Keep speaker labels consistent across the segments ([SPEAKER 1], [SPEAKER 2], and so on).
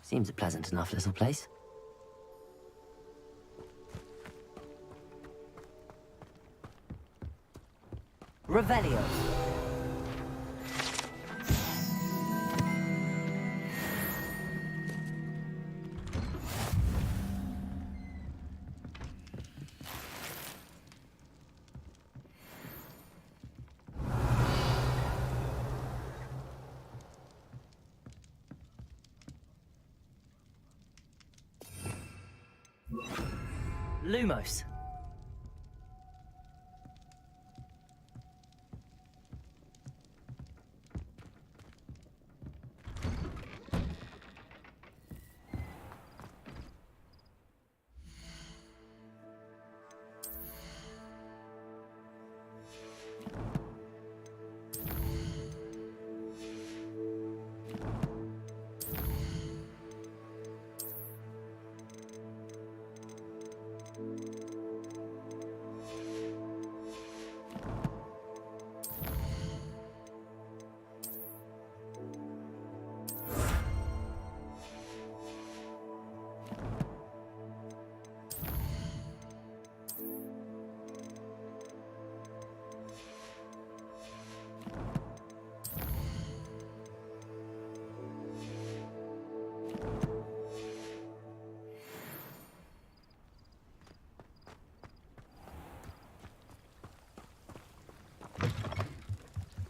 [SPEAKER 1] Seems a pleasant enough little place. Revelio. Lumos.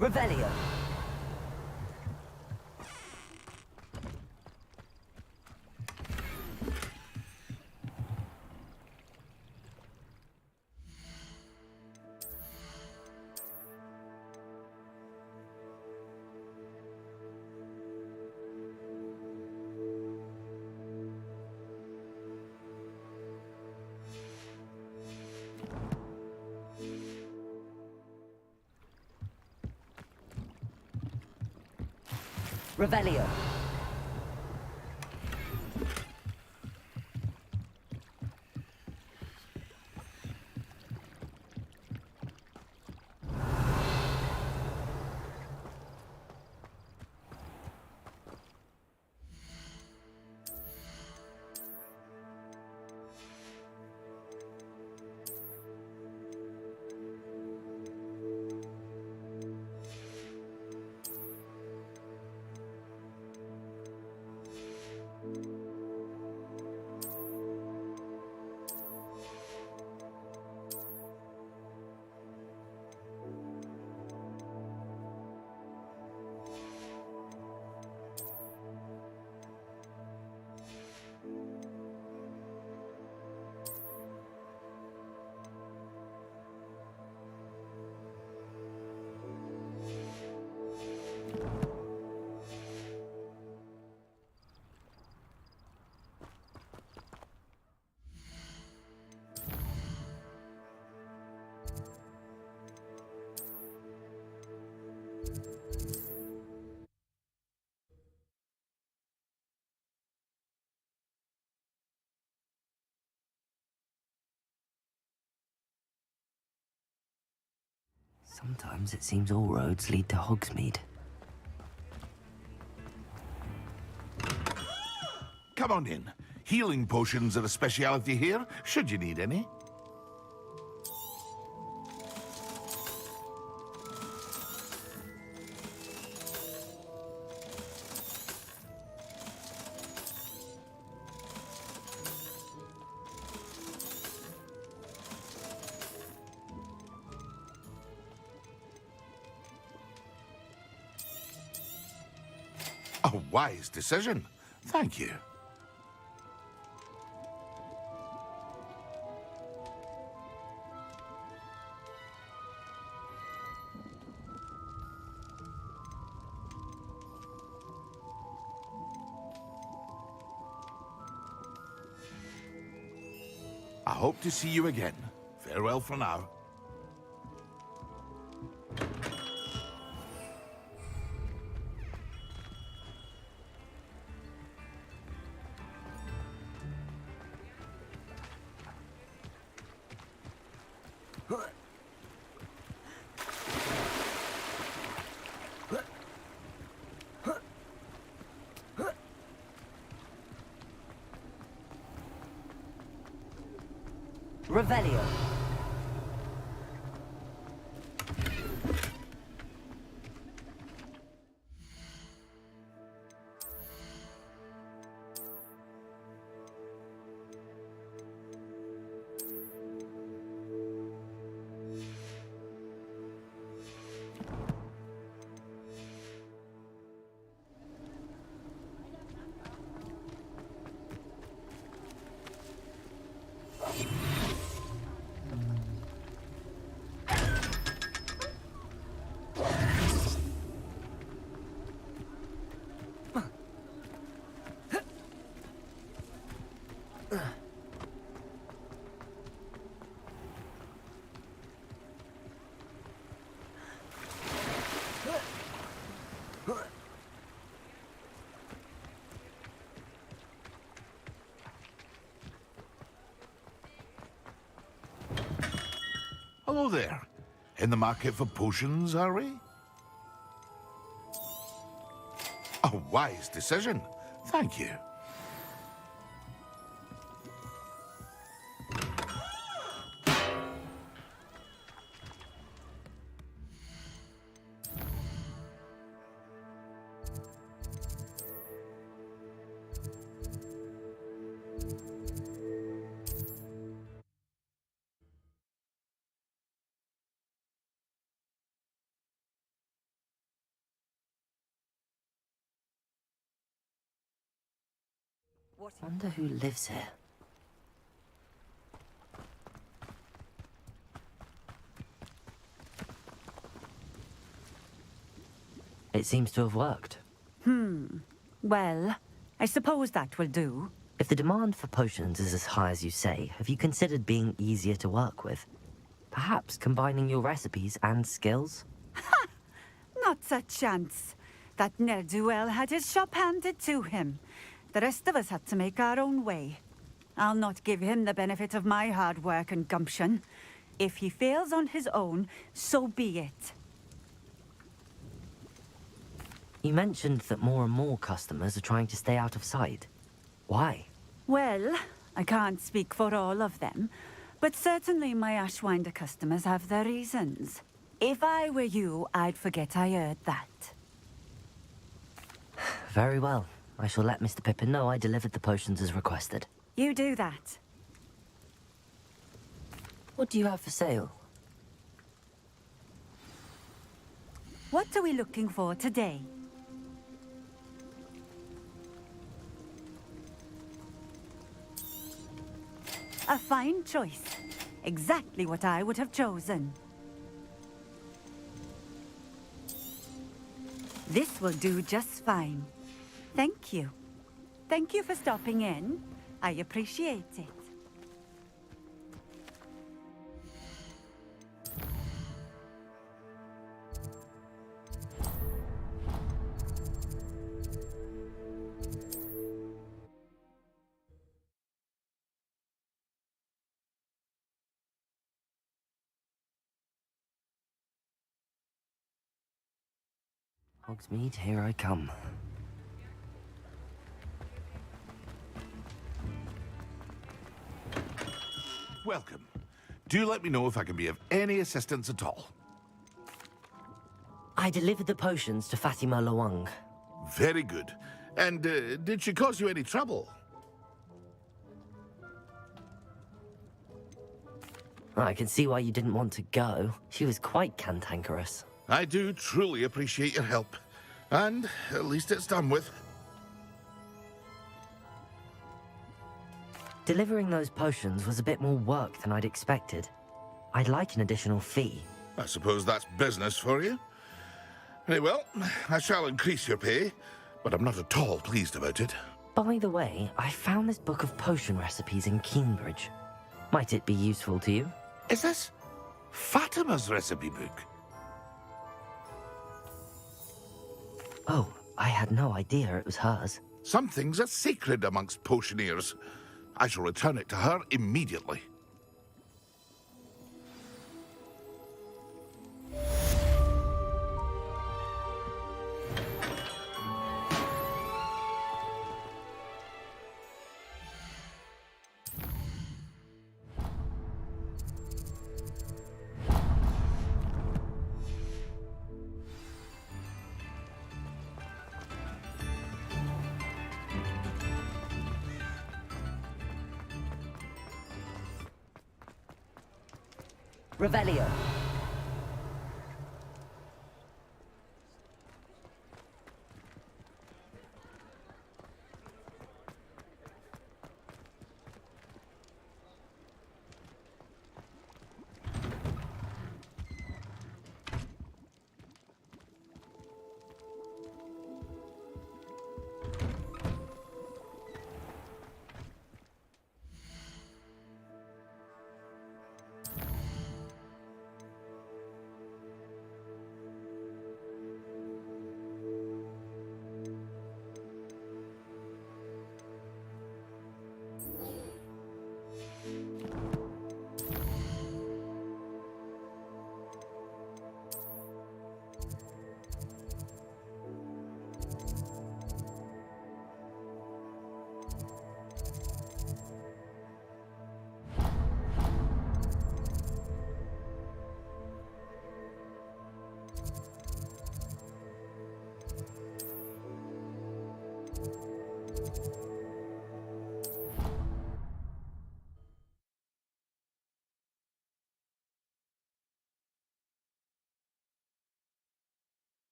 [SPEAKER 1] Revelio. Revelio. Sometimes it seems all roads lead to Hogsmeade.
[SPEAKER 2] Come on in. Healing potions are a speciality here, should you need any. A wise decision. Thank you. I hope to see you again. Farewell for now.
[SPEAKER 1] Revelio.
[SPEAKER 2] Hello there. In the market for potions, are we? A wise decision. Thank you.
[SPEAKER 1] Wonder who lives here. It seems to have worked.
[SPEAKER 3] Well, I suppose that will do.
[SPEAKER 1] If the demand for potions is as high as you say, have you considered being easier to work with? Perhaps combining your recipes and skills?
[SPEAKER 3] Not a chance. That ne'er-do-well had his shop handed to him. The rest of us had to make our own way. I'll not give him the benefit of my hard work and gumption. If he fails on his own, so be it.
[SPEAKER 1] You mentioned that more and more customers are trying to stay out of sight. Why?
[SPEAKER 3] Well, I can't speak for all of them, but certainly my Ashwinder customers have their reasons. If I were you, I'd forget I heard that.
[SPEAKER 1] Very well. I shall let Mr. Pippin know I delivered the potions as requested.
[SPEAKER 3] You do that.
[SPEAKER 1] What do you have for sale?
[SPEAKER 3] What are we looking for today? A fine choice. Exactly what I would have chosen. This will do just fine. Thank you. Thank you for stopping in. I appreciate it.
[SPEAKER 1] Hogsmeade, here I come.
[SPEAKER 2] Welcome. Do let me know if I can be of any assistance at all.
[SPEAKER 1] I delivered the potions to Fatima Lawang.
[SPEAKER 2] Very good. And did she cause you any trouble?
[SPEAKER 1] I can see why you didn't want to go. She was quite cantankerous.
[SPEAKER 2] I do truly appreciate your help. And at least it's done with.
[SPEAKER 1] Delivering those potions was a bit more work than I'd expected. I'd like an additional fee.
[SPEAKER 2] I suppose that's business for you. Very well, I shall increase your pay, but I'm not at all pleased about it.
[SPEAKER 1] By the way, I found this book of potion recipes in Cambridge. Might it be useful to you?
[SPEAKER 2] Is this Fatima's recipe book?
[SPEAKER 1] Oh, I had no idea it was hers.
[SPEAKER 2] Some things are sacred amongst potioneers. I shall return it to her immediately.
[SPEAKER 1] Revelio.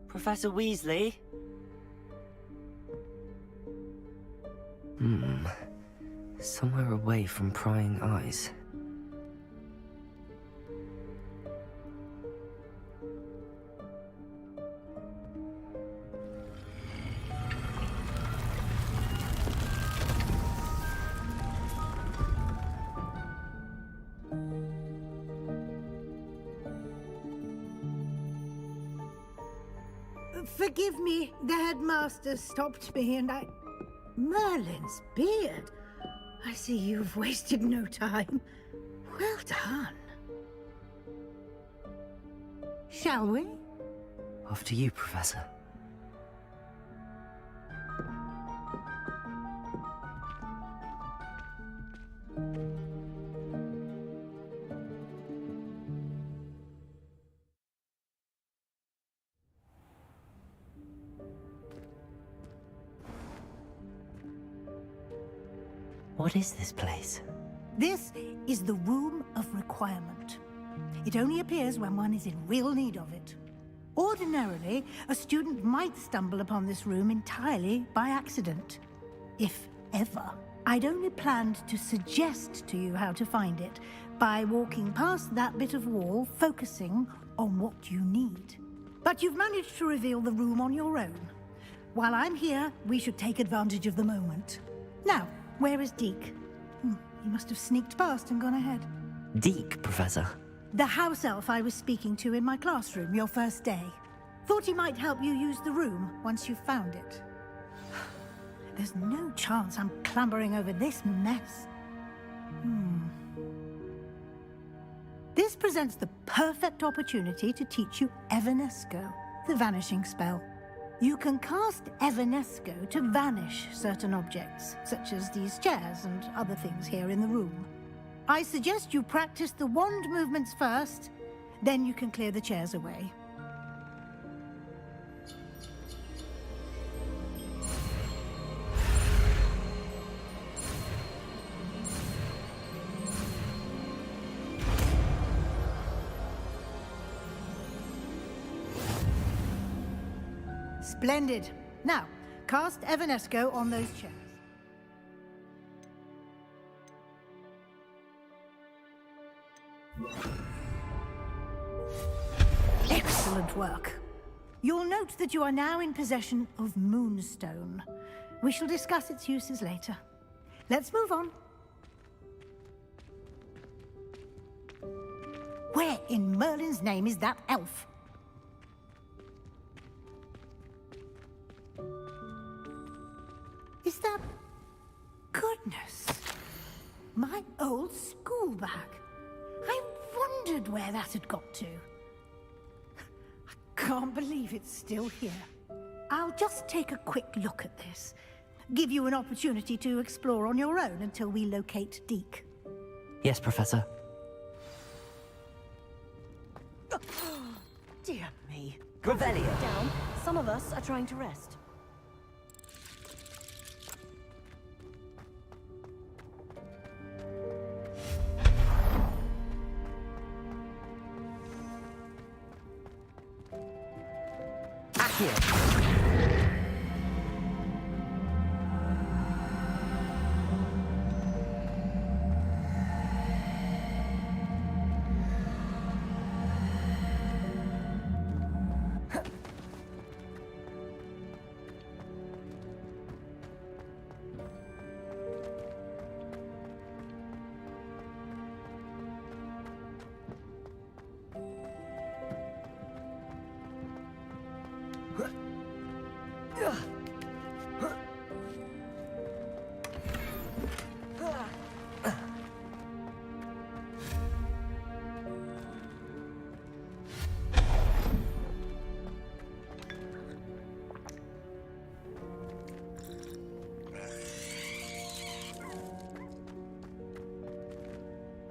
[SPEAKER 1] Professor Weasley? Somewhere away from prying eyes.
[SPEAKER 4] Forgive me, the headmaster stopped me and I... Merlin's beard. I see you've wasted no time. Well done. Shall we?
[SPEAKER 1] After you, Professor. What is this place?
[SPEAKER 4] This is the Room of Requirement. It only appears when one is in real need of it. Ordinarily, a student might stumble upon this room entirely by accident. If ever. I'd only planned to suggest to you how to find it by walking past that bit of wall, focusing on what you need. But you've managed to reveal the room on your own. While I'm here, we should take advantage of the moment. Now, where is Deke? He must have sneaked past and gone ahead.
[SPEAKER 1] Deke, Professor.
[SPEAKER 4] The house elf I was speaking to in my classroom your first day. Thought he might help you use the room once you found it. There's no chance I'm clambering over this mess. This presents the perfect opportunity to teach you Evanesco, the vanishing spell. You can cast Evanesco to vanish certain objects, such as these chairs and other things here in the room. I suggest you practice the wand movements first, then you can clear the chairs away. Splendid. Now, cast Evanesco on those chairs. Excellent work. You'll note that you are now in possession of Moonstone. We shall discuss its uses later. Let's move on. Where in Merlin's name is that elf? Is that... Goodness. My old school bag. I wondered where that had got to. I can't believe it's still here. I'll just take a quick look at this. give you an opportunity to explore on your own until we locate Deke.
[SPEAKER 1] Yes, Professor.
[SPEAKER 5] Dear me.
[SPEAKER 1] Revelio.
[SPEAKER 5] Down. Some of us are trying to rest.
[SPEAKER 1] Accio.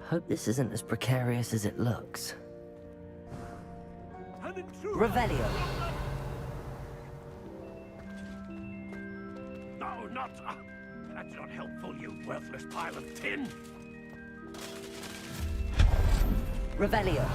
[SPEAKER 1] Hope this isn't as precarious as it looks. Revelio.
[SPEAKER 6] No, not... that's not helpful, you worthless pile of tin!
[SPEAKER 1] Revelio.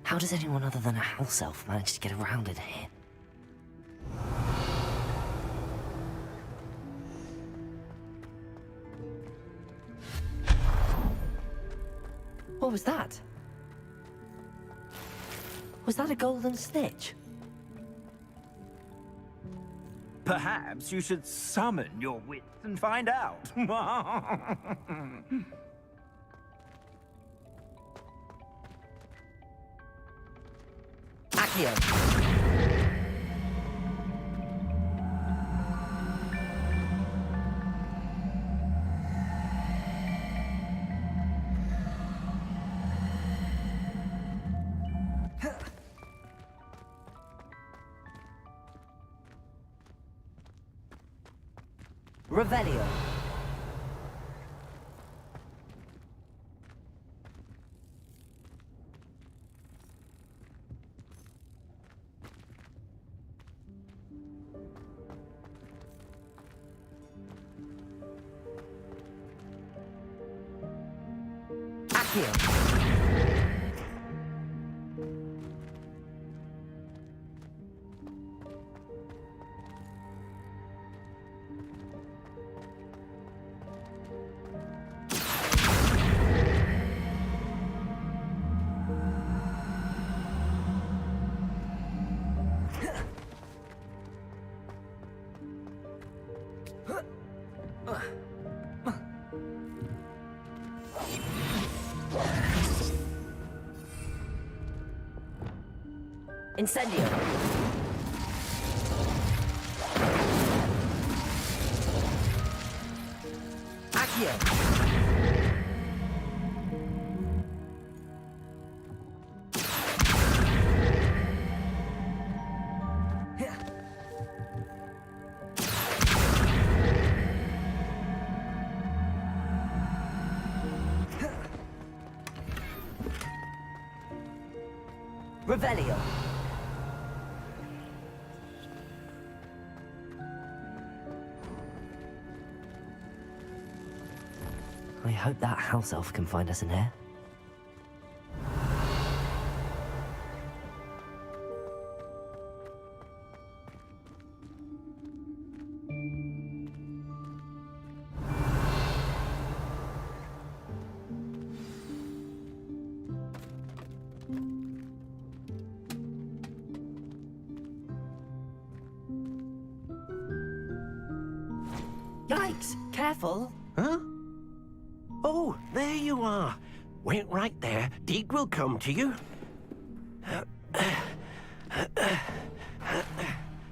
[SPEAKER 1] How does anyone other than a house elf manage to get around in here? What was that? Was that a golden snitch?
[SPEAKER 7] Perhaps you should summon your wits and find out.
[SPEAKER 1] Accio. Revelio. Accio. Incendio. Accio. Revelio. I hope that house elf can find us in here. Yikes! Careful!
[SPEAKER 6] Huh? Oh, there you are. Wait right there. Deke will come to you.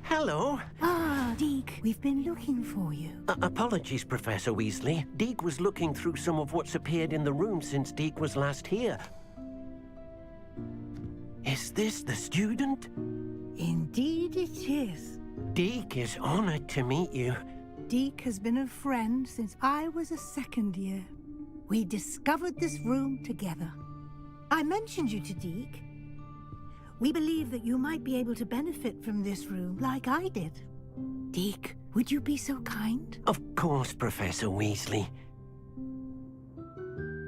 [SPEAKER 8] Hello.
[SPEAKER 4] Ah, Deke, we've been looking for you.
[SPEAKER 8] Apologies, Professor Weasley. Deke was looking through some of what's appeared in the room since Deke was last here. Is this the student?
[SPEAKER 4] Indeed it is.
[SPEAKER 8] Deke is honored to meet you.
[SPEAKER 4] Deke has been a friend since I was a second year. We discovered this room together. I mentioned you to Deke. We believe that you might be able to benefit from this room like I did. Deke, would you be so kind?
[SPEAKER 8] Of course, Professor Weasley.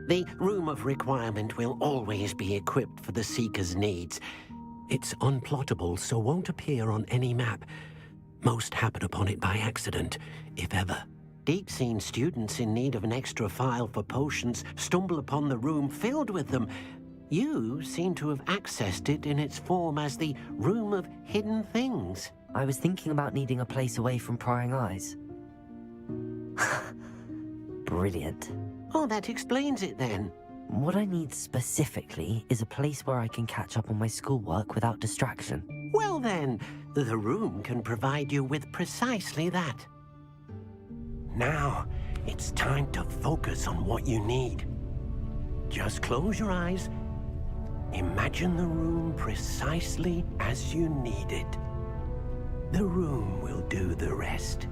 [SPEAKER 8] The Room of Requirement will always be equipped for the Seeker's needs. It's unplottable, so won't appear on any map. Most happen upon it by accident, if ever. Deke's seen students in need of an extra file for potions stumble upon the room filled with them. You seem to have accessed it in its form as the Room of Hidden Things.
[SPEAKER 1] I was thinking about needing a place away from prying eyes. Brilliant.
[SPEAKER 8] Oh, that explains it then.
[SPEAKER 1] What I need specifically is a place where I can catch up on my schoolwork without distraction.
[SPEAKER 8] Well then, the room can provide you with precisely that. Now, it's time to focus on what you need. Just close your eyes. Imagine the room precisely as you need it. The room will do the rest.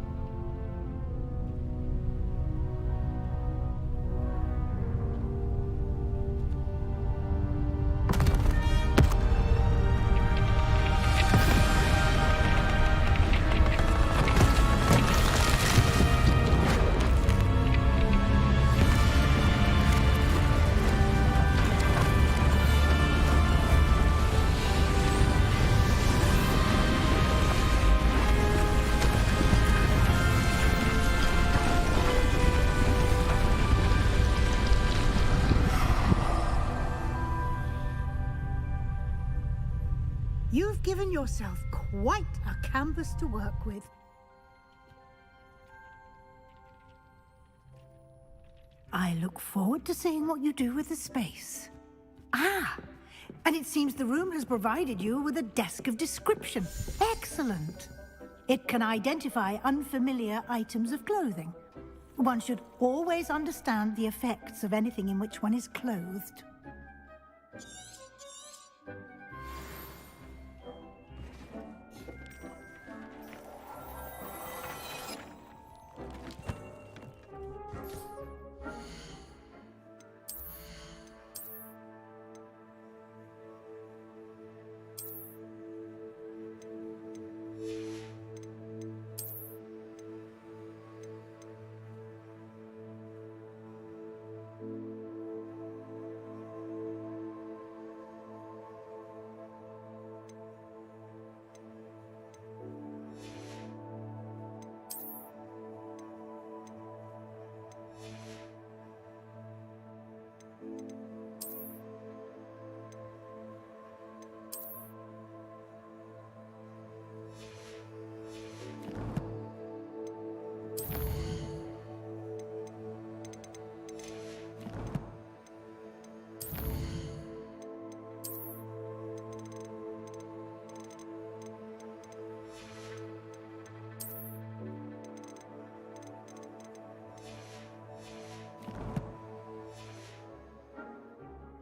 [SPEAKER 4] You've given yourself quite a canvas to work with. I look forward to seeing what you do with the space. Ah, and it seems the room has provided you with a desk of description. Excellent. It can identify unfamiliar items of clothing. One should always understand the effects of anything in which one is clothed.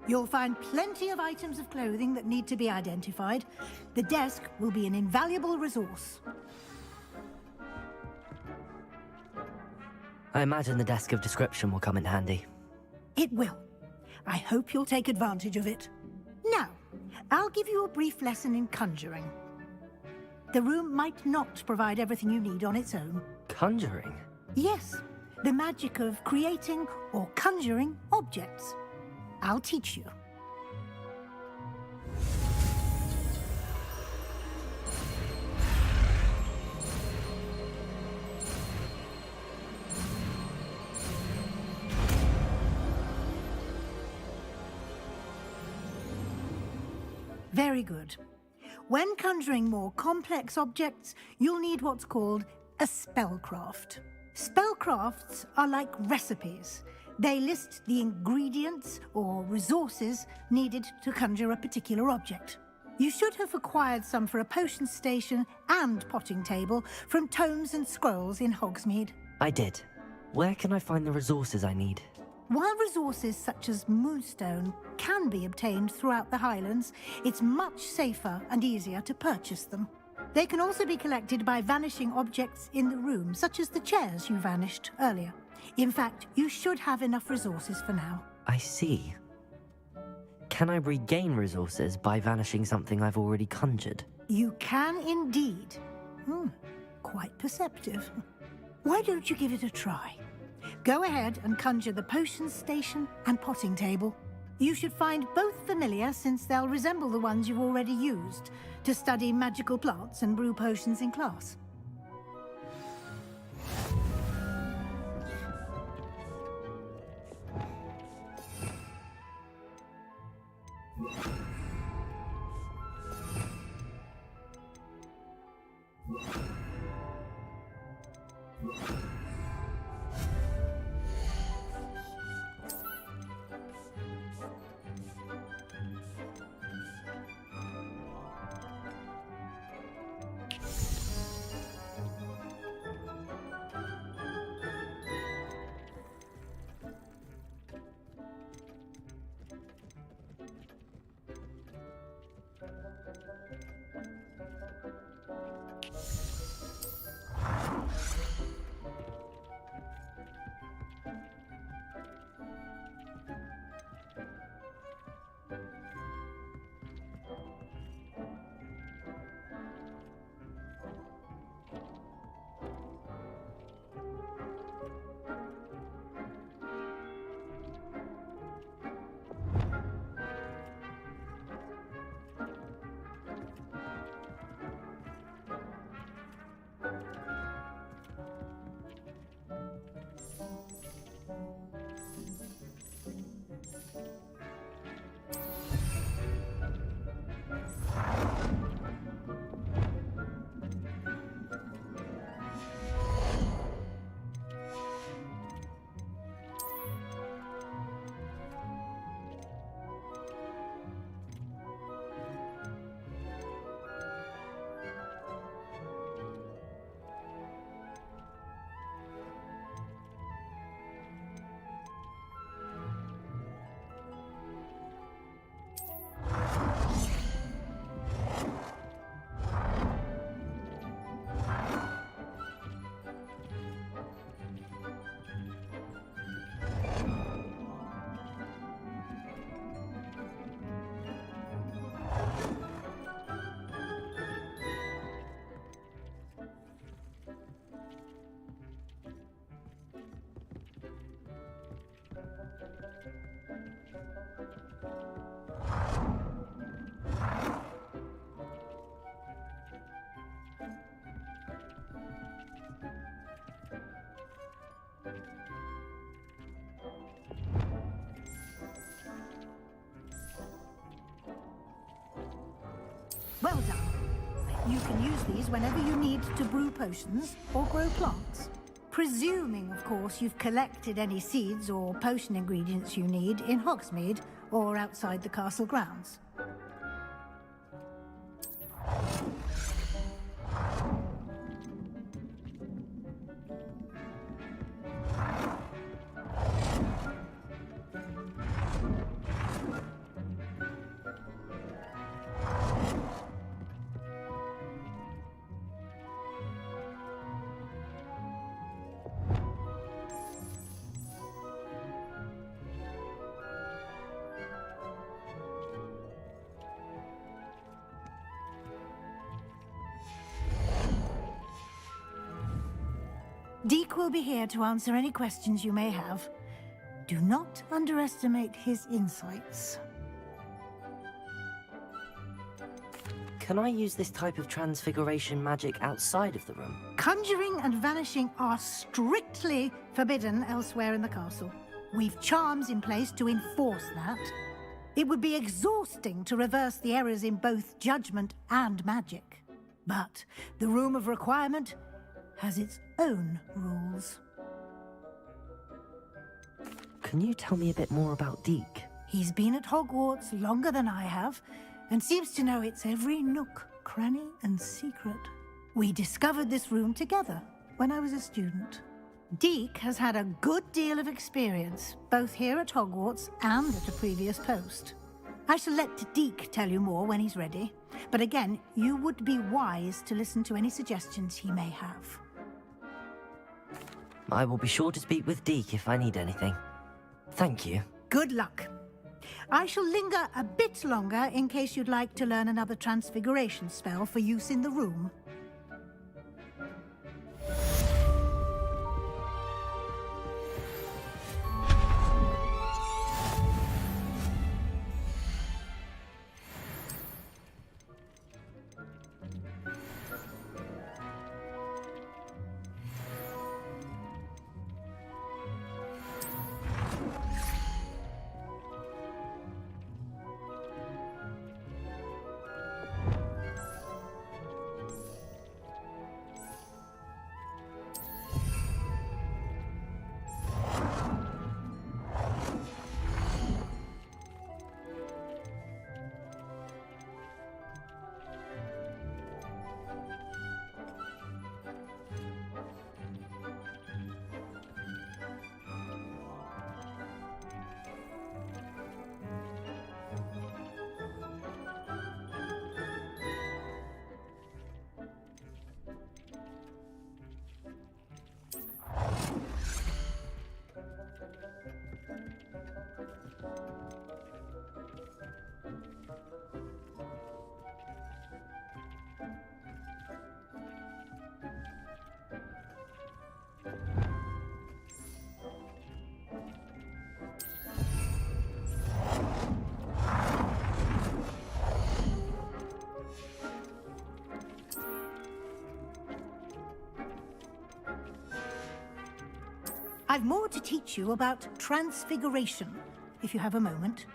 [SPEAKER 4] You'll find plenty of items of clothing that need to be identified. The desk will be an invaluable resource.
[SPEAKER 1] I imagine the desk of description will come in handy.
[SPEAKER 4] It will. I hope you'll take advantage of it. Now, I'll give you a brief lesson in conjuring. The room might not provide everything you need on its own.
[SPEAKER 1] Conjuring?
[SPEAKER 4] Yes, the magic of creating or conjuring objects. I'll teach you. Very good. When conjuring more complex objects, you'll need what's called a spellcraft. Spellcrafts are like recipes. They list the ingredients or resources needed to conjure a particular object. You should have acquired some for a potion station and potting table from tomes and scrolls in Hogsmeade.
[SPEAKER 1] I did. Where can I find the resources I need?
[SPEAKER 4] While resources such as moonstone can be obtained throughout the Highlands, it's much safer and easier to purchase them. They can also be collected by vanishing objects in the room, such as the chairs you vanished earlier. In fact, you should have enough resources for now.
[SPEAKER 1] I see. Can I regain resources by vanishing something I've already conjured?
[SPEAKER 4] You can indeed. Quite perceptive. Why don't you give it a try? Go ahead and conjure the potion station and potting table. You should find both familiar, since they'll resemble the ones you've already used to study magical plants and brew potions in class. Well done. You can use these whenever you need to brew potions or grow plants. Presuming, of course, you've collected any seeds or potion ingredients you need in Hogsmeade or outside the castle grounds. Deke will be here to answer any questions you may have. Do not underestimate his insights.
[SPEAKER 1] Can I use this type of transfiguration magic outside of the room?
[SPEAKER 4] Conjuring and vanishing are strictly forbidden elsewhere in the castle. We've charms in place to enforce that. It would be exhausting to reverse the errors in both judgment and magic. But the Room of Requirement has its own rules.
[SPEAKER 1] Can you tell me a bit more about Deke?
[SPEAKER 4] He's been at Hogwarts longer than I have, and seems to know its every nook, cranny, and secret. We discovered this room together when I was a student. Deke has had a good deal of experience, both here at Hogwarts and at a previous post. I shall let Deke tell you more when he's ready, but again, you would be wise to listen to any suggestions he may have.
[SPEAKER 1] I will be sure to speak with Deke if I need anything. Thank you.
[SPEAKER 4] Good luck. I shall linger a bit longer in case you'd like to learn another transfiguration spell for use in the room. I've more to teach you about transfiguration, if you have a moment.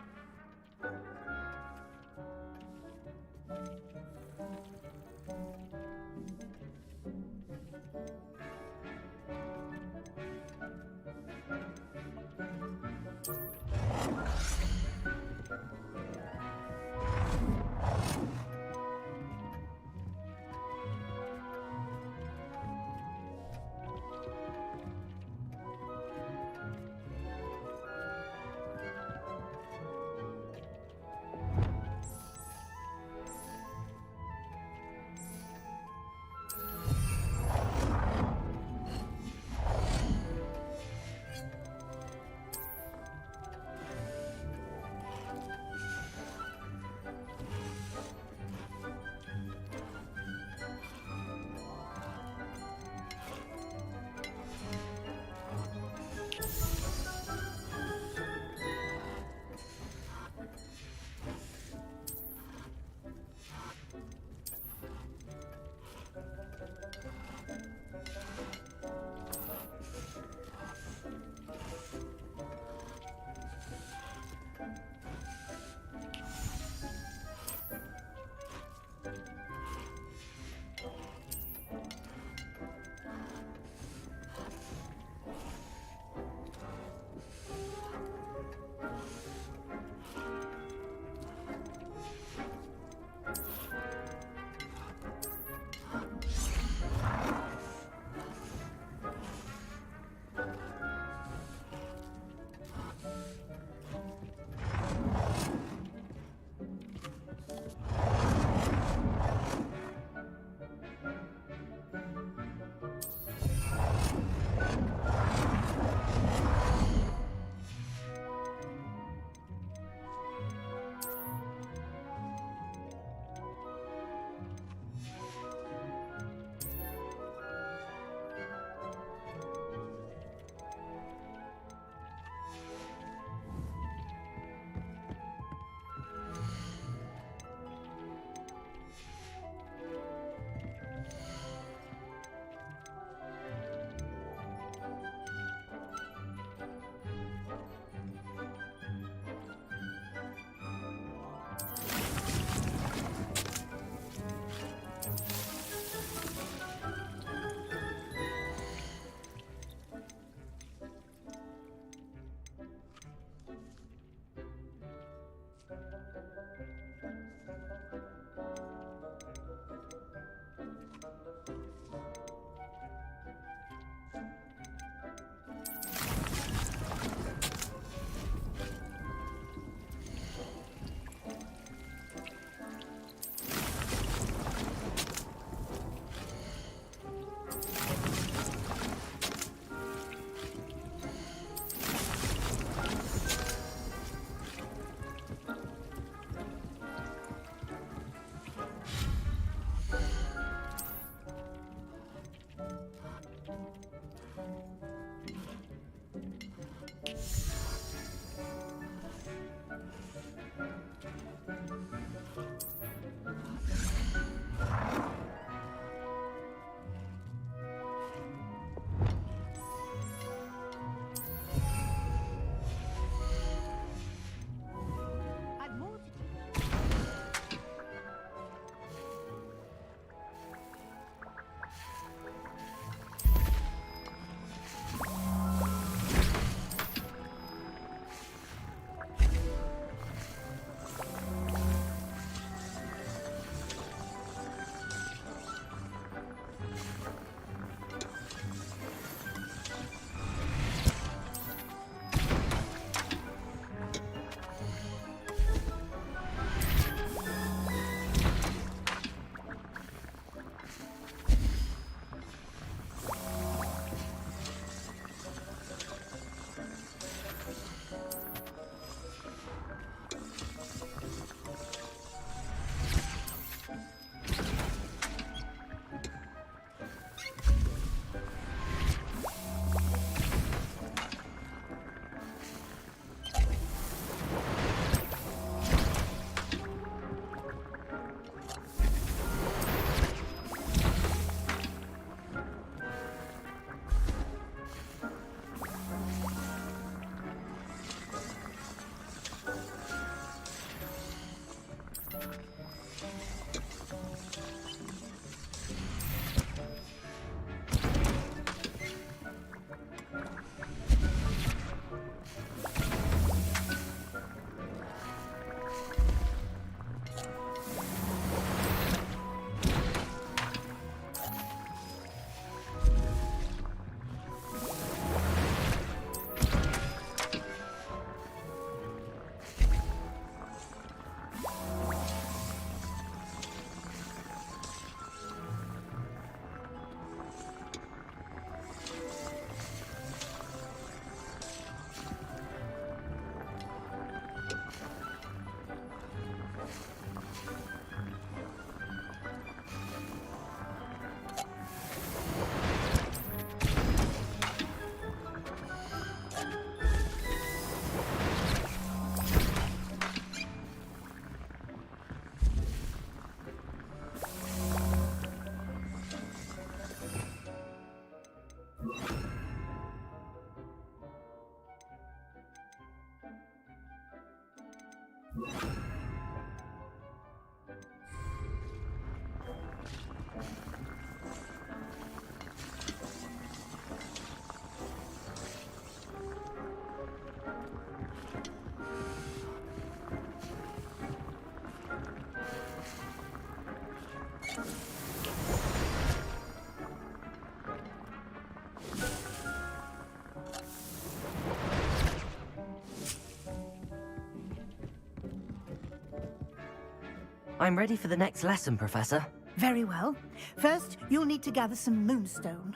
[SPEAKER 1] I'm ready for the next lesson, Professor.
[SPEAKER 4] Very well. First, you'll need to gather some moonstone.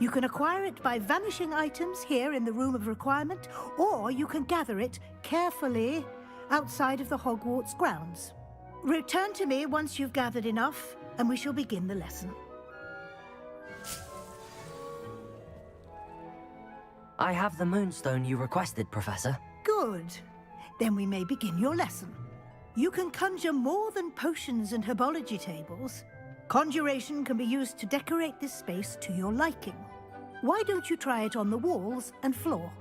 [SPEAKER 4] You can acquire it by vanishing items here in the Room of Requirement, or you can gather it carefully outside of the Hogwarts grounds. Return to me once you've gathered enough, and we shall begin the lesson.
[SPEAKER 1] I have the moonstone you requested, Professor.
[SPEAKER 4] Good. Then we may begin your lesson. You can conjure more than potions and herbology tables. Conjuration can be used to decorate this space to your liking. Why don't you try it on the walls and floor?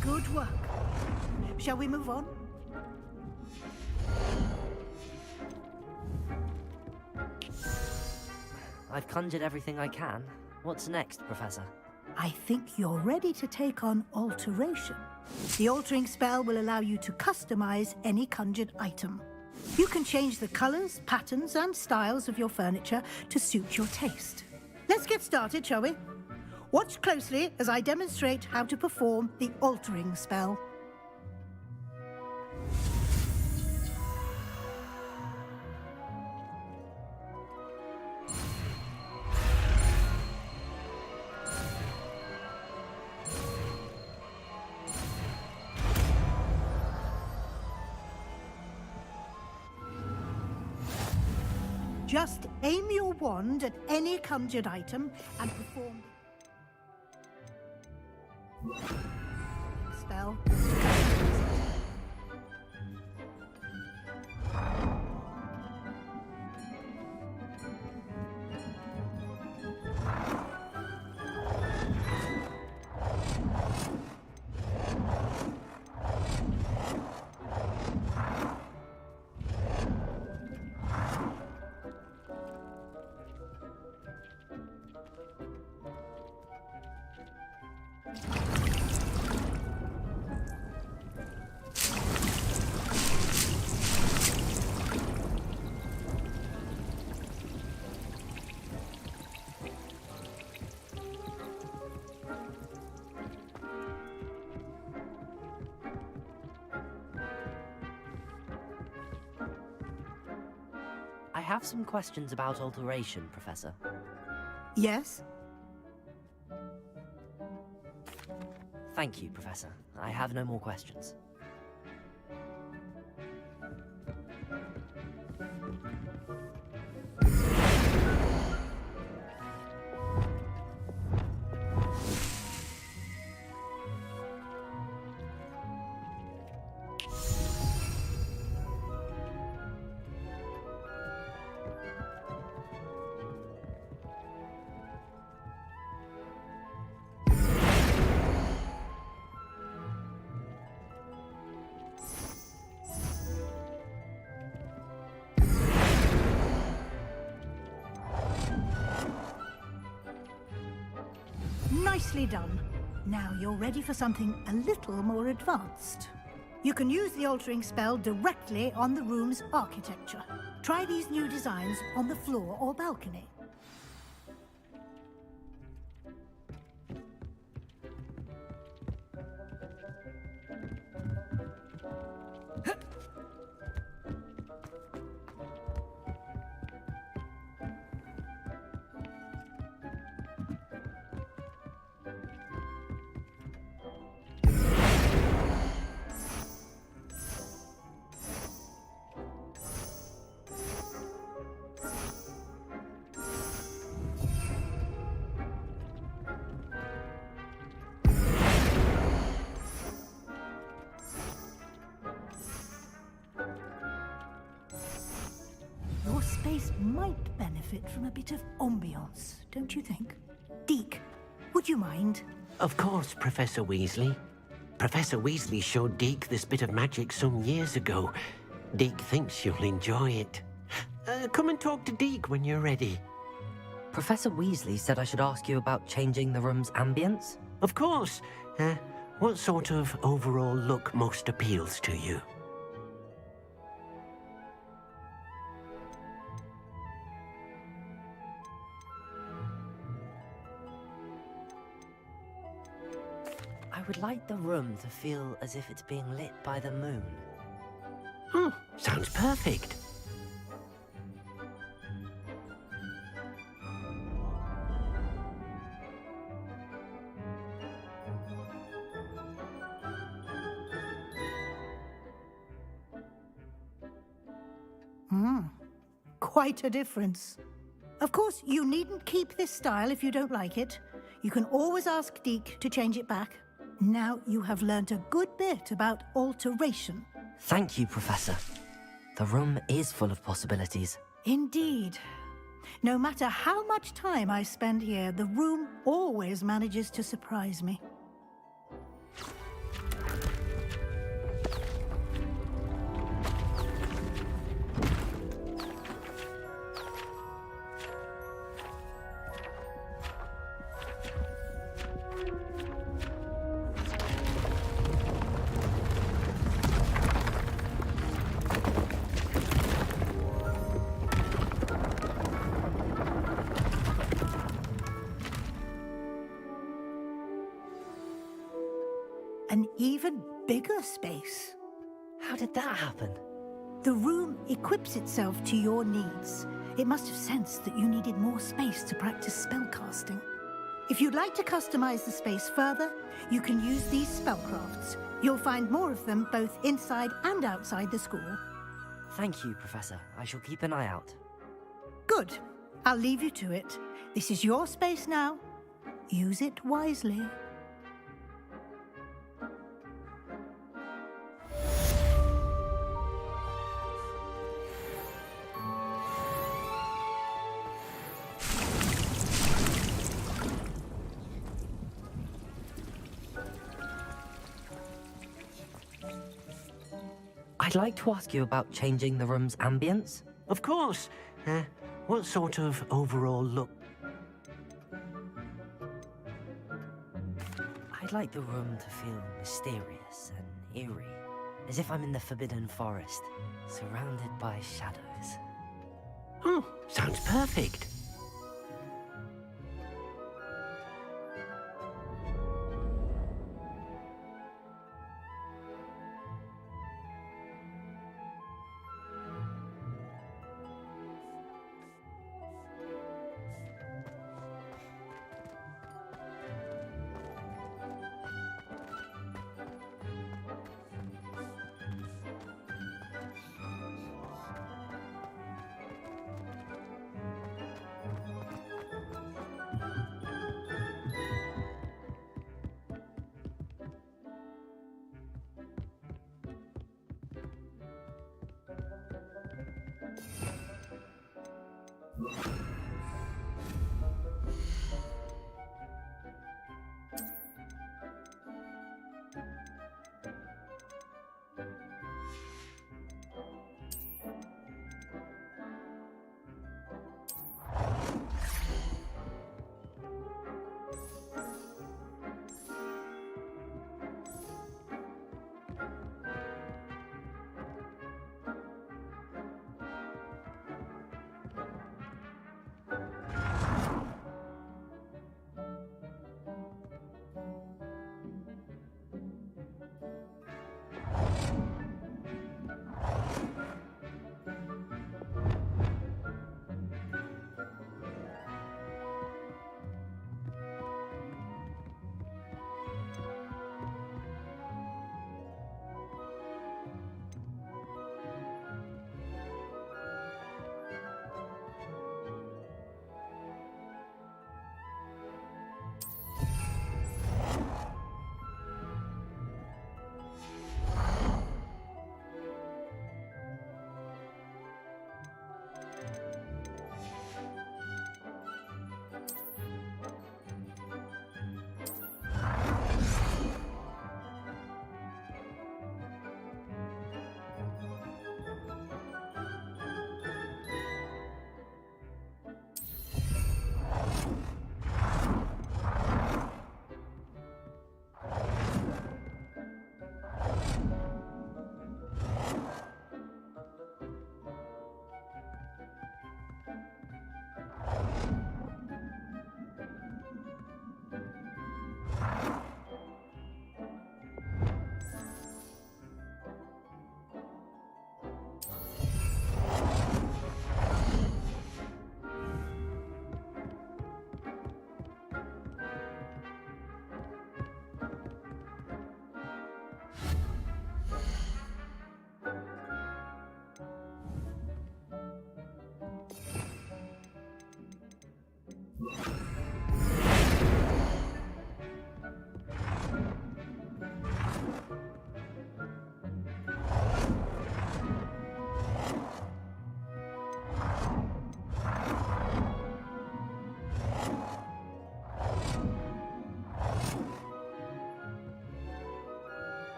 [SPEAKER 4] Good work. Shall we move on?
[SPEAKER 1] I've conjured everything I can. What's next, Professor?
[SPEAKER 4] I think you're ready to take on alteration. The altering spell will allow you to customize any conjured item. You can change the colors, patterns, and styles of your furniture to suit your taste. Let's get started, shall we? Watch closely as I demonstrate how to perform the altering spell. Just aim your wand at any conjured item and perform the spell.
[SPEAKER 1] I have some questions about alteration, Professor.
[SPEAKER 4] Yes?
[SPEAKER 1] Thank you, Professor. I have no more questions.
[SPEAKER 4] Nicely done. Now you're ready for something a little more advanced. You can use the altering spell directly on the room's architecture. Try these new designs on the floor or balcony. Your space might benefit from a bit of ambiance, don't you think? Deke, would you mind?
[SPEAKER 8] Of course, Professor Weasley. Professor Weasley showed Deke this bit of magic some years ago. Deke thinks you'll enjoy it. Come and talk to Deke when you're ready.
[SPEAKER 1] Professor Weasley said I should ask you about changing the room's ambience?
[SPEAKER 8] Of course. What sort of overall look most appeals to you?
[SPEAKER 1] I would like the room to feel as if it's being lit by the moon.
[SPEAKER 8] Sounds perfect.
[SPEAKER 4] Quite a difference. Of course, you needn't keep this style if you don't like it. You can always ask Deke to change it back. Now you have learnt a good bit about alteration.
[SPEAKER 1] Thank you, Professor. The room is full of possibilities.
[SPEAKER 4] Indeed. No matter how much time I spend here, the room always manages to surprise me. an even bigger space.
[SPEAKER 1] How did that happen?
[SPEAKER 4] The room equips itself to your needs. It must have sensed that you needed more space to practice spellcasting. If you'd like to customize the space further, you can use these spellcrafts. You'll find more of them both inside and outside the school.
[SPEAKER 1] Thank you, Professor. I shall keep an eye out.
[SPEAKER 4] Good. I'll leave you to it. This is your space now. Use it wisely.
[SPEAKER 1] I'd like to ask you about changing the room's ambience.
[SPEAKER 8] Of course. What sort of overall look?
[SPEAKER 1] I'd like the room to feel mysterious and eerie, as if I'm in the Forbidden Forest, surrounded by shadows.
[SPEAKER 8] Oh, sounds perfect.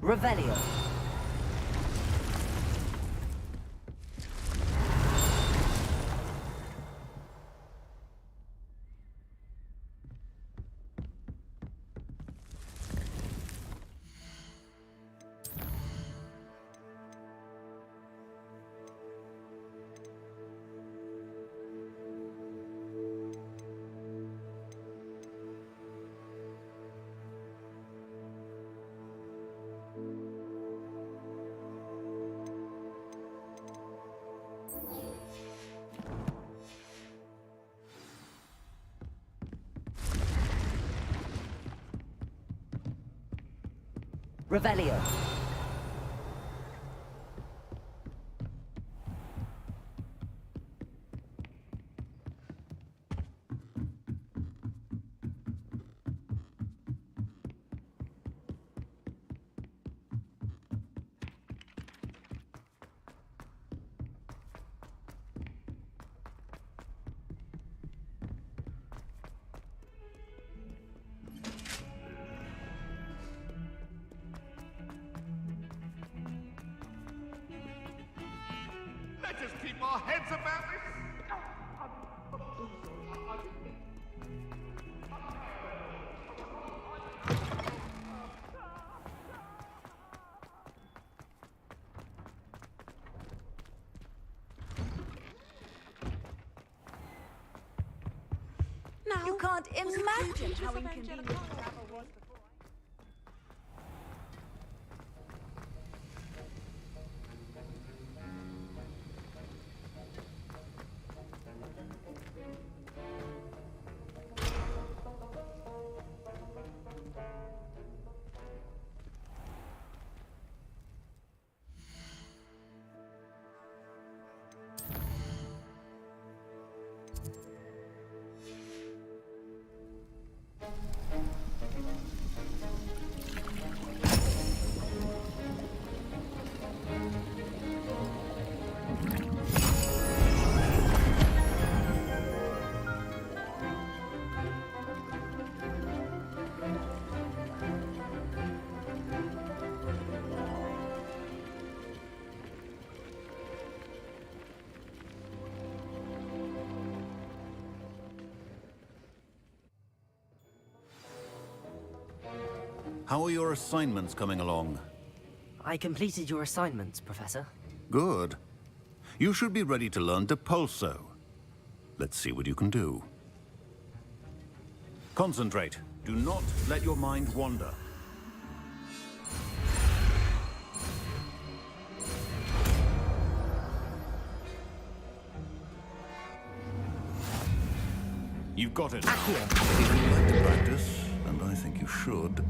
[SPEAKER 1] Revelio. Revelio.
[SPEAKER 2] Let us keep our heads about this.
[SPEAKER 5] Now, you can't imagine how inconvenient.
[SPEAKER 9] How are your assignments coming along?
[SPEAKER 1] I completed your assignments, Professor.
[SPEAKER 9] Good. You should be ready to learn Depulso. Let's see what you can do. Concentrate. Do not let your mind wander. You've got it. If you like to practice, and I think you should,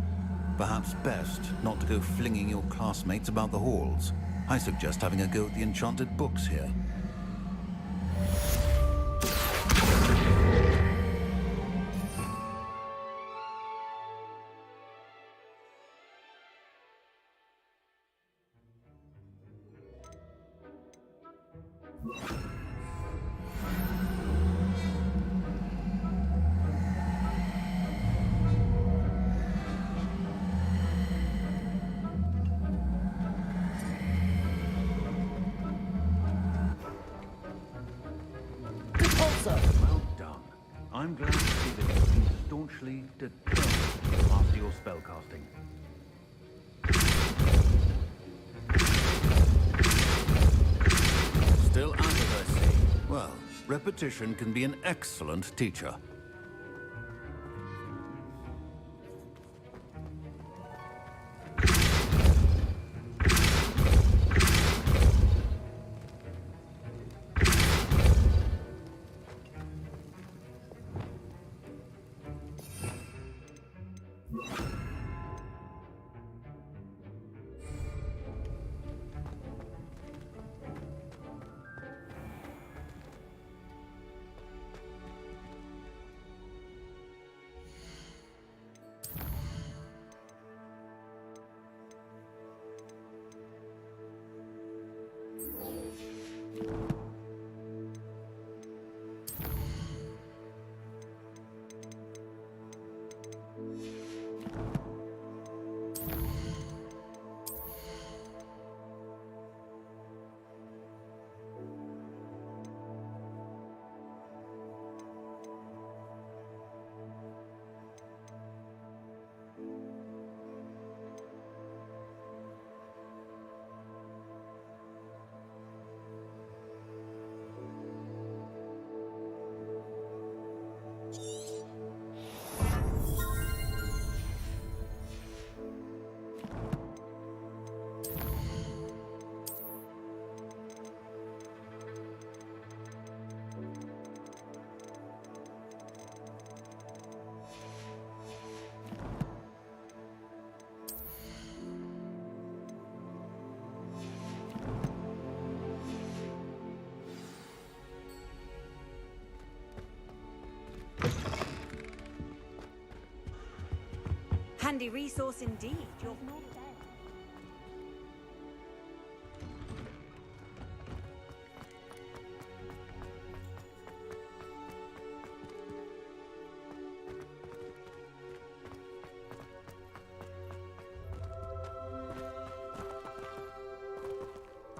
[SPEAKER 9] perhaps best not to go flinging your classmates about the halls. I suggest having a go at the enchanted books here.
[SPEAKER 7] Well done. I'm glad to see that you seem staunchly determined to master your spellcasting.
[SPEAKER 9] Still at it, I see. Well, repetition can be an excellent teacher.
[SPEAKER 5] Handy resource indeed. You're not dead.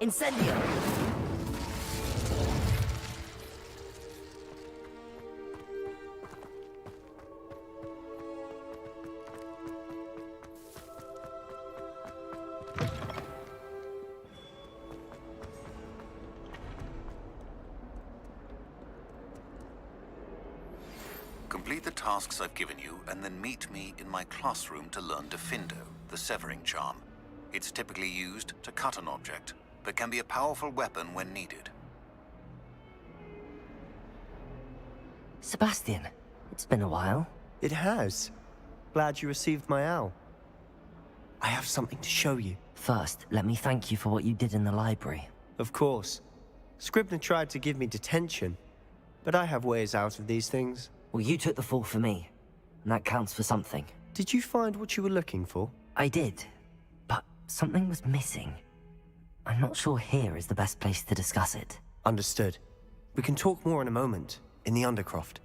[SPEAKER 1] Incendio!
[SPEAKER 9] Complete the tasks I've given you, and then meet me in my classroom to learn Defindo, the severing charm. It's typically used to cut an object, but can be a powerful weapon when needed.
[SPEAKER 1] Sebastian, it's been a while.
[SPEAKER 10] It has. Glad you received my owl. I have something to show you.
[SPEAKER 1] First, let me thank you for what you did in the library.
[SPEAKER 10] Of course. Scribner tried to give me detention, but I have ways out of these things.
[SPEAKER 1] Well, you took the fall for me, and that counts for something.
[SPEAKER 10] Did you find what you were looking for?
[SPEAKER 1] I did, but something was missing. I'm not sure here is the best place to discuss it.
[SPEAKER 10] Understood. We can talk more in a moment, in the Undercroft.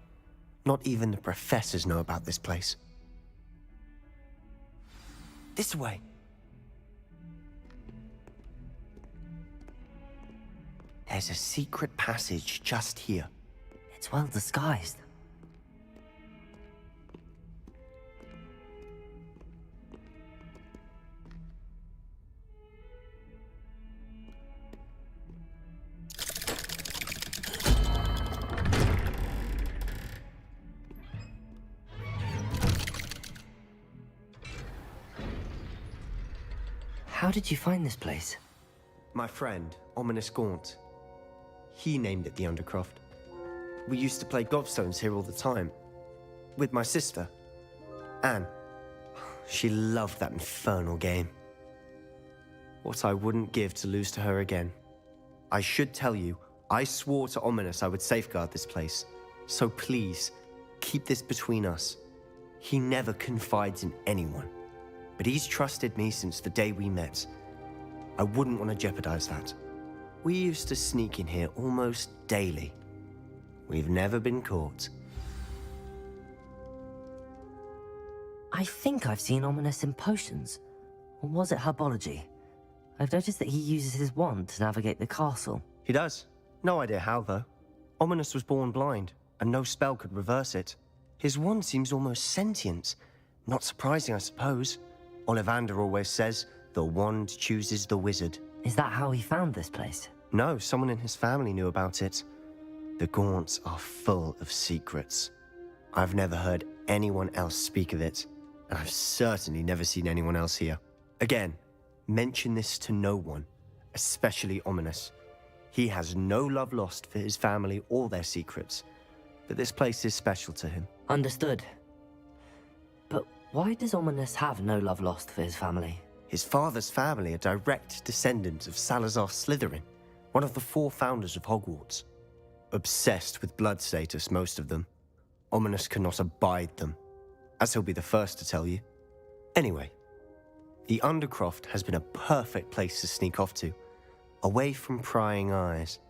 [SPEAKER 10] Not even the professors know about this place. This way. There's a secret passage just here.
[SPEAKER 1] It's well disguised. How did you find this place?
[SPEAKER 10] My friend, Ominous Gaunt. He named it the Undercroft. We used to play gobstones here all the time. With my sister, Anne. She loved that infernal game. What I wouldn't give to lose to her again. I should tell you, I swore to Ominous I would safeguard this place. So please, keep this between us. He never confides in anyone. But he's trusted me since the day we met. I wouldn't want to jeopardize that. We used to sneak in here almost daily. We've never been caught.
[SPEAKER 1] I think I've seen Ominous in potions. Or was it herbology? I've noticed that he uses his wand to navigate the castle.
[SPEAKER 10] He does. No idea how, though. Ominous was born blind, and no spell could reverse it. His wand seems almost sentient. Not surprising, I suppose. Ollivander always says, the wand chooses the wizard.
[SPEAKER 1] Is that how he found this place?
[SPEAKER 10] No, someone in his family knew about it. The Gaunts are full of secrets. I've never heard anyone else speak of it, and I've certainly never seen anyone else here. Again, mention this to no one, especially Ominous. He has no love lost for his family or their secrets, but this place is special to him.
[SPEAKER 1] Understood. But why does Ominous have no love lost for his family?
[SPEAKER 10] His father's family are direct descendants of Salazar Slytherin, one of the 4 founders of Hogwarts. Obsessed with blood status, most of them. Ominous cannot abide them, as he'll be the first to tell you. Anyway, the Undercroft has been a perfect place to sneak off to, away from prying eyes,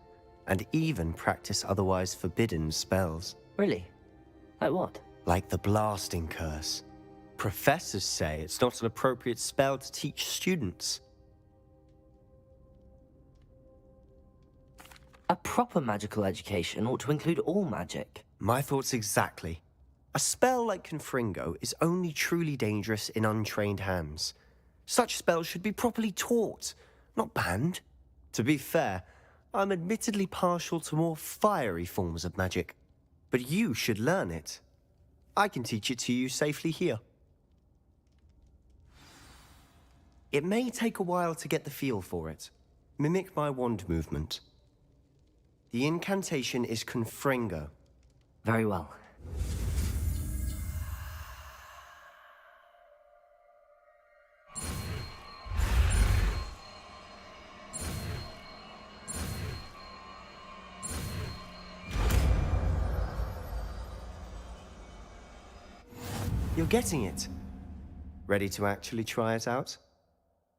[SPEAKER 10] and even practice otherwise forbidden spells.
[SPEAKER 1] Really? Like what?
[SPEAKER 10] Like the Blasting Curse. Professors say it's not an appropriate spell to teach students.
[SPEAKER 1] A proper magical education ought to include all magic.
[SPEAKER 10] My thoughts exactly. A spell like Confringo is only truly dangerous in untrained hands. Such spells should be properly taught, not banned. To be fair, I'm admittedly partial to more fiery forms of magic. But you should learn it. I can teach it to you safely here. It may take a while to get the feel for it. Mimic my wand movement. The incantation is Confringo.
[SPEAKER 1] Very well.
[SPEAKER 10] You're getting it. Ready to actually try it out?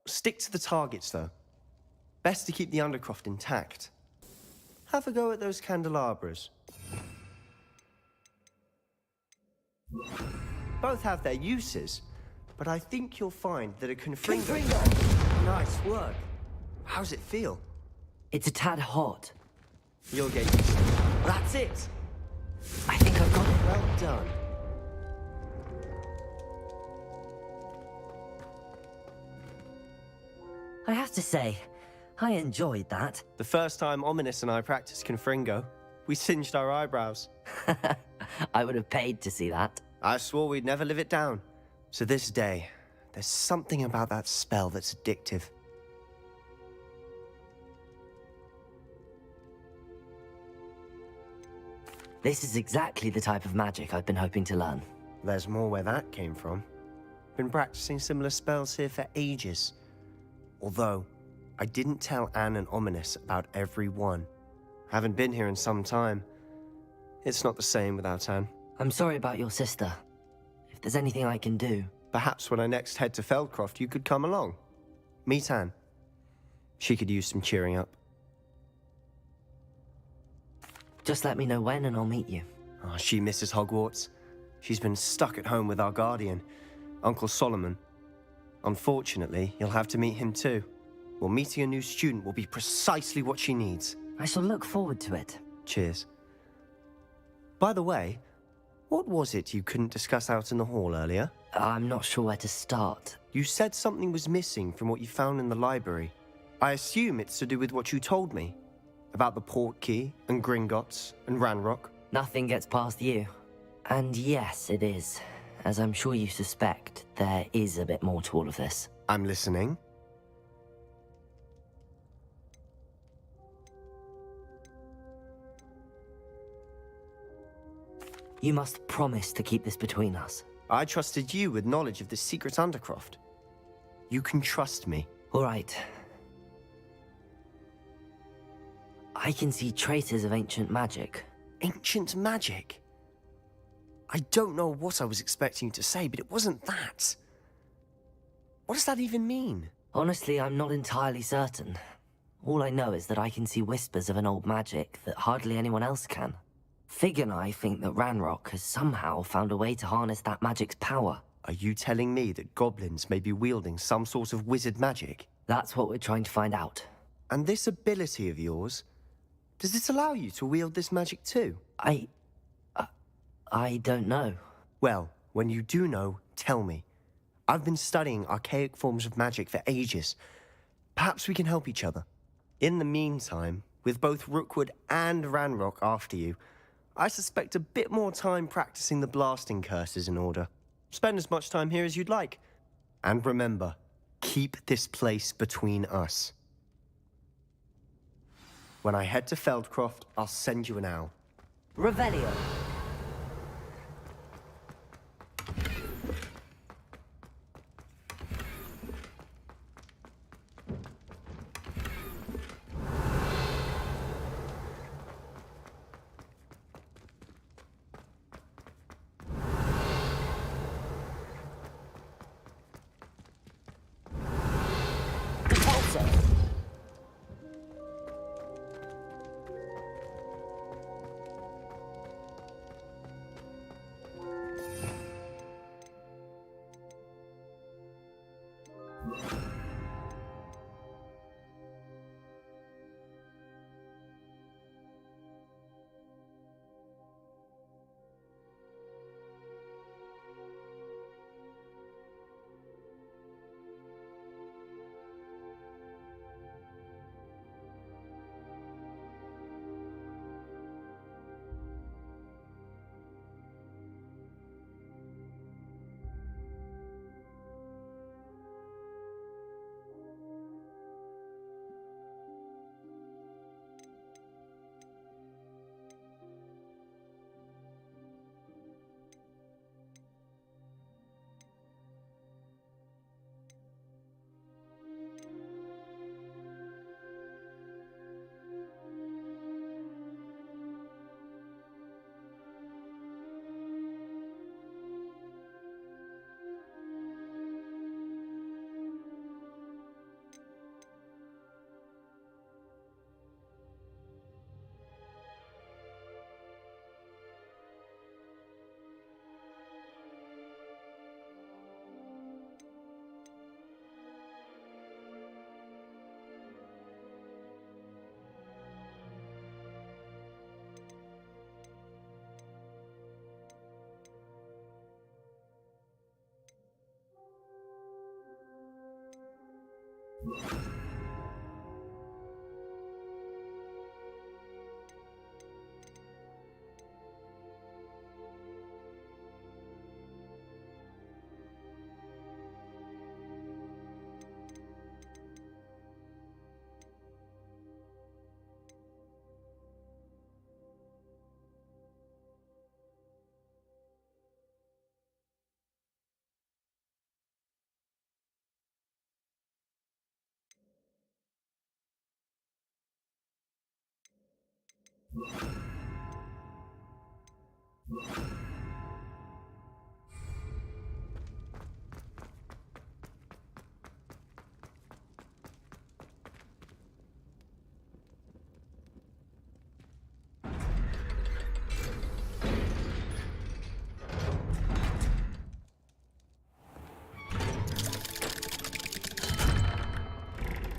[SPEAKER 10] Stick to the targets, though. Best to keep the Undercroft intact. Have a go at those candelabras. Both have their uses, but I think you'll find that a confringo... Nice work. How's it feel?
[SPEAKER 1] It's a tad hot.
[SPEAKER 10] You'll get used to it. That's it!
[SPEAKER 1] I think I've got it.
[SPEAKER 10] Well done.
[SPEAKER 1] I have to say, I enjoyed that.
[SPEAKER 10] The first time Ominous and I practiced confringo, we singed our eyebrows.
[SPEAKER 1] I would have paid to see that.
[SPEAKER 10] I swore we'd never live it down. So this day, there's something about that spell that's addictive.
[SPEAKER 1] This is exactly the type of magic I've been hoping to learn.
[SPEAKER 10] There's more where that came from. Been practicing similar spells here for ages. Although, I didn't tell Anne and Ominous about every one. Haven't been here in some time. It's not the same without Anne.
[SPEAKER 1] I'm sorry about your sister. If there's anything I can do...
[SPEAKER 10] Perhaps when I next head to Feldcroft, you could come along. Meet Anne. She could use some cheering up.
[SPEAKER 1] Just let me know when and I'll meet you.
[SPEAKER 10] Oh, she misses Hogwarts. She's been stuck at home with our guardian, Uncle Solomon. Unfortunately, you'll have to meet him too. Well, meeting a new student will be precisely what she needs.
[SPEAKER 1] I shall look forward to it.
[SPEAKER 10] Cheers. By the way, what was it you couldn't discuss out in the hall earlier?
[SPEAKER 1] I'm not sure where to start.
[SPEAKER 10] You said something was missing from what you found in the library. I assume it's to do with what you told me. About the Portkey, and Gringotts, and Ranrock.
[SPEAKER 1] Nothing gets past you. And yes, it is. As I'm sure you suspect, there is a bit more to all of this.
[SPEAKER 10] I'm listening.
[SPEAKER 1] You must promise to keep this between us.
[SPEAKER 10] I trusted you with knowledge of the secret Undercroft. You can trust me.
[SPEAKER 1] All right. I can see traces of ancient magic.
[SPEAKER 10] Ancient magic? I don't know what I was expecting you to say, but it wasn't that. What does that even mean?
[SPEAKER 1] Honestly, I'm not entirely certain. All I know is that I can see whispers of an old magic that hardly anyone else can. Fig and I think that Ranrock has somehow found a way to harness that magic's power.
[SPEAKER 10] Are you telling me that goblins may be wielding some sort of wizard magic?
[SPEAKER 1] That's what we're trying to find out.
[SPEAKER 10] And this ability of yours, does it allow you to wield this magic too?
[SPEAKER 1] I don't know.
[SPEAKER 10] Well, when you do know, tell me. I've been studying archaic forms of magic for ages. Perhaps we can help each other. In the meantime, with both Rookwood and Ranrock after you, I suspect a bit more time practicing the blasting curse is in order. Spend as much time here as you'd like. And remember, keep this place between us. When I head to Feldcroft, I'll send you an owl.
[SPEAKER 1] Revelio.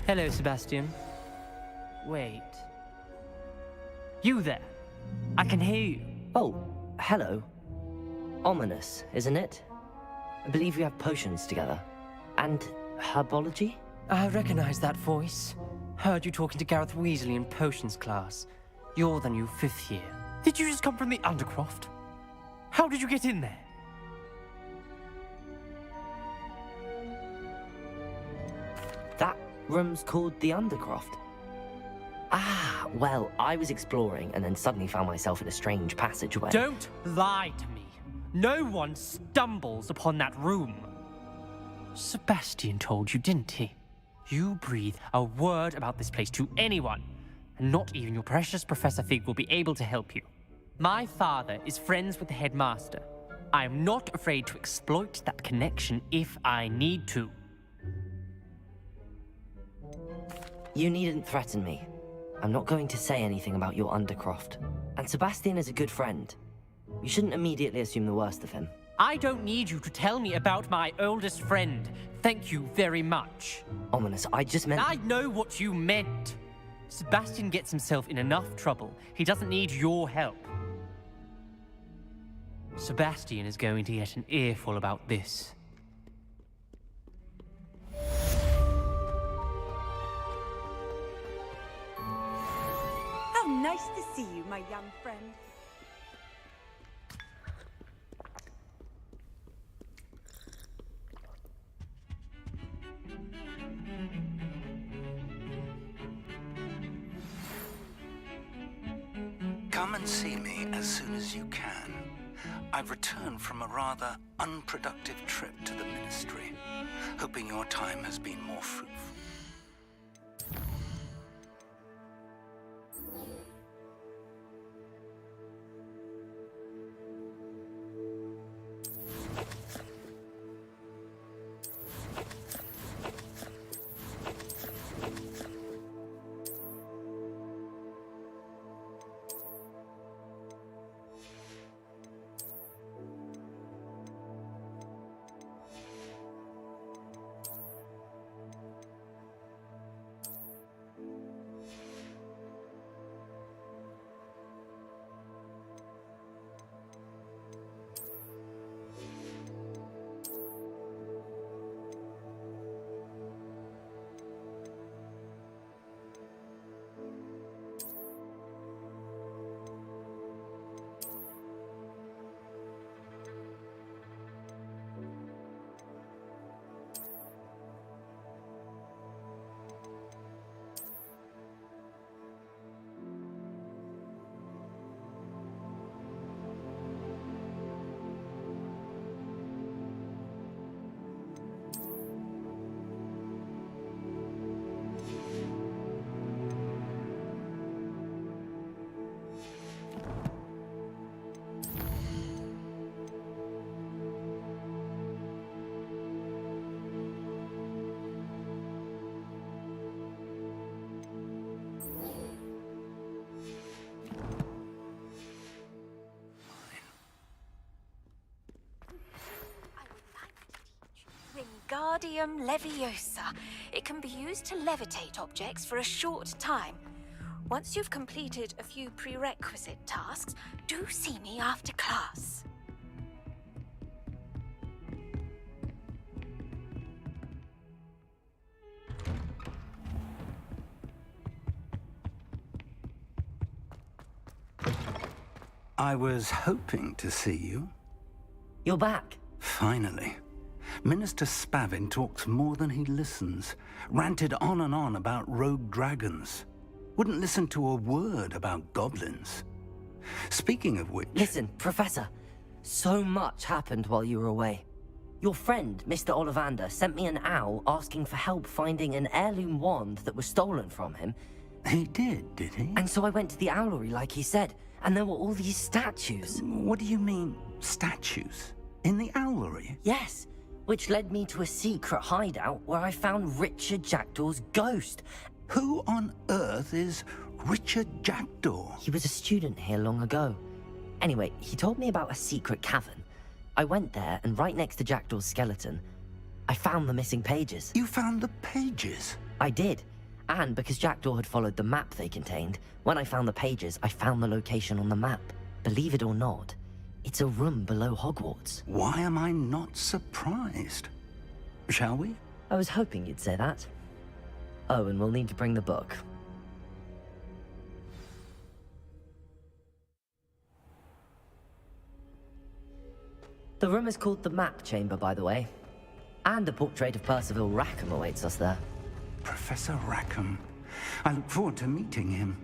[SPEAKER 11] Hello, Sebastian. Wait. You there? I can hear you.
[SPEAKER 1] Oh, hello. Ominous, isn't it? I believe you have potions together. And herbology?
[SPEAKER 11] I recognize that voice. Heard you talking to Gareth Weasley in potions class. You're the new 5th year. Did you just come from the Undercroft? How did you get in there?
[SPEAKER 1] That room's called the Undercroft. Ah, well, I was exploring and then suddenly found myself in a strange passageway.
[SPEAKER 11] Don't lie to me. No one stumbles upon that room. Sebastian told you, didn't he? You breathe a word about this place to anyone, and not even your precious Professor Fig will be able to help you. My father is friends with the headmaster. I am not afraid to exploit that connection if I need to.
[SPEAKER 1] You needn't threaten me. I'm not going to say anything about your Undercroft. And Sebastian is a good friend. You shouldn't immediately assume the worst of him.
[SPEAKER 11] I don't need you to tell me about my oldest friend. Thank you very much.
[SPEAKER 1] Ominous, I just meant...
[SPEAKER 11] I know what you meant. Sebastian gets himself in enough trouble. He doesn't need your help. Sebastian is going to get an earful about this.
[SPEAKER 5] How nice to see you, my young friend.
[SPEAKER 12] Come and see me as soon as you can. I've returned from a rather unproductive trip to the Ministry, hoping your time has been more fruitful.
[SPEAKER 5] Wingardium Leviosa. It can be used to levitate objects for a short time. Once you've completed a few prerequisite tasks, do see me after class.
[SPEAKER 12] I was hoping to see you.
[SPEAKER 1] You're back.
[SPEAKER 12] Finally. Minister Spavin talks more than he listens. Ranted on and on about rogue dragons. Wouldn't listen to a word about goblins. Speaking of which...
[SPEAKER 1] Listen, Professor. So much happened while you were away. Your friend, Mr. Ollivander, sent me an owl asking for help finding an heirloom wand that was stolen from him.
[SPEAKER 12] He did he?
[SPEAKER 1] And so I went to the owlery like he said, and there were all these statues.
[SPEAKER 12] What do you mean, statues? In the owlery?
[SPEAKER 1] Yes, which led me to a secret hideout where I found Richard Jackdaw's ghost.
[SPEAKER 12] Who on earth is Richard Jackdaw?
[SPEAKER 1] He was a student here long ago. Anyway, he told me about a secret cavern. I went there, and right next to Jackdaw's skeleton, I found the missing pages.
[SPEAKER 12] You found the pages?
[SPEAKER 1] I did. And because Jackdaw had followed the map they contained, when I found the pages, I found the location on the map. Believe it or not, it's a room below Hogwarts.
[SPEAKER 12] Why am I not surprised? Shall we?
[SPEAKER 1] I was hoping you'd say that. Oh, and we'll need to bring the book. The room is called the Map Chamber, by the way. And a portrait of Percival Rackham awaits us there.
[SPEAKER 12] Professor Rackham. I look forward to meeting him.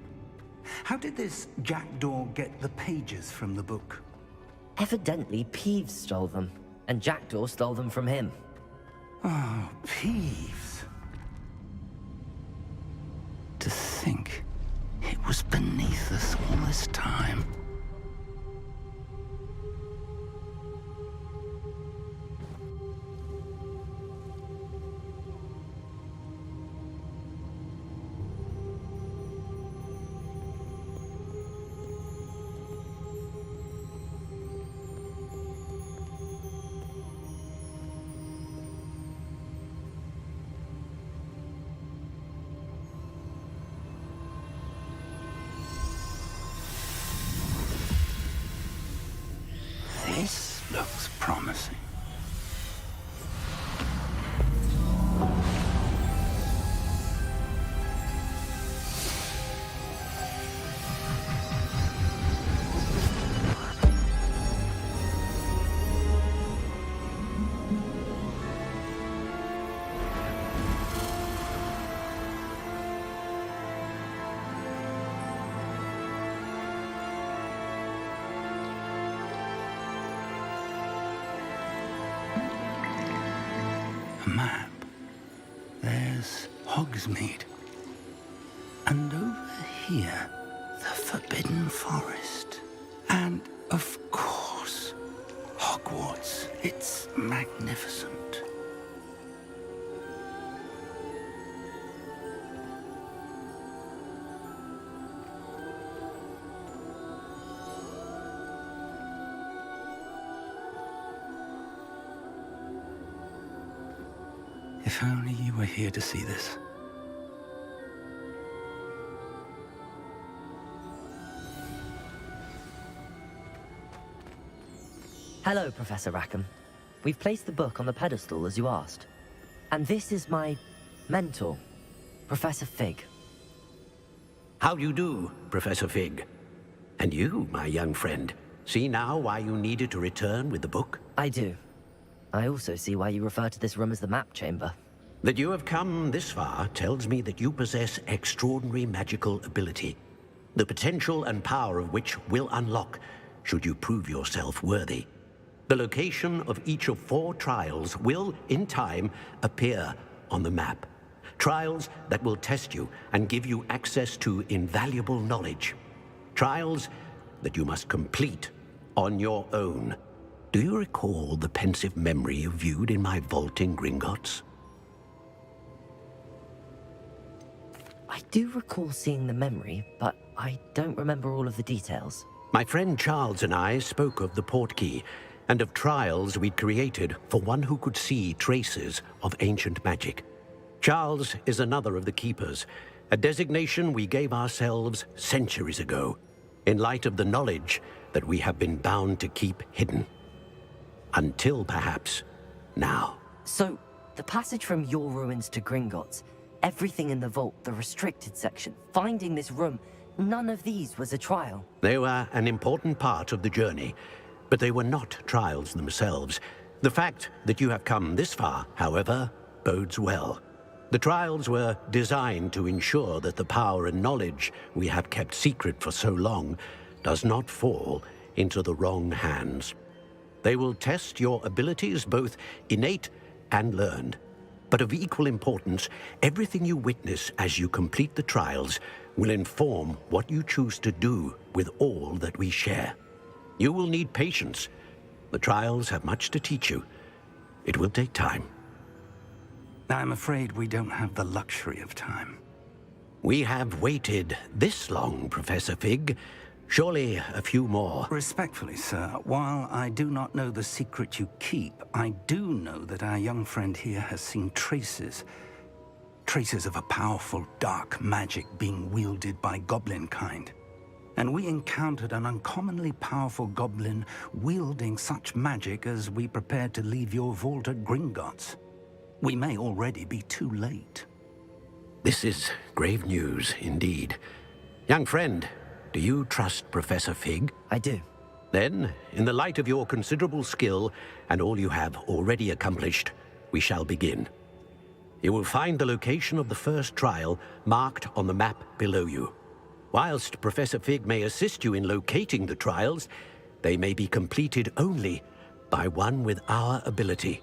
[SPEAKER 12] How did this Jackdaw get the pages from the book?
[SPEAKER 1] Evidently, Peeves stole them, and Jackdaw stole them from him.
[SPEAKER 12] Oh, Peeves. To think it was beneath us all this time. This looks promising. Map. There's Hogsmeade. And over here, the Forbidden Forest. And, of course, Hogwarts. It's magnificent. If only you were here to see this.
[SPEAKER 1] Hello, Professor Rackham. We've placed the book on the pedestal as you asked. And this is my mentor, Professor Fig.
[SPEAKER 8] How do you do, Professor Fig? And you, my young friend, see now why you needed to return with the book?
[SPEAKER 1] I do. I also see why you refer to this room as the Map Chamber.
[SPEAKER 8] That you have come this far tells me that you possess extraordinary magical ability, the potential and power of which will unlock should you prove yourself worthy. The location of each of 4 trials will, in time, appear on the map. Trials that will test you and give you access to invaluable knowledge. Trials that you must complete on your own. Do you recall the pensive memory you viewed in my vault in Gringotts?
[SPEAKER 1] I do recall seeing the memory, but I don't remember all of the details.
[SPEAKER 8] My friend Charles and I spoke of the portkey and of trials we'd created for one who could see traces of ancient magic. Charles is another of the keepers, a designation we gave ourselves centuries ago, in light of the knowledge that we have been bound to keep hidden. Until, perhaps, now.
[SPEAKER 1] So, the passage from your ruins to Gringotts, everything in the vault, the restricted section, finding this room, none of these was a trial.
[SPEAKER 8] They were an important part of the journey, but they were not trials themselves. The fact that you have come this far, however, bodes well. The trials were designed to ensure that the power and knowledge we have kept secret for so long does not fall into the wrong hands. They will test your abilities, both innate and learned. But of equal importance, everything you witness as you complete the trials will inform what you choose to do with all that we share. You will need patience. The trials have much to teach you. It will take time.
[SPEAKER 12] I'm afraid we don't have the luxury of time.
[SPEAKER 8] We have waited this long, Professor Fig. Surely a few more.
[SPEAKER 12] Respectfully, sir, while I do not know the secret you keep, I do know that our young friend here has seen traces. Traces of a powerful dark magic being wielded by goblin kind. And we encountered an uncommonly powerful goblin wielding such magic as we prepared to leave your vault at Gringotts. We may already be too late.
[SPEAKER 8] This is grave news indeed. Young friend, do you trust Professor Fig?
[SPEAKER 1] I do.
[SPEAKER 8] Then, in the light of your considerable skill and all you have already accomplished, we shall begin. You will find the location of the first trial marked on the map below you. Whilst Professor Fig may assist you in locating the trials, they may be completed only by one with our ability.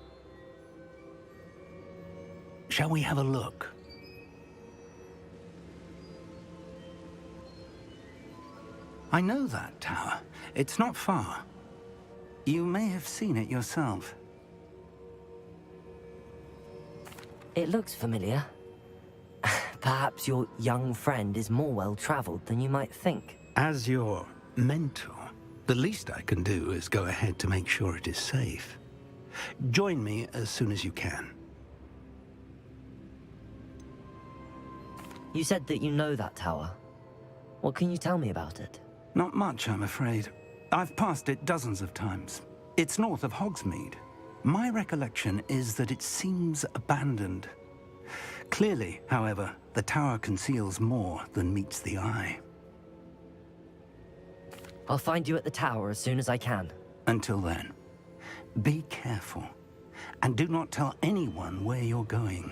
[SPEAKER 12] Shall we have a look? I know that tower. It's not far. You may have seen it yourself.
[SPEAKER 1] It looks familiar. Perhaps your young friend is more well-traveled than you might think.
[SPEAKER 12] As your mentor, the least I can do is go ahead to make sure it is safe. Join me as soon as you can.
[SPEAKER 1] You said that you know that tower. What can you tell me about it?
[SPEAKER 12] Not much, I'm afraid. I've passed it dozens of times. It's north of Hogsmeade. My recollection is that it seems abandoned. Clearly, however, the tower conceals more than meets the eye.
[SPEAKER 1] I'll find you at the tower as soon as I can.
[SPEAKER 12] Until then, be careful, and do not tell anyone where you're going.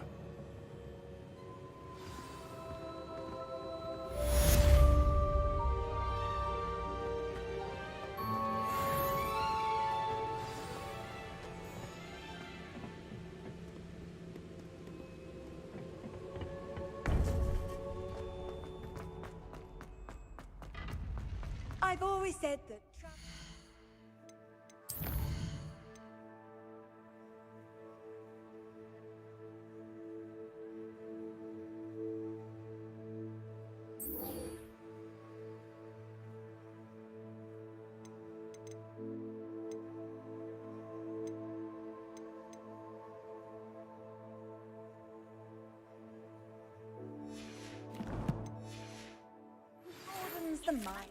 [SPEAKER 3] I've always said that... broadens the mind.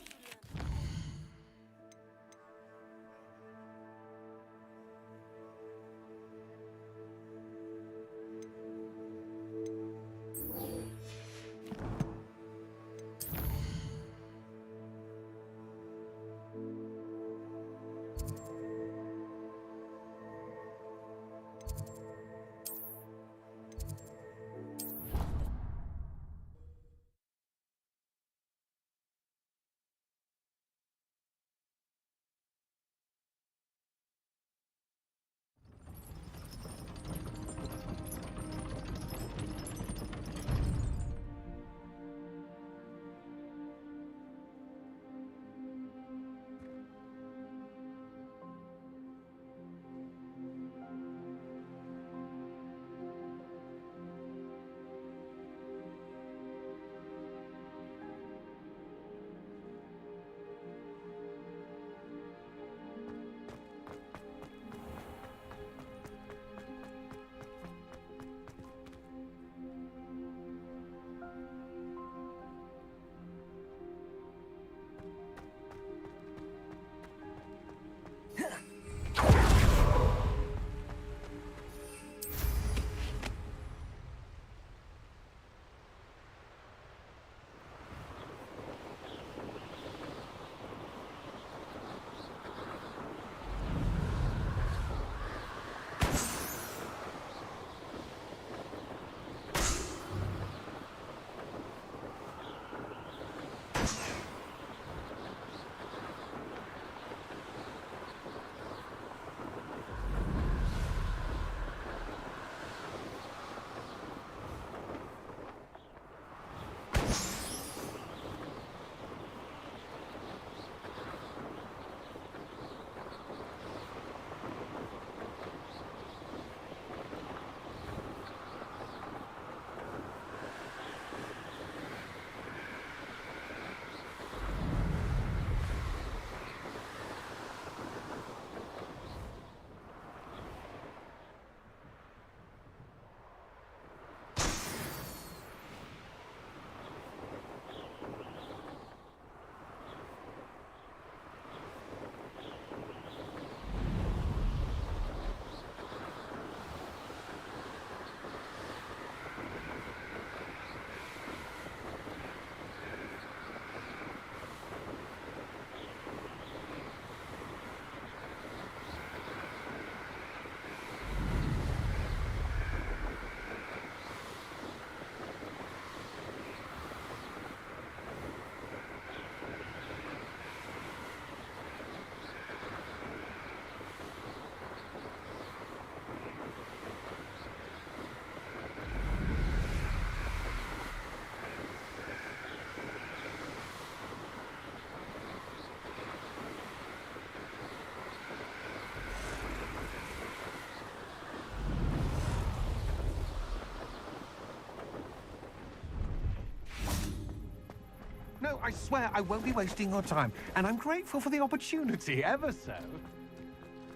[SPEAKER 6] I swear I won't be wasting your time, and I'm grateful for the opportunity, ever so.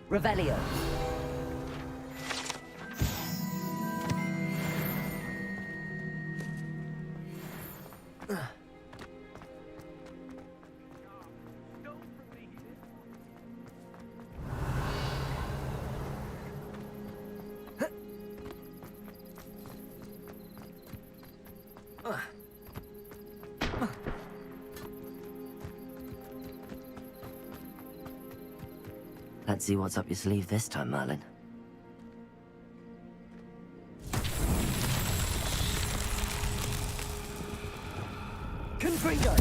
[SPEAKER 1] Revelio. Let's see what's up your sleeve this time, Merlin. Confringo!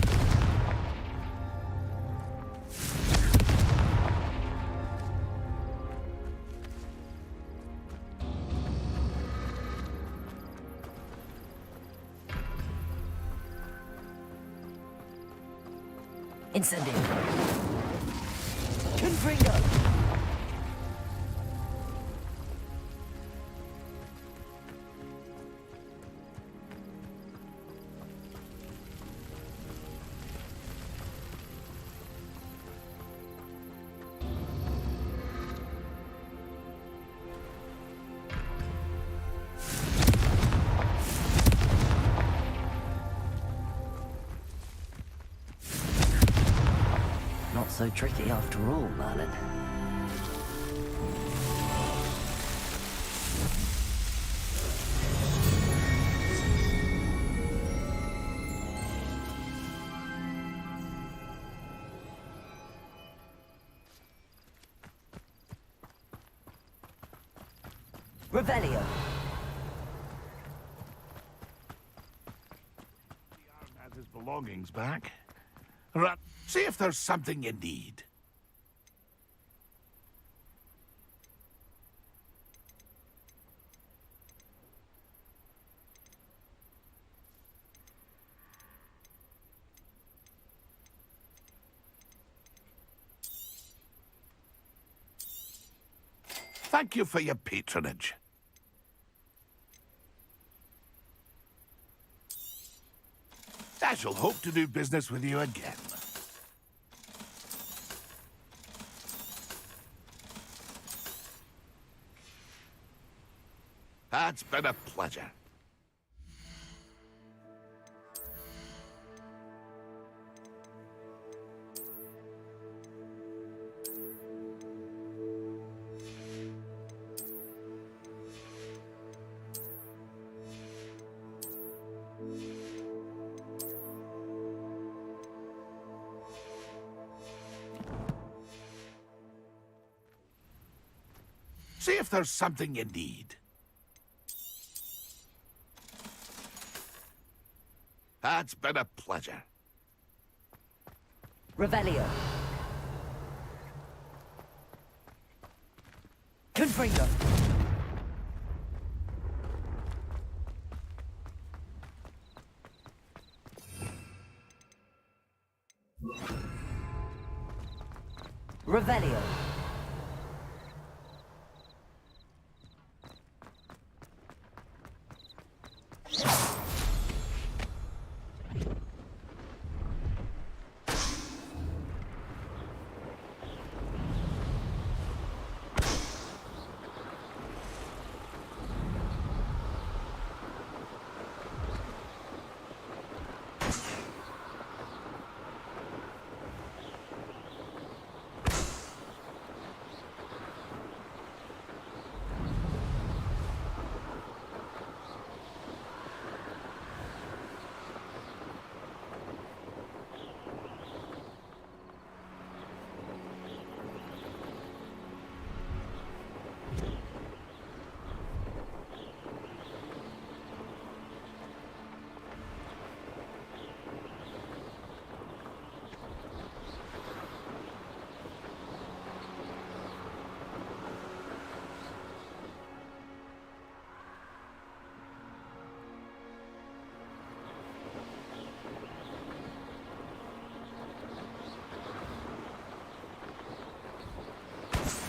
[SPEAKER 1] Incendio! Confringo! Not so tricky after all, Merlin. Revelio.
[SPEAKER 2] Has his belongings back. Right. See if there's something you need. Thank you for your patronage. I shall hope to do business with you again. It's been a pleasure. See if there's something you need. It's been a pleasure.
[SPEAKER 1] Revelio. Confringo. Revelio.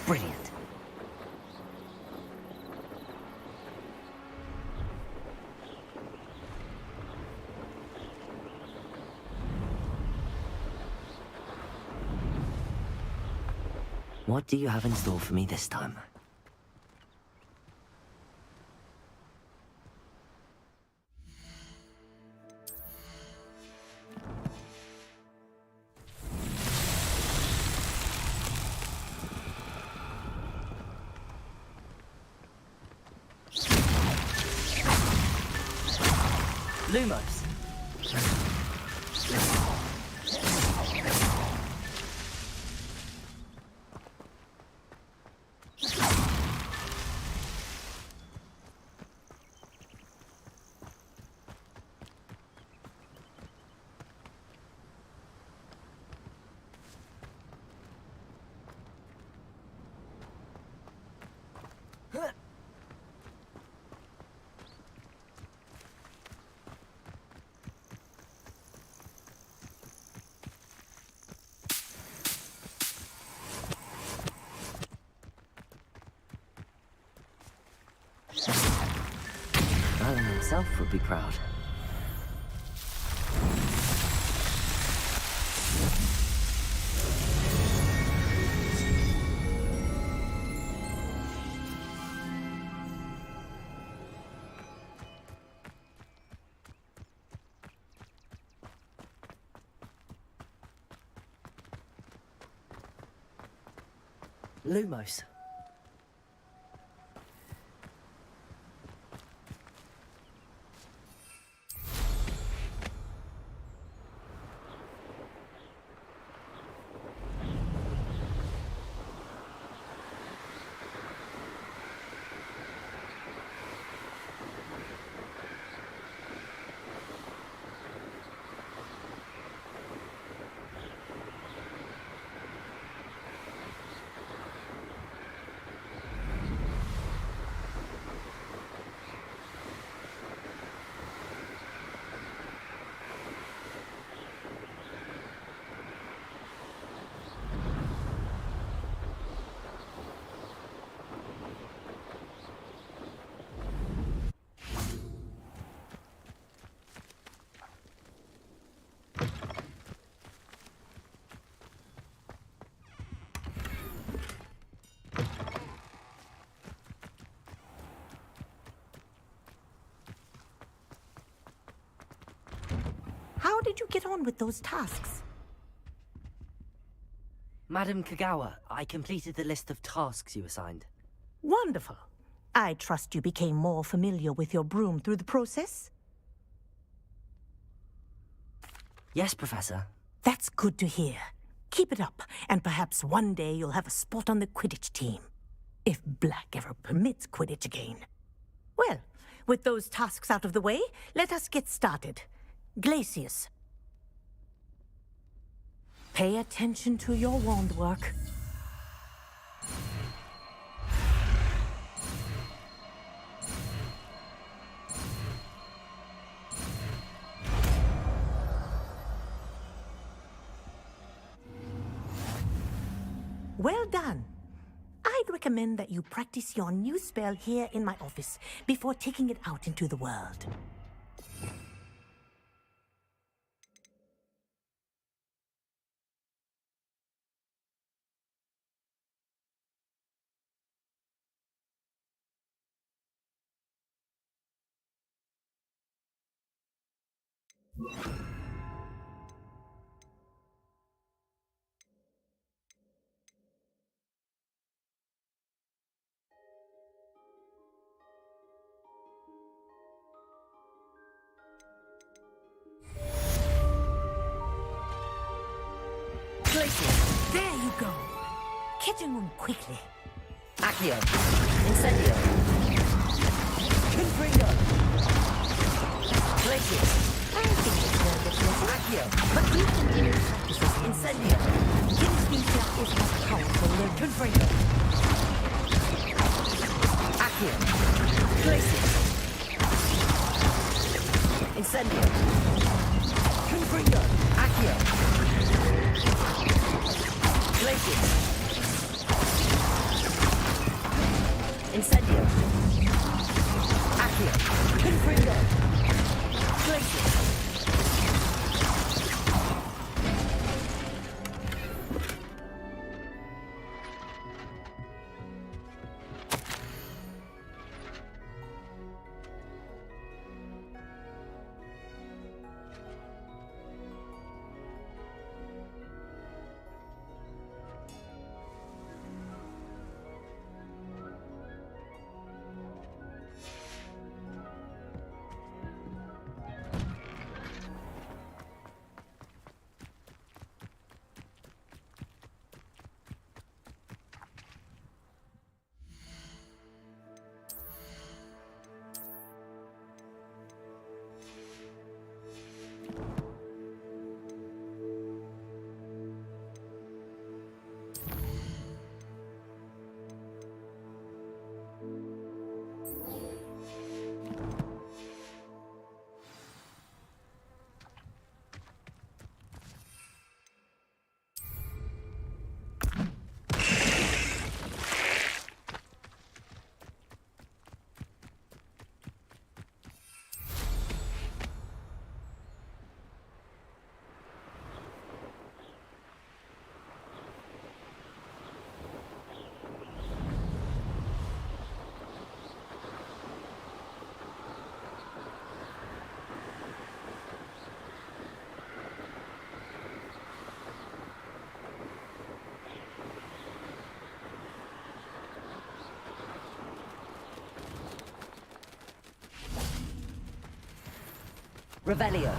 [SPEAKER 1] Brilliant. What do you have in store for me this time? Lumos. Alan himself would be proud. Lumos.
[SPEAKER 13] How did you get on with those tasks?
[SPEAKER 1] Madam Kagawa, I completed the list of tasks you assigned.
[SPEAKER 13] Wonderful. I trust you became more familiar with your broom through the process?
[SPEAKER 1] Yes, Professor.
[SPEAKER 13] That's good to hear. Keep it up, and perhaps one day you'll have a spot on the Quidditch team. If Black ever permits Quidditch again. Well, with those tasks out of the way, let us get started. Glacius. Pay attention to your wand work. Well done. I'd recommend that you practice your new spell here in my office before taking it out into the world. There you go. Kitchen room quickly.
[SPEAKER 1] Accio. Incendio. Confringo. Glacius.
[SPEAKER 13] I think it's no different.
[SPEAKER 1] Accio.
[SPEAKER 13] But we continue practices.
[SPEAKER 1] Incendio.
[SPEAKER 13] Kinesthesia is more powerful than
[SPEAKER 1] Confringo. Accio. Glacius. Incendio. Confringo. Accio. Glacius. Incendio. Accio. Confringo. Glacius. Revelio.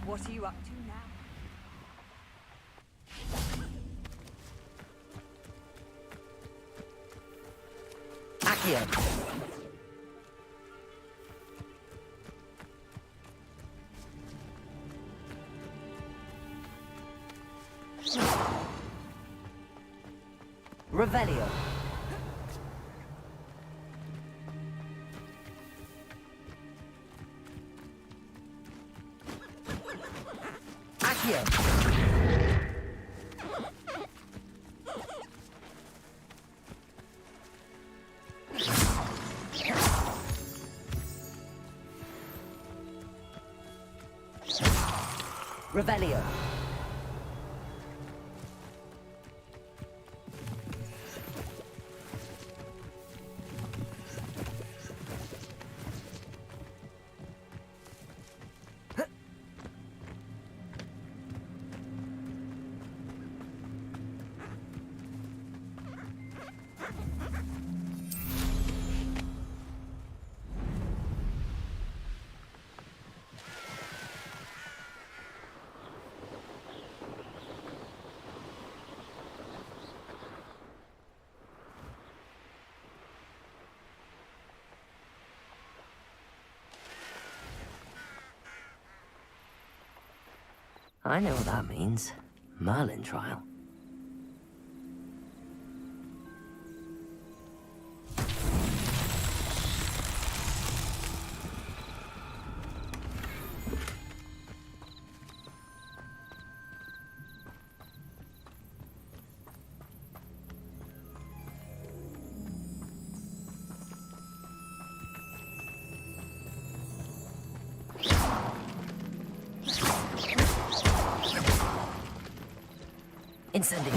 [SPEAKER 3] What are you up to now?
[SPEAKER 1] Accio. Revelio. Accio. Revelio. I know what that means. Merlin trial. Incendio.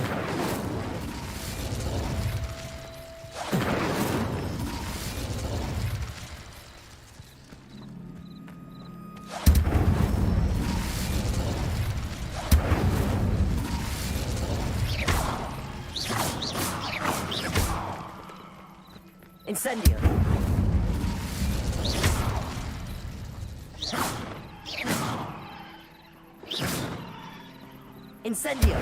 [SPEAKER 1] Incendio. Incendio.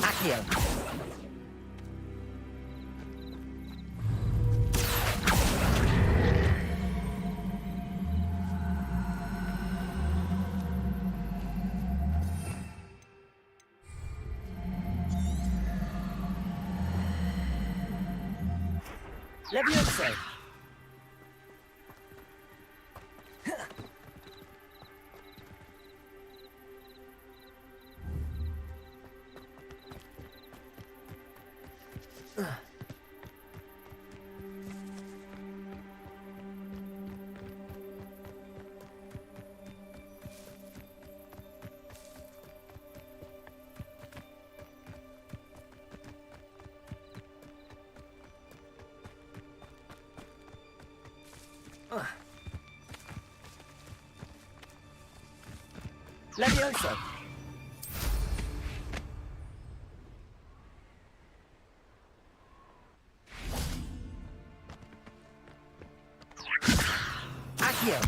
[SPEAKER 1] Accio. Levioso. Levioso. Accio.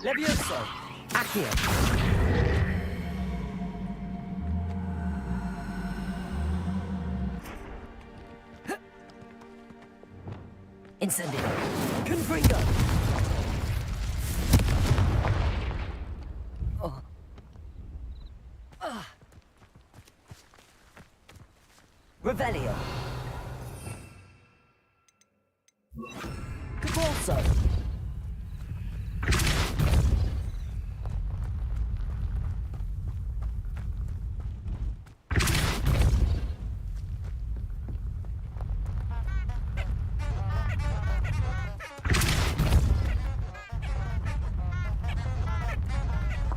[SPEAKER 1] Levioso. Accio. Incendio. Confringo. Oh. Revelio. Cabalso.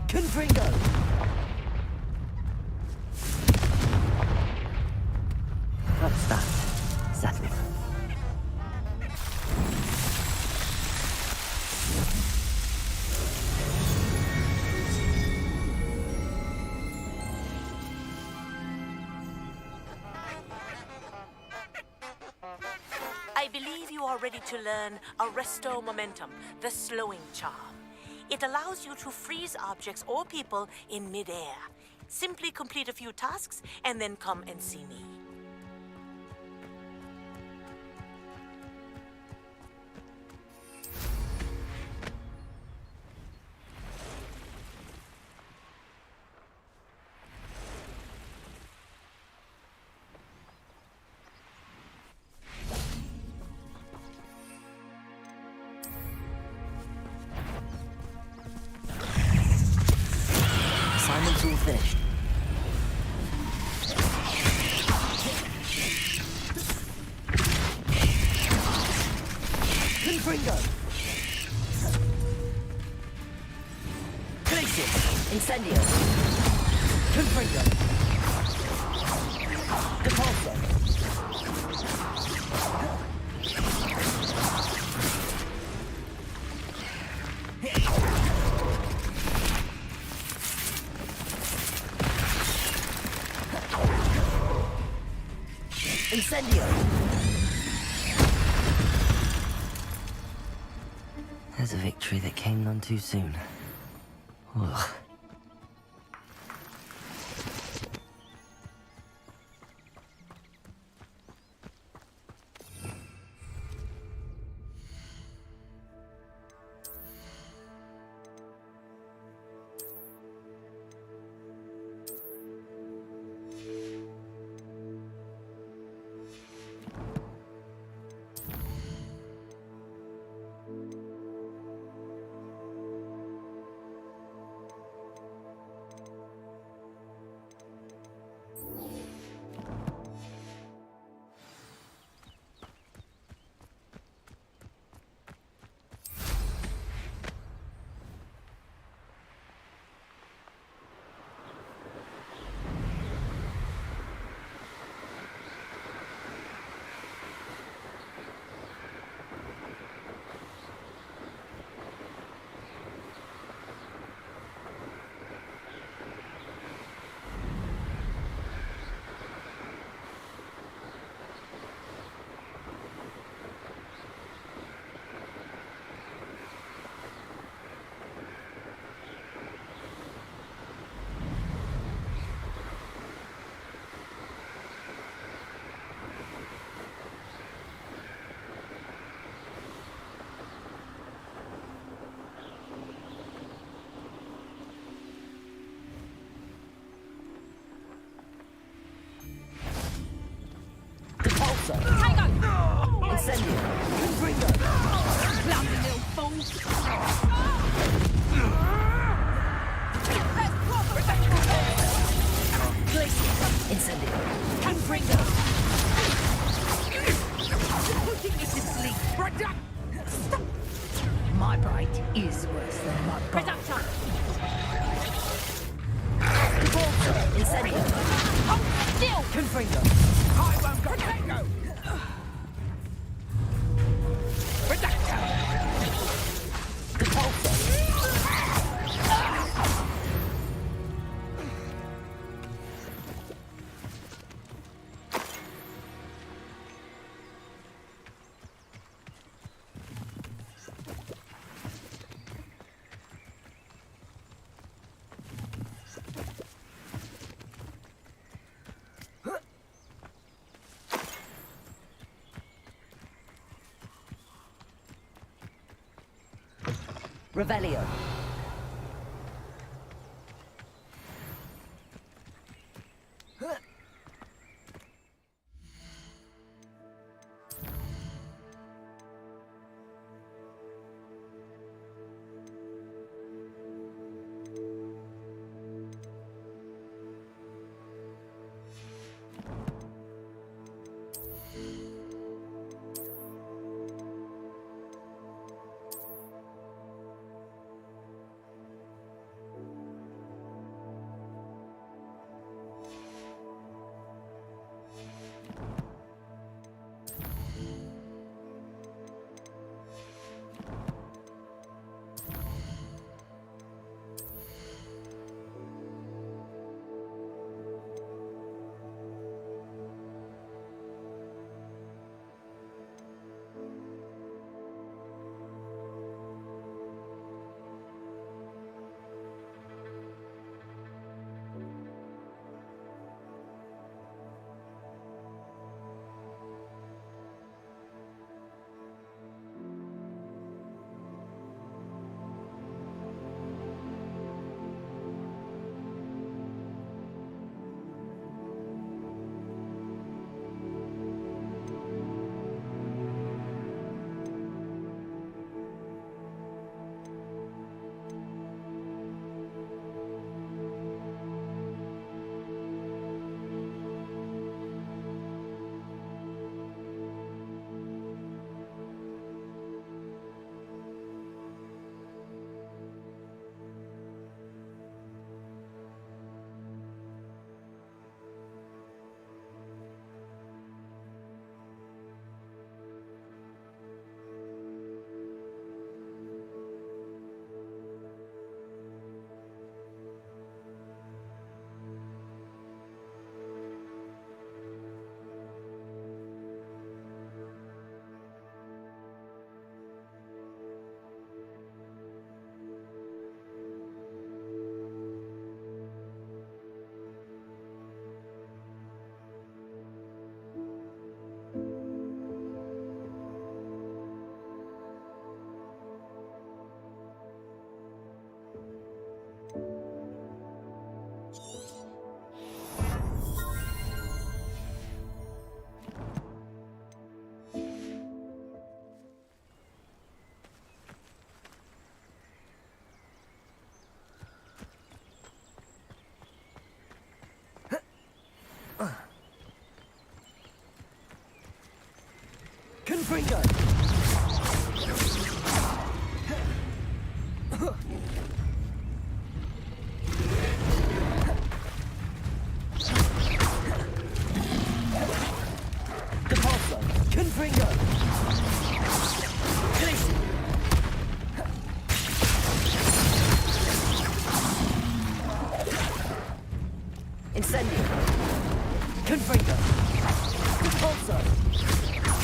[SPEAKER 1] Confringo. What's that? Settled.
[SPEAKER 13] I believe you are ready to learn Arresto Momentum, the slowing charm. It allows you to freeze objects or people in midair. Simply complete a few tasks and then come and see me.
[SPEAKER 1] Assignment's all finished. Confringo. Glacius. Incendio. Confringo. Depulso. Incendio! There's a victory that came none too soon. Ugh. Depulso. Incendio. Confringo. Clumsy little fool. Glacius. Incendio. Confringo. Putting it to sleep. Stop. My bite is worse than my bite. Depulso. Incendio. Hold still. Confringo.
[SPEAKER 6] I won't go tango! Reducto!
[SPEAKER 1] Depulso. Revelio. Confringo! Depulso! Confringo! Incendio! Confringo! Depulso!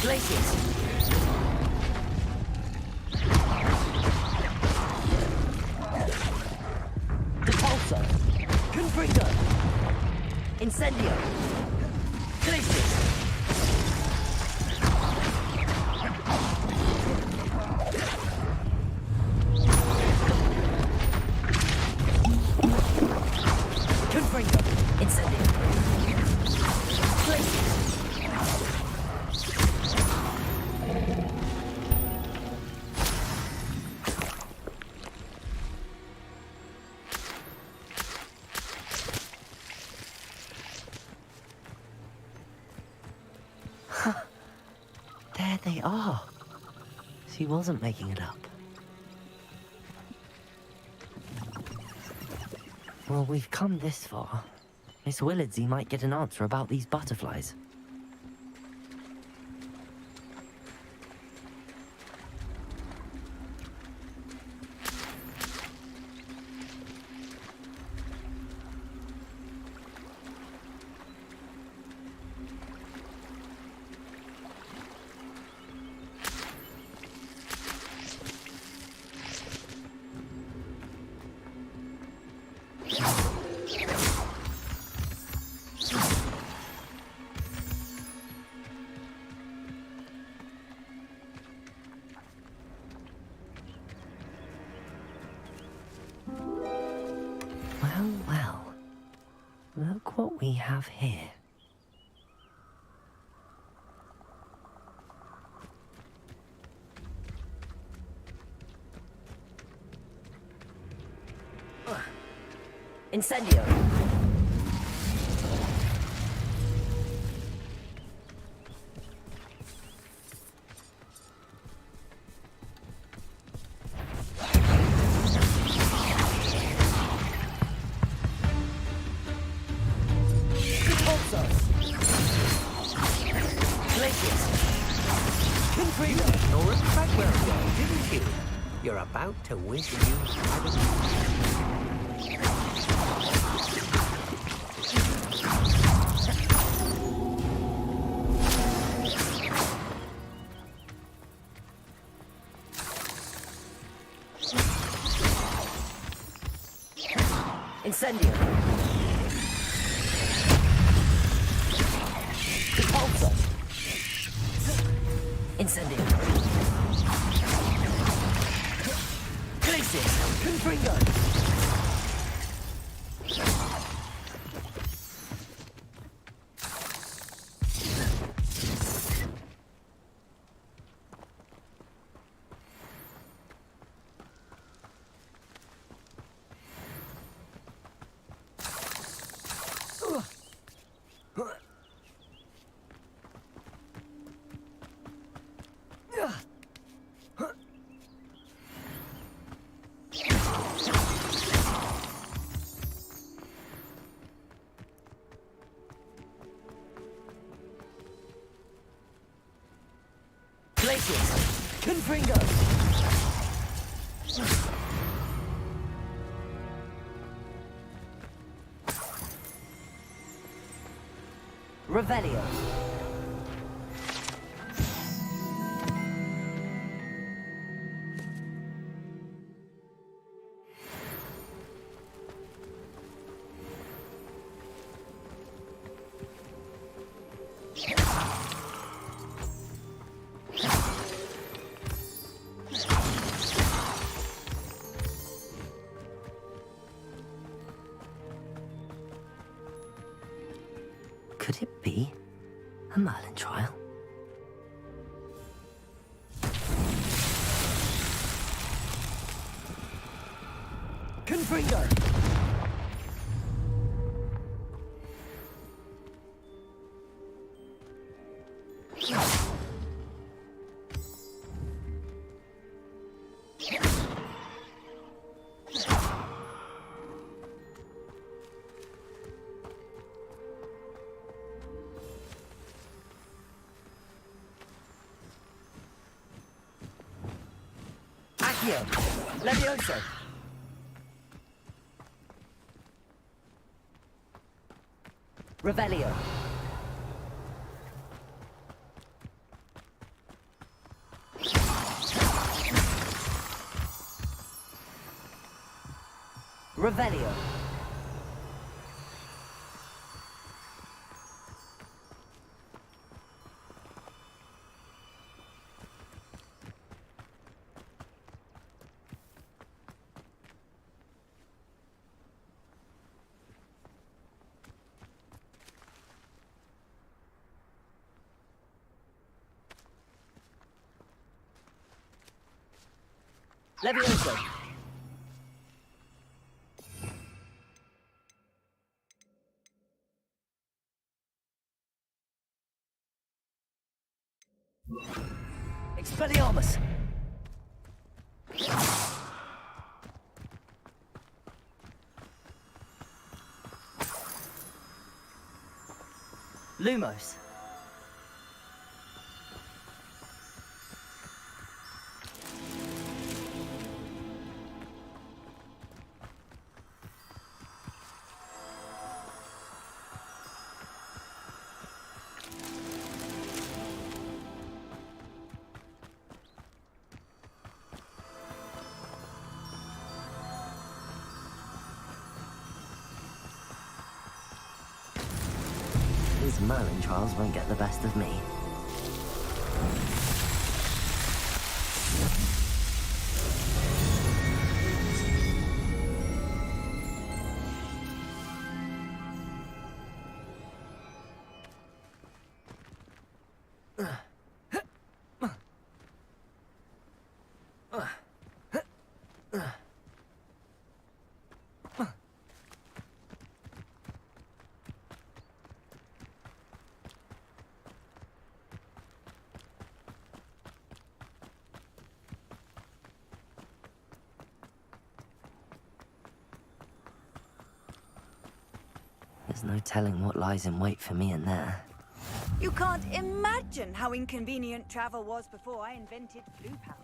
[SPEAKER 1] Glacius! Depulso! Confringo! Incendio! Glacius! Confringo! Incendio! Glacius! There they are. She wasn't making it up. Well, we've come this far. Miss Willardsey might get an answer about these butterflies. what we have here?
[SPEAKER 14] Incendio.
[SPEAKER 8] You're about to wish you
[SPEAKER 14] Incendio. Repulsor. Incendio. Glacius. Confringo. Glacius. Confringo. Revelio.
[SPEAKER 1] Could it be a Merlin trial?
[SPEAKER 14] Confringo. Accio. Levioso. Revelio. Revelio. Levioso. Expelliarmus. Lumos.
[SPEAKER 1] These Merlin trials won't get the best of me. There's no telling what lies in wait for me in there.
[SPEAKER 3] You can't imagine how inconvenient travel was before I invented blue powder.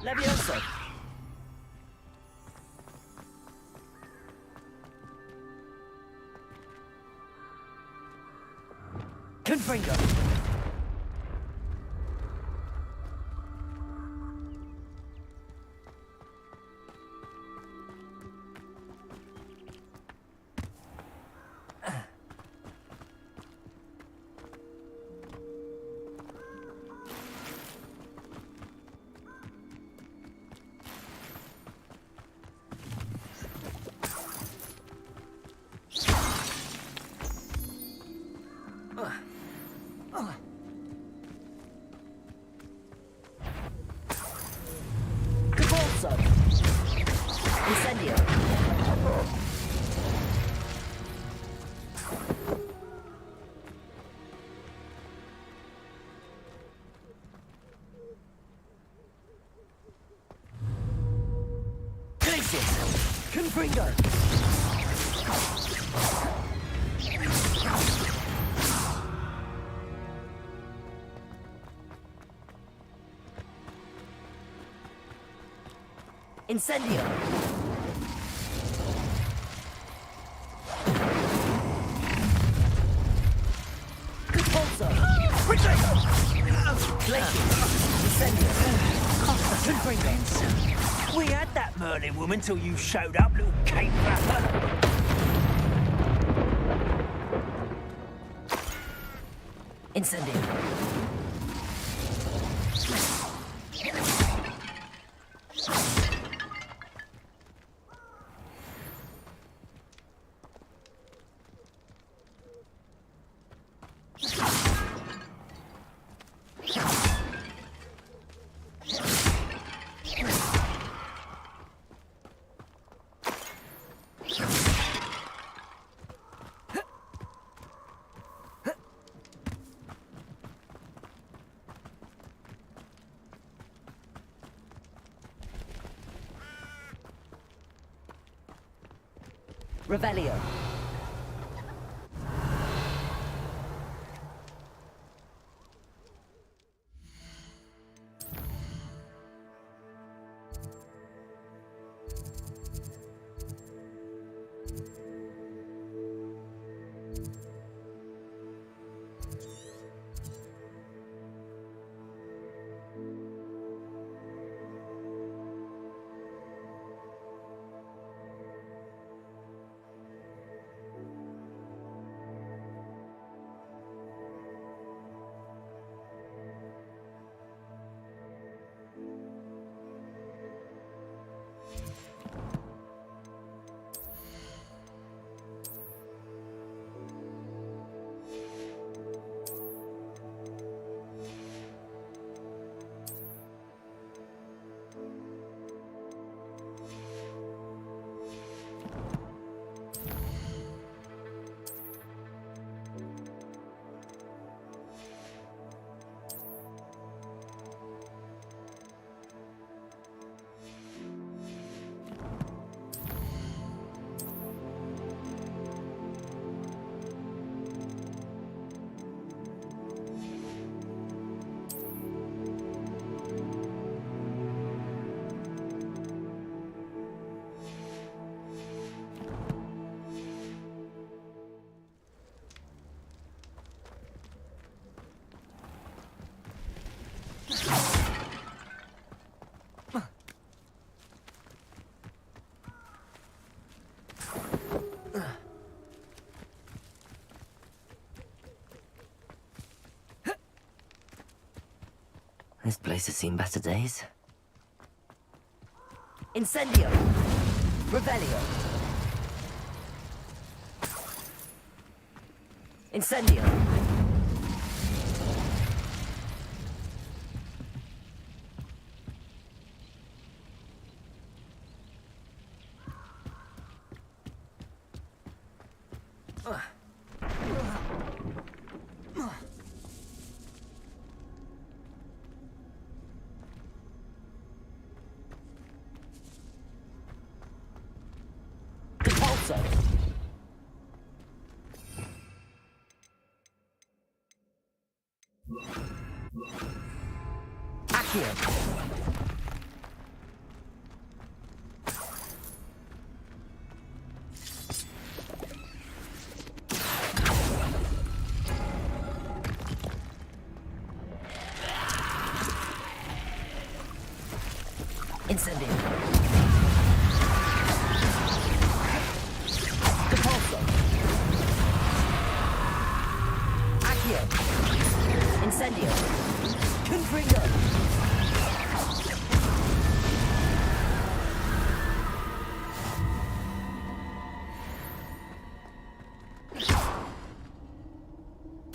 [SPEAKER 14] Levioso! Confringo! Cabalso! Incendio! Glacius! Confringo! Incendio! Compulso! Glacius! Incendio! Confringo!
[SPEAKER 6] We had that Merlin woman till you showed up, little cape wrapper.
[SPEAKER 1] Incendio! Revelio. This place has seen better days.
[SPEAKER 14] Incendio. Revelio. Incendio. Depulso. Accio. Incendio. Depulso. Accio. Incendio. Confringo.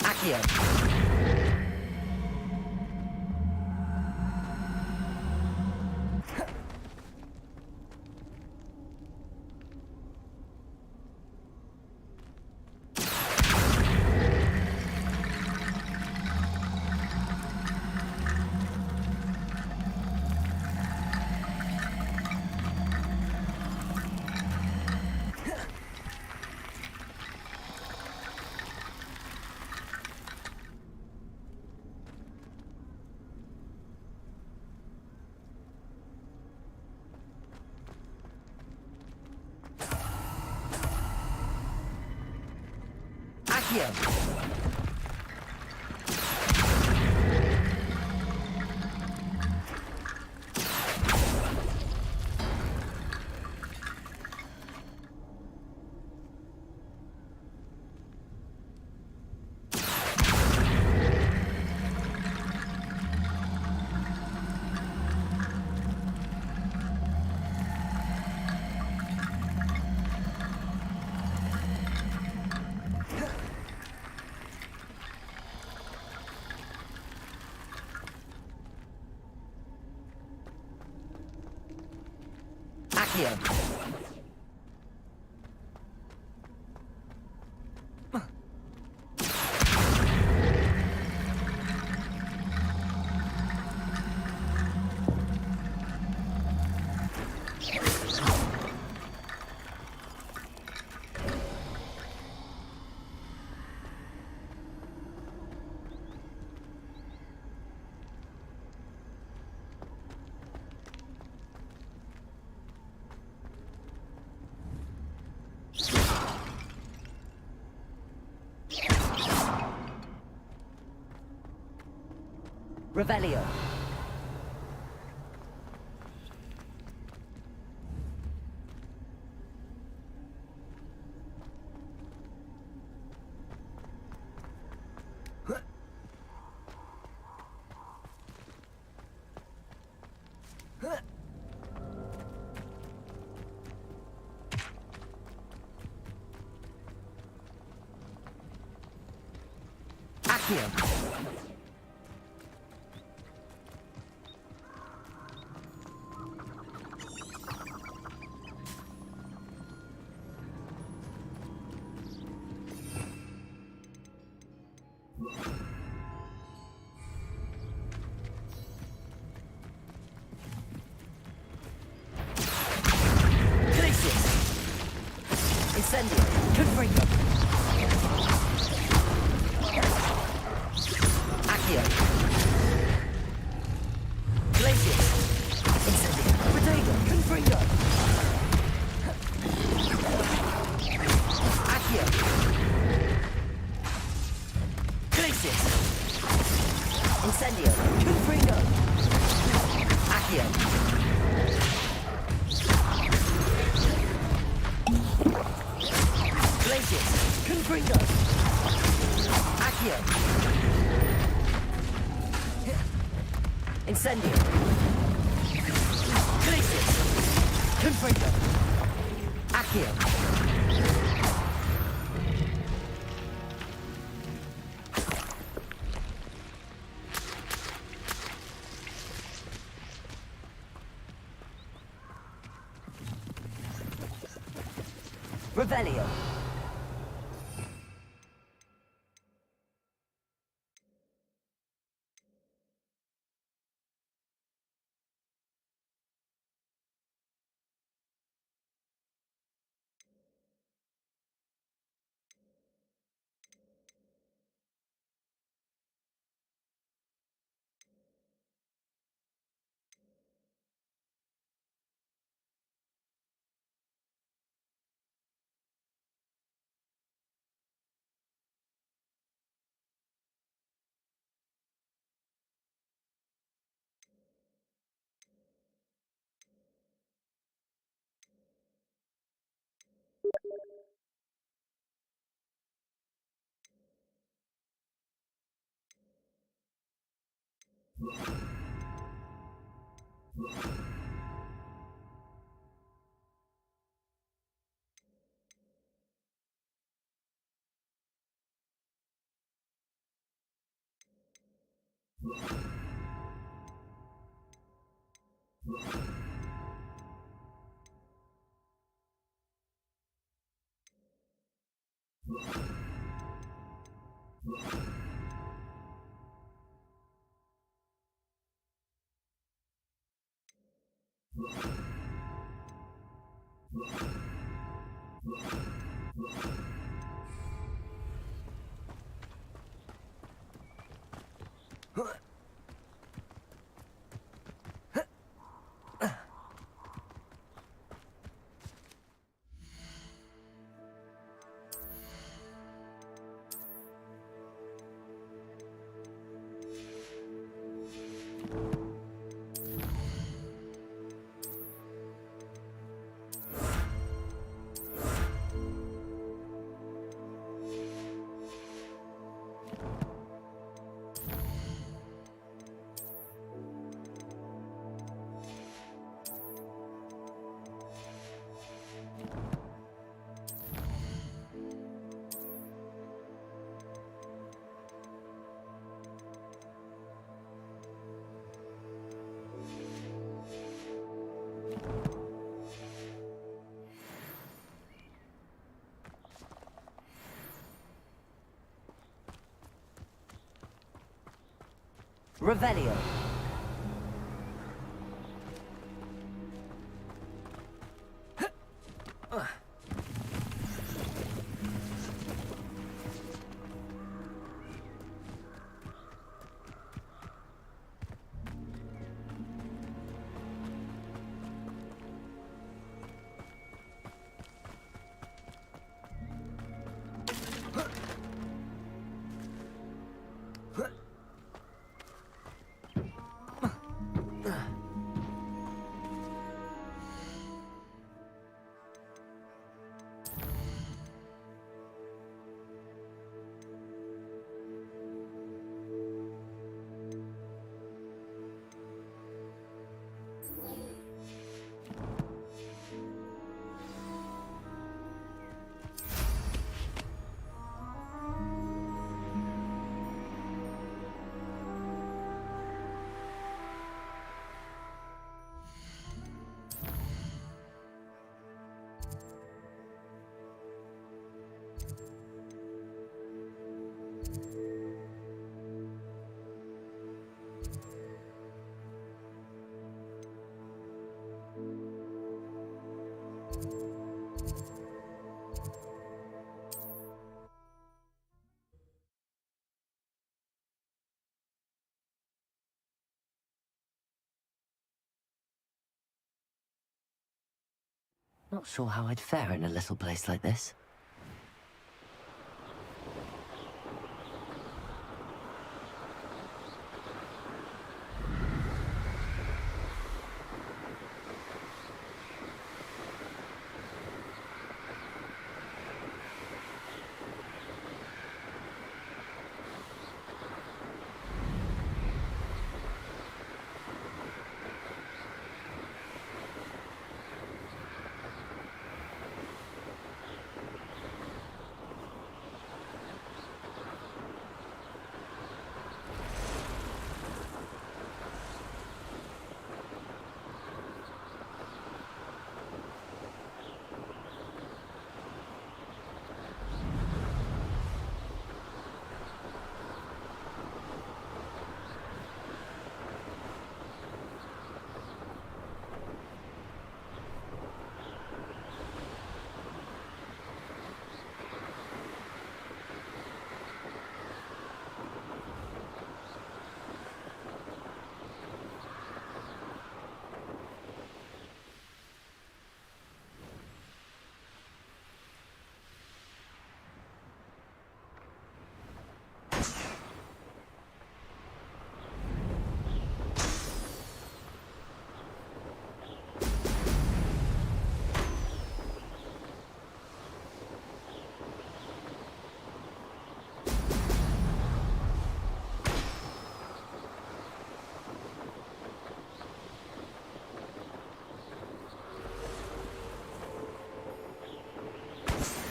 [SPEAKER 14] Accio. Accio. Accio. Revelio. Accio. Incendio. Confringo. Accio. Glacius. Incendio. Potato. Confringo. Accio. Glacius. Incendio. Confringo. Accio. Glacius. Confringo. Accio. Incendio. Glacius. Confringo. Accio. Revelio. Revelio.
[SPEAKER 1] Not sure how I'd fare in a little place like this.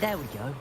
[SPEAKER 1] There we go.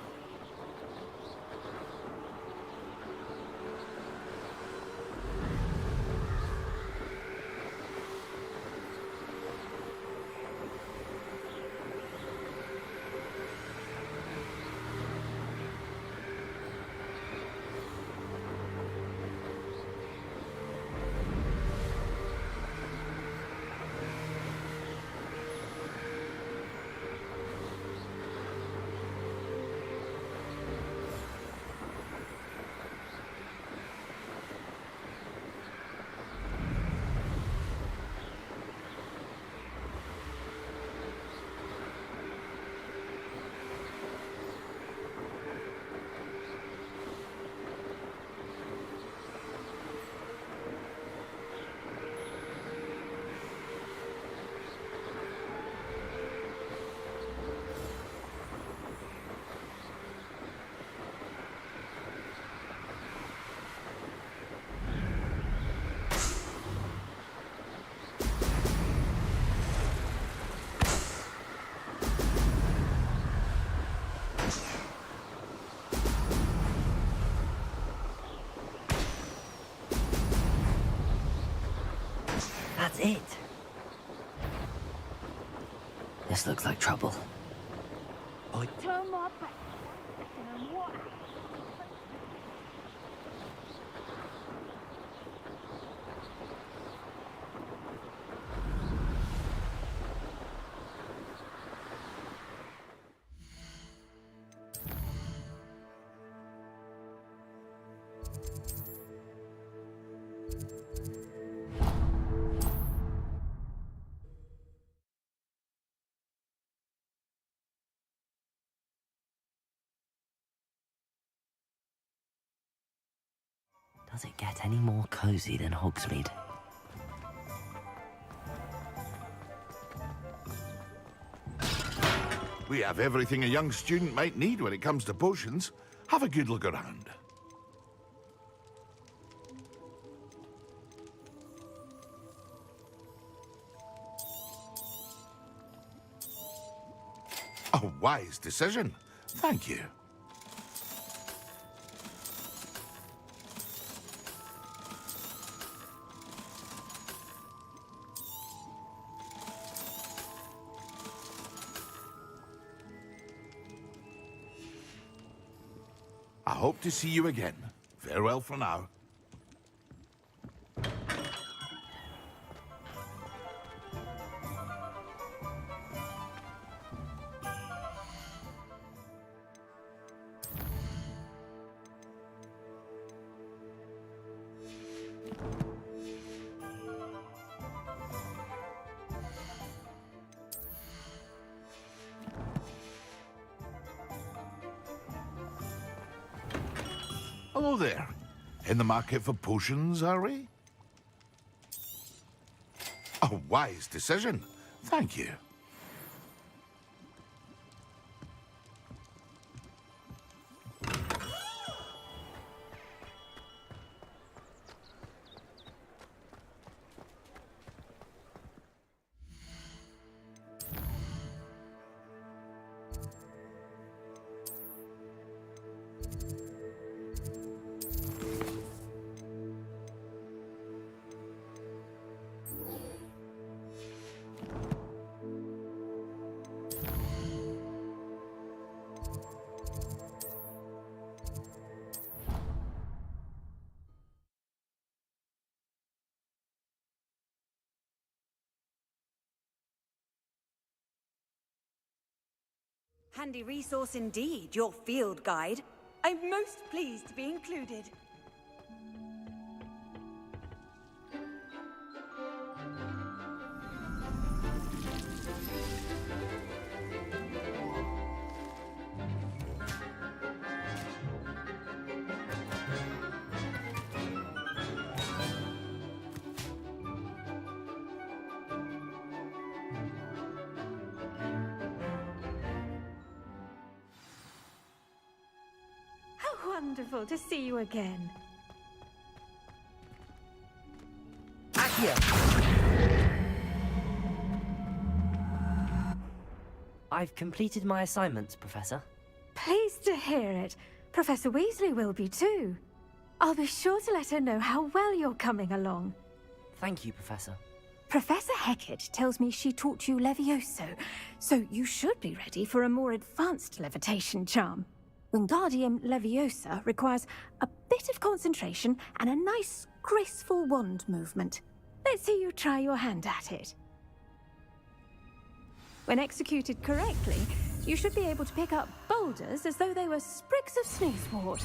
[SPEAKER 1] That's it. This looks like trouble.
[SPEAKER 5] Turn my back. And what?
[SPEAKER 1] Does it get any more cozy than Hogsmeade?
[SPEAKER 2] We have everything a young student might need when it comes to potions. Have a good look around. A wise decision. Thank you. I hope to see you again. Farewell for now. Hello there. In the market for potions, are we? A wise decision. Thank you.
[SPEAKER 15] Handy resource indeed, your field guide. I'm most pleased to be included.
[SPEAKER 5] Wonderful to see you again.
[SPEAKER 1] I've completed my assignments, Professor.
[SPEAKER 5] pleased to hear it. Professor Weasley will be too. I'll be sure to let her know how well you're coming along.
[SPEAKER 1] Thank you, Professor.
[SPEAKER 5] Professor Hecat tells me she taught you Levioso, so you should be ready for a more advanced levitation charm. Wingardium Leviosa requires a bit of concentration and a nice, graceful wand movement. Let's see you try your hand at it. When executed correctly, you should be able to pick up boulders as though they were sprigs of sneezewort.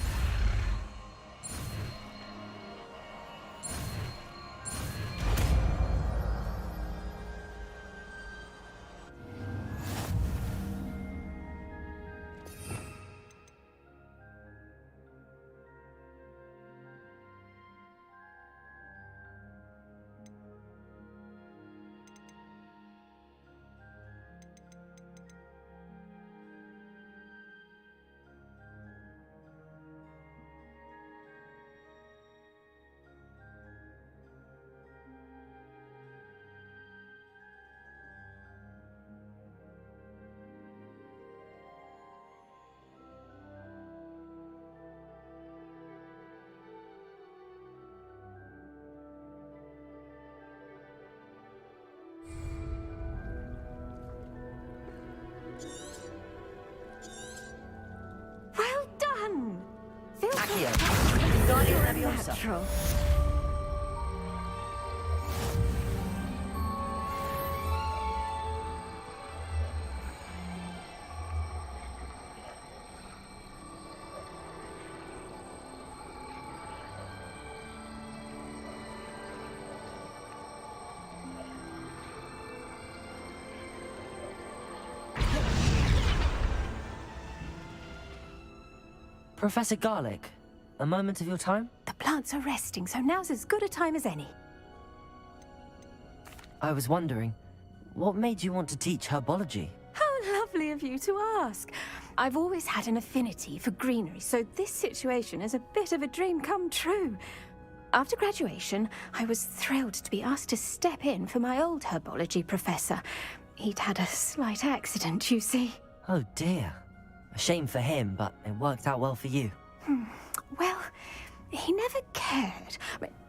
[SPEAKER 5] Well done! Feel
[SPEAKER 1] Accio,
[SPEAKER 5] free.
[SPEAKER 1] Wingardium
[SPEAKER 5] You're a
[SPEAKER 1] Leviosa.
[SPEAKER 5] natural.
[SPEAKER 1] Professor Garlick, a moment of your time?
[SPEAKER 5] The plants are resting, so now's as good a time as any.
[SPEAKER 1] I was wondering, what made you want to teach herbology?
[SPEAKER 5] How lovely of you to ask. I've always had an affinity for greenery, so this situation is a bit of a dream come true. After graduation, I was thrilled to be asked to step in for my old herbology professor. He'd had a slight accident, you see.
[SPEAKER 1] Oh dear. A shame for him, but it worked out well for you.
[SPEAKER 5] Well, he never cared,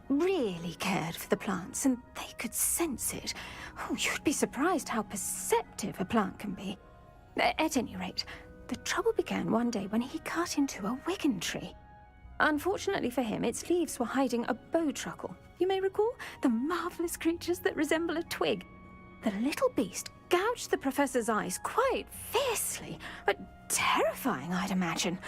[SPEAKER 5] really cared for the plants, and they could sense it. Oh, you'd be surprised how perceptive a plant can be. At any rate, the trouble began one day when he cut into a wigan tree. Unfortunately for him, its leaves were hiding a bowtruckle. You may recall the marvelous creatures that resemble a twig. The little beast gouged the professor's eyes quite fiercely, but terrifying, I'd imagine.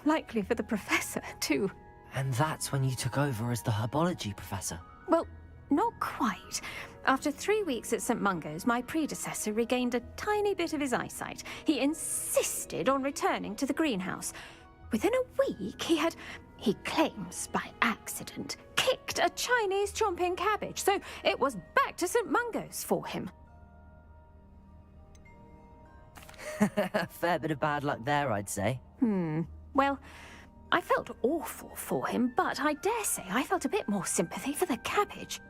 [SPEAKER 5] Likely for the professor, too.
[SPEAKER 1] And that's when you took over as the herbology professor.
[SPEAKER 5] Well, not quite. After 3 weeks at St. Mungo's, my predecessor regained a tiny bit of his eyesight. He insisted on returning to the greenhouse. Within a week, he claims by accident, kicked a Chinese chomping cabbage, so it was back to St. Mungo's for him.
[SPEAKER 1] Fair bit of bad luck there, I'd say.
[SPEAKER 5] Well, I felt awful for him, but I dare say I felt a bit more sympathy for the cabbage.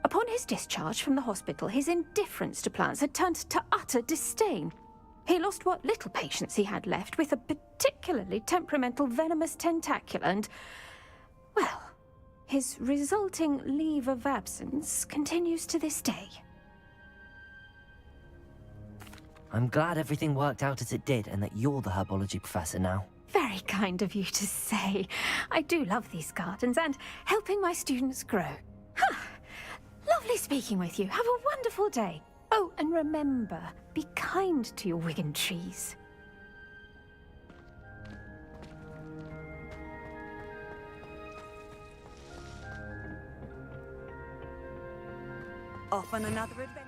[SPEAKER 5] Upon his discharge from the hospital, his indifference to plants had turned to utter disdain. He lost what little patience he had left with a particularly temperamental venomous tentacula and, well, his resulting leave of absence continues to this day.
[SPEAKER 1] I'm glad everything worked out as it did and that you're the herbology professor now.
[SPEAKER 5] Very kind of you to say. I do love these gardens and helping my students grow. Lovely speaking with you. Have a wonderful day. Oh, and remember, be kind to your wigan trees.
[SPEAKER 15] Off on another adventure.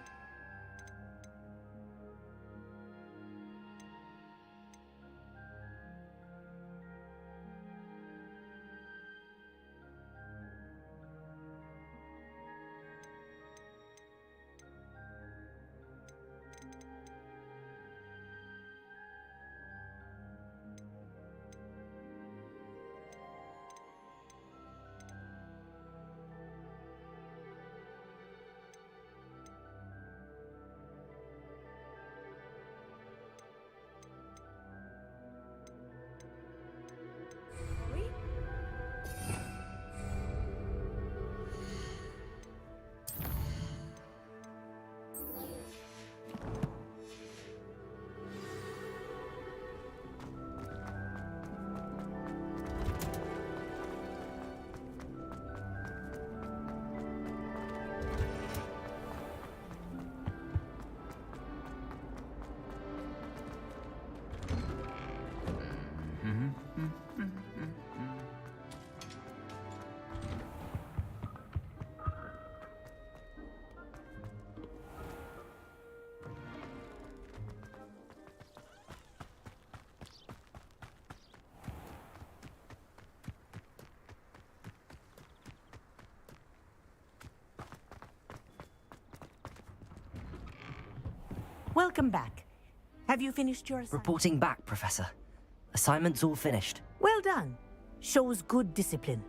[SPEAKER 13] Welcome back. Have you finished your assignment?
[SPEAKER 1] Reporting back, Professor. Assignment's all finished.
[SPEAKER 13] Well done. Shows good discipline.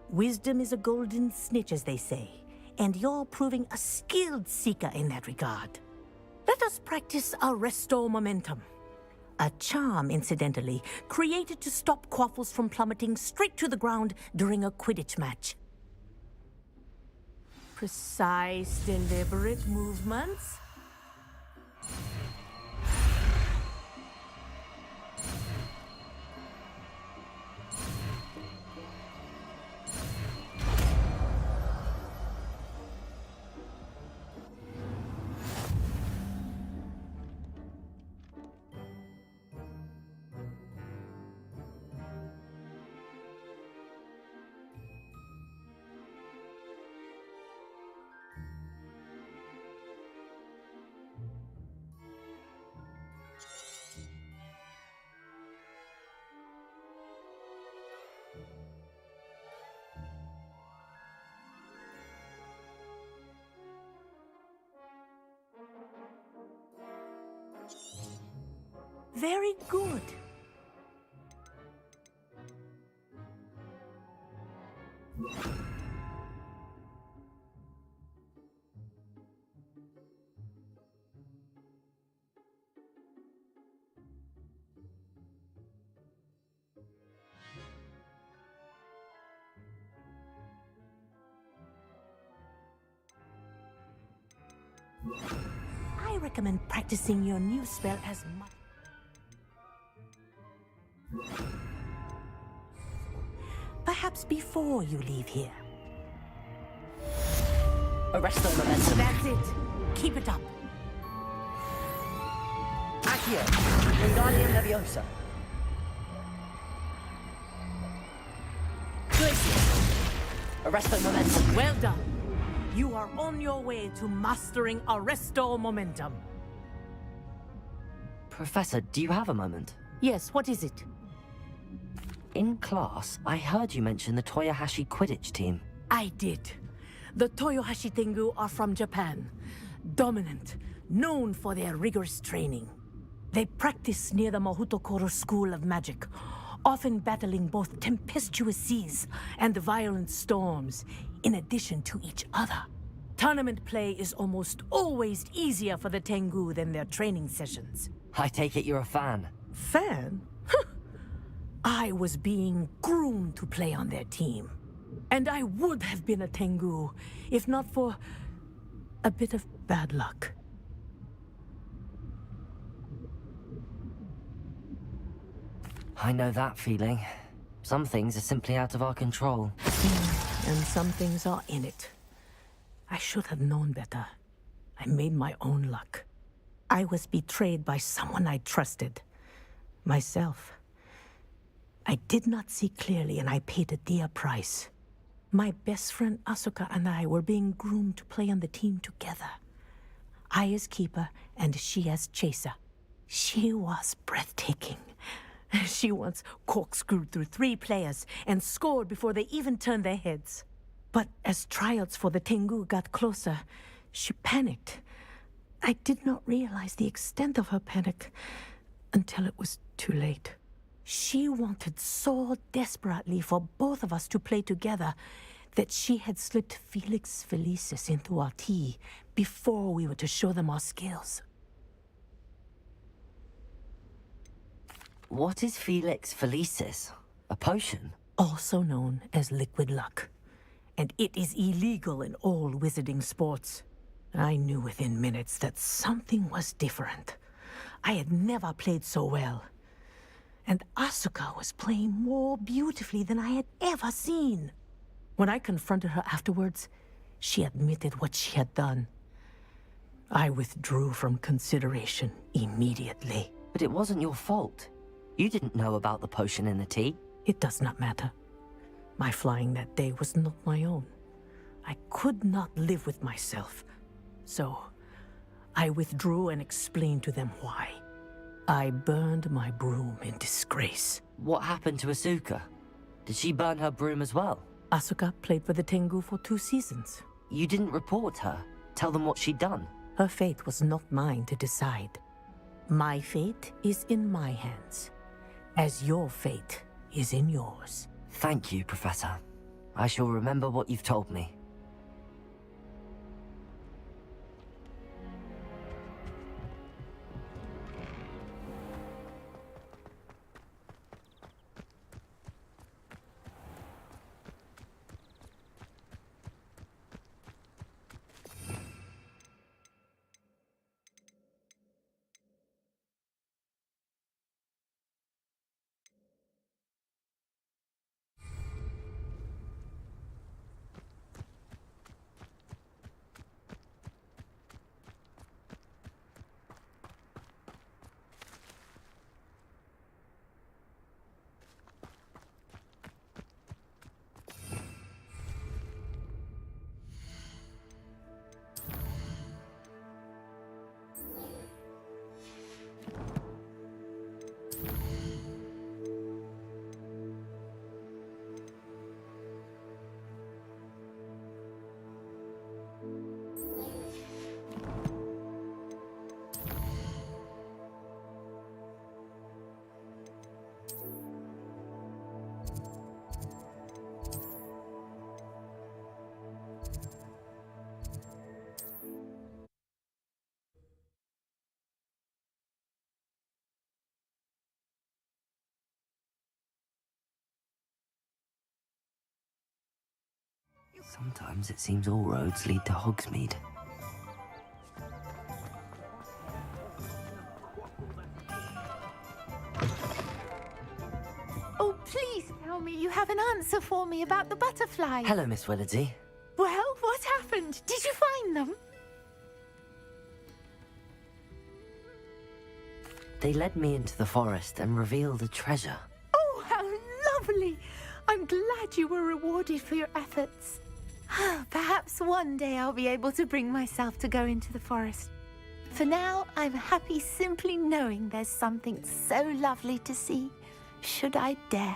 [SPEAKER 13] Wisdom is a golden snitch, as they say, and you're proving a skilled seeker in that regard. Let us practice Arresto Momentum. A charm, incidentally, created to stop quaffles from plummeting straight to the ground during a Quidditch match. Precise, deliberate movements. Very good. I recommend practicing your new spell as much. Perhaps before you leave here.
[SPEAKER 1] Arresto Momentum.
[SPEAKER 13] That's it. Keep it up.
[SPEAKER 1] Accio. Wingardium Leviosa. Glacius. Arresto Momentum.
[SPEAKER 13] Well done. You are on your way to mastering Arresto Momentum.
[SPEAKER 1] Professor, do you have a moment?
[SPEAKER 13] Yes, what is it?
[SPEAKER 1] In class, I heard you mention the Toyohashi Quidditch team.
[SPEAKER 13] I did. The Toyohashi Tengu are from Japan. Dominant, known for their rigorous training. They practice near the Mahutokoro School of Magic, often battling both tempestuous seas and violent storms, in addition to each other. Tournament play is almost always easier for the Tengu than their training sessions.
[SPEAKER 1] I take it you're a fan.
[SPEAKER 13] Fan? I was being groomed to play on their team. And I would have been a Tengu, if not for a bit of bad luck.
[SPEAKER 1] I know that feeling. Some things are simply out of our control.
[SPEAKER 13] And some things are in it. I should have known better. I made my own luck. I was betrayed by someone I trusted. Myself. I did not see clearly, and I paid a dear price. My best friend Asuka and I were being groomed to play on the team together. I as keeper, and she as chaser. She was breathtaking. She once corkscrewed through 3 players and scored before they even turned their heads. But as tryouts for the Tengu got closer, she panicked. I did not realize the extent of her panic until it was too late. She wanted so desperately for both of us to play together that she had slipped Felix Felicis into our tea before we were to show them our skills.
[SPEAKER 1] What is Felix Felicis? A potion?
[SPEAKER 13] Also known as liquid luck. And it is illegal in all wizarding sports. I knew within minutes that something was different. I had never played so well. And Asuka was playing more beautifully than I had ever seen. When I confronted her afterwards, she admitted what she had done. I withdrew from consideration immediately.
[SPEAKER 1] But it wasn't your fault. You didn't know about the potion in the tea.
[SPEAKER 13] It does not matter. My flying that day was not my own. I could not live with myself. So, I withdrew and explained to them why. I burned my broom in disgrace.
[SPEAKER 1] What happened to Asuka? Did she burn her broom as well?
[SPEAKER 13] Asuka played for the Tengu for 2 seasons.
[SPEAKER 1] You didn't report her? Tell them what she'd done?
[SPEAKER 13] Her fate was not mine to decide. My fate is in my hands, as your fate is in yours.
[SPEAKER 1] Thank you, Professor. I shall remember what you've told me. Sometimes it seems all roads lead to Hogsmeade.
[SPEAKER 16] Oh, please tell me you have an answer for me about the butterflies.
[SPEAKER 1] Hello, Miss Willardsey.
[SPEAKER 16] Well, what happened? Did you find them?
[SPEAKER 1] They led me into the forest and revealed a treasure.
[SPEAKER 16] Oh, how lovely! I'm glad you were rewarded for your efforts. Perhaps one day I'll be able to bring myself to go into the forest. For now, I'm happy simply knowing there's something so lovely to see, should I dare.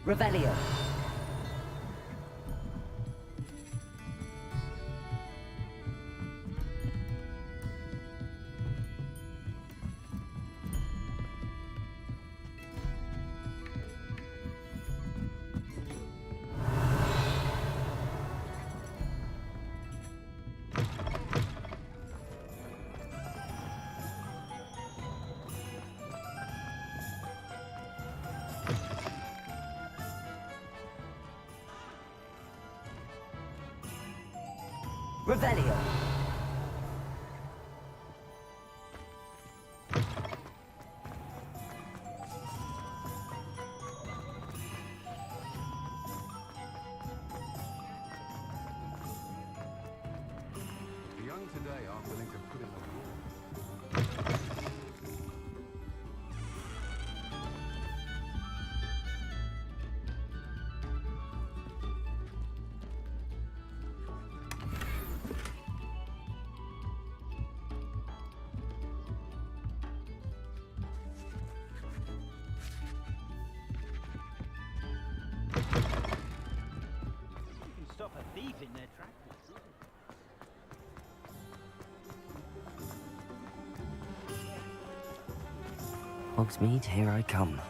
[SPEAKER 14] Revelio. Revelio.
[SPEAKER 17] The young today aren't willing to put in the work.
[SPEAKER 1] Hogsmeade, here I come.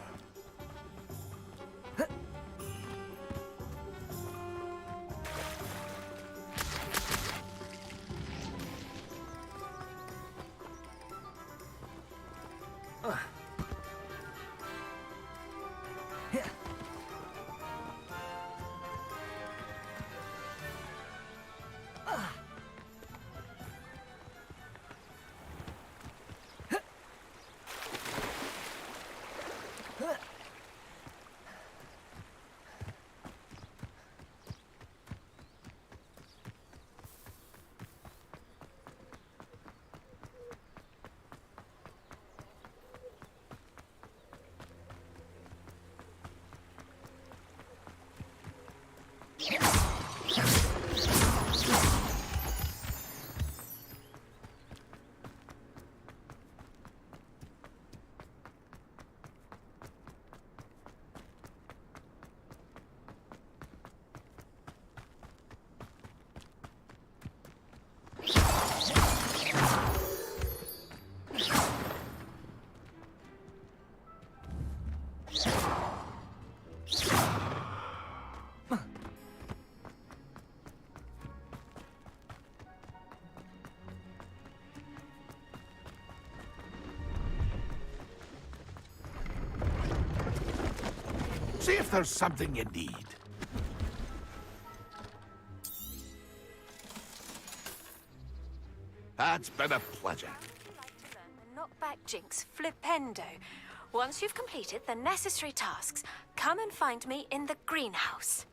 [SPEAKER 2] See if there's something you need. That's been a pleasure.
[SPEAKER 5] The knockback jinx flipendo. Once you've completed the necessary tasks, come and find me in the greenhouse.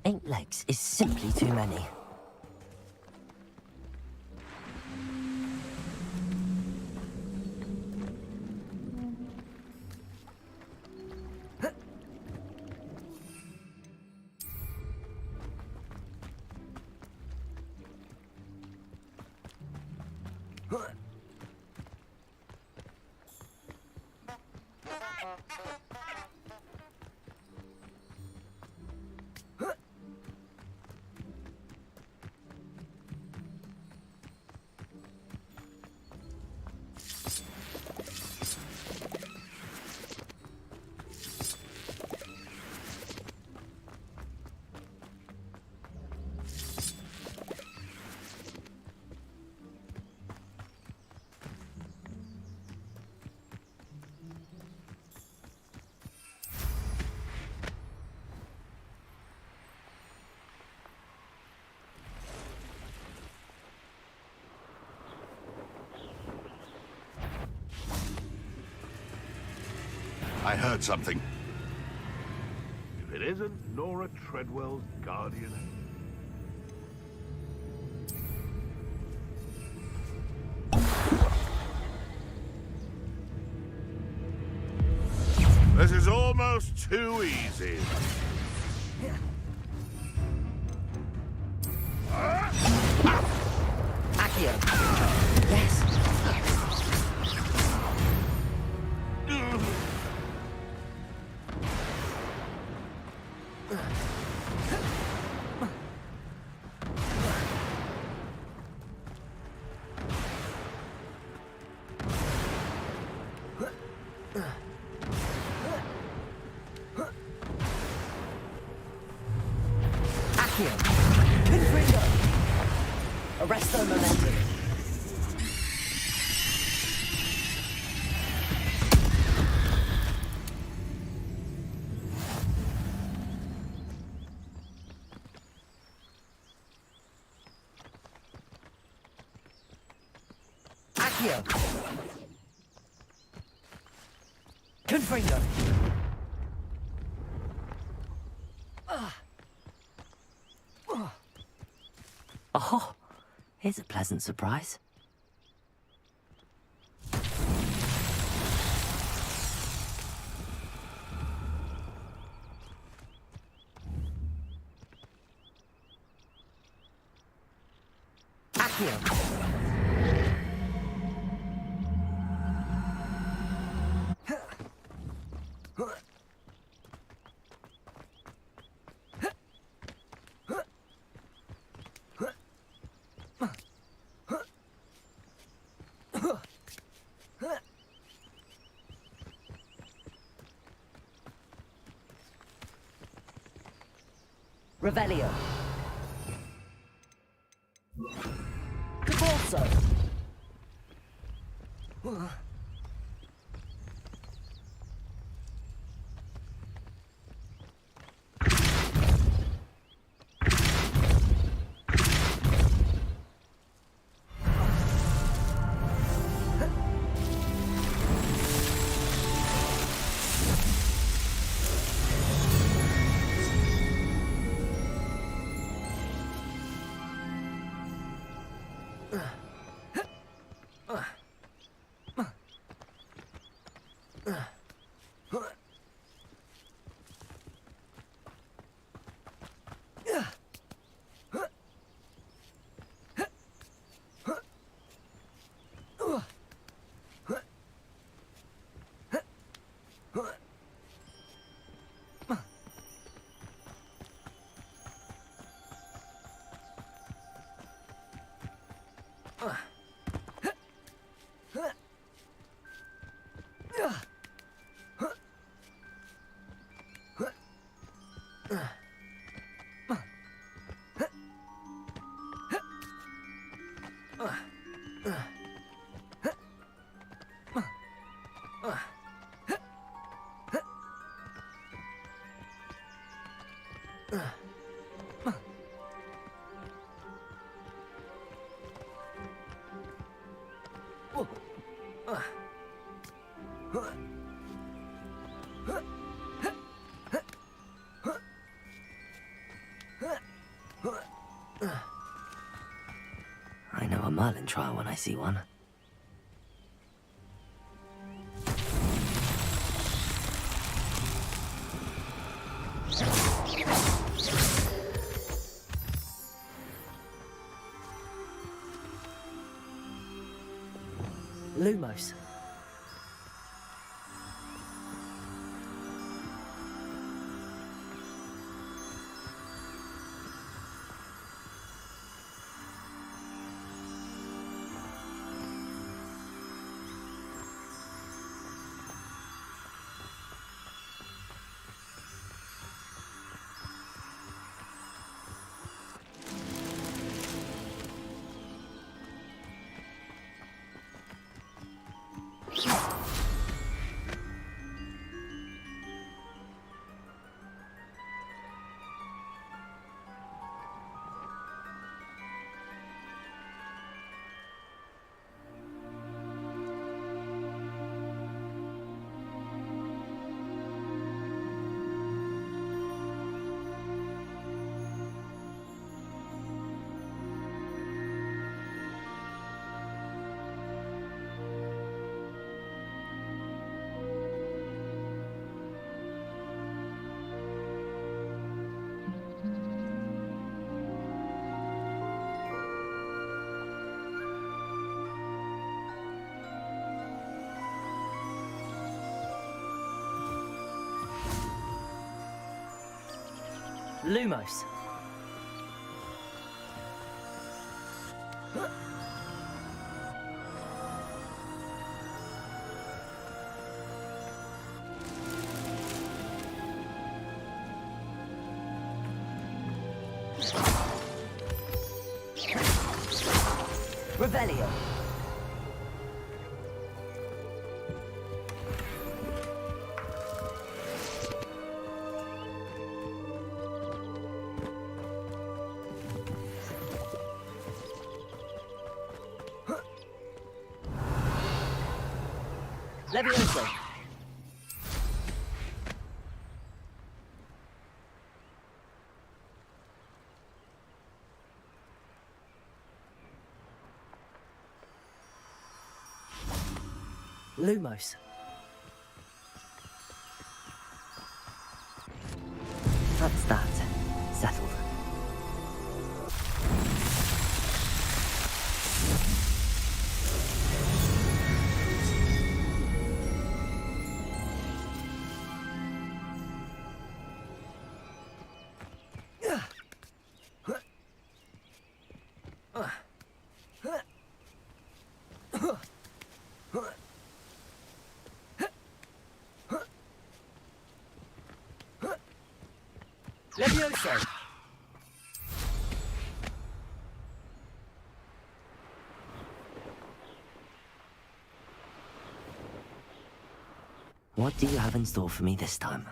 [SPEAKER 1] Eight legs is simply too many.
[SPEAKER 2] I heard something.
[SPEAKER 6] If it isn't Nora Treadwell's guardian.
[SPEAKER 2] This is almost too easy.
[SPEAKER 1] Accio. Yes.
[SPEAKER 14] Accio. Confringo. Arresto momentum. Accio. Confringo.
[SPEAKER 1] Oh, here's a pleasant surprise.
[SPEAKER 14] Accio. Revelio. Divorso.
[SPEAKER 1] I know a Merlin trial when I see one.
[SPEAKER 14] Lumos. Lumos. Rebellion. Levioso. Lumos.
[SPEAKER 1] That's that. Settled.
[SPEAKER 14] Levioso.
[SPEAKER 1] What do you have in store for me this time?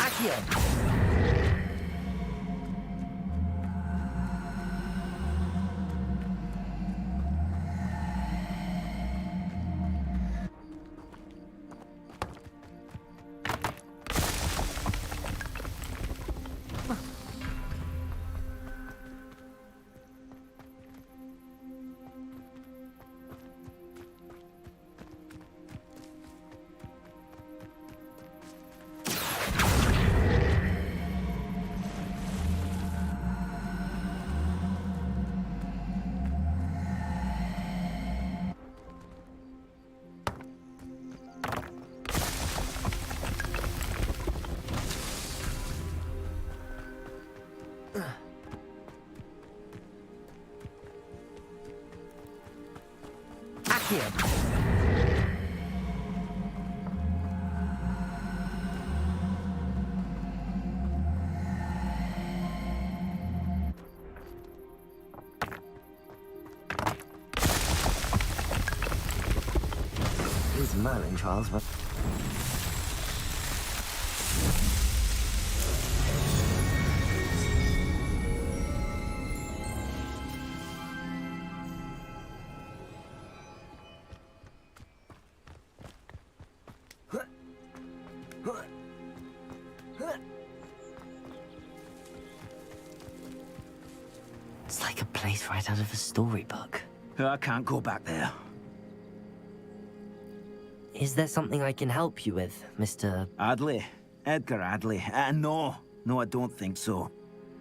[SPEAKER 14] Accio. Accio.
[SPEAKER 1] These Merlin trials were... It's like a place right out of a storybook.
[SPEAKER 12] I can't go back there.
[SPEAKER 1] Is there something I can help you with, Mr...
[SPEAKER 18] Adley? Edgar Adley? No, I don't think so.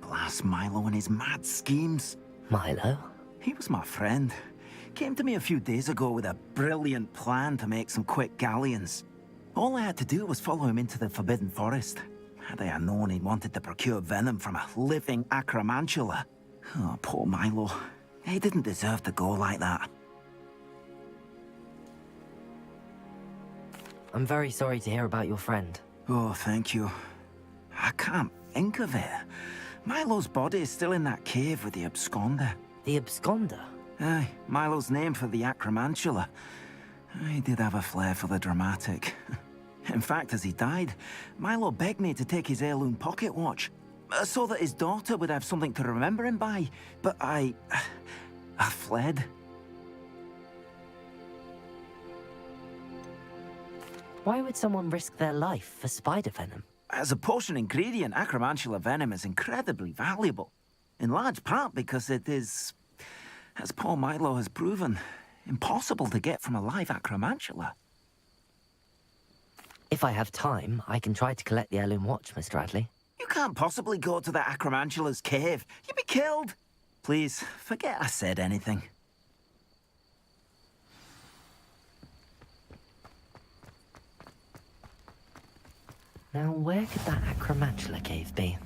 [SPEAKER 18] Blast Milo and his mad schemes.
[SPEAKER 1] Milo?
[SPEAKER 18] He was my friend. Came to me a few days ago with a brilliant plan to make some quick galleons. All I had to do was follow him into the Forbidden Forest. Had I known he wanted to procure venom from a living acromantula. Oh, poor Milo. He didn't deserve to go like that.
[SPEAKER 1] I'm very sorry to hear about your friend.
[SPEAKER 18] Oh, thank you. I can't think of it. Milo's body is still in that cave with the absconder.
[SPEAKER 1] The absconder?
[SPEAKER 18] Aye, Milo's name for the acromantula. He did have a flair for the dramatic. In fact, as he died, Milo begged me to take his heirloom pocket watch, so that his daughter would have something to remember him by. But I fled.
[SPEAKER 1] Why would someone risk their life for spider venom?
[SPEAKER 18] As a potion ingredient, acromantula venom is incredibly valuable. In large part because it is, as poor Milo has proven, impossible to get from a live acromantula.
[SPEAKER 1] If If I have time, I can try to collect the heirloom watch, Mr. Radley.
[SPEAKER 18] You can't possibly go to the Acromantula's cave. You'd be killed. Please, forget I said anything.
[SPEAKER 1] Now, where could that Acromantula cave be?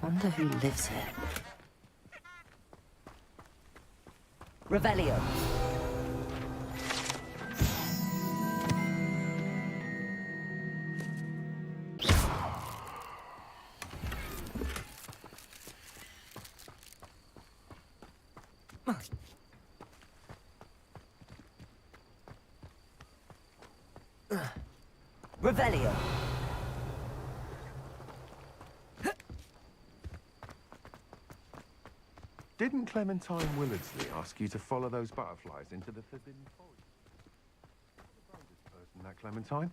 [SPEAKER 1] Wonder who lives here. Revelio. Revelio.
[SPEAKER 17] Didn't Clementine Willardsley ask you to follow those butterflies into the Forbidden Forest? The brightest person, that Clementine?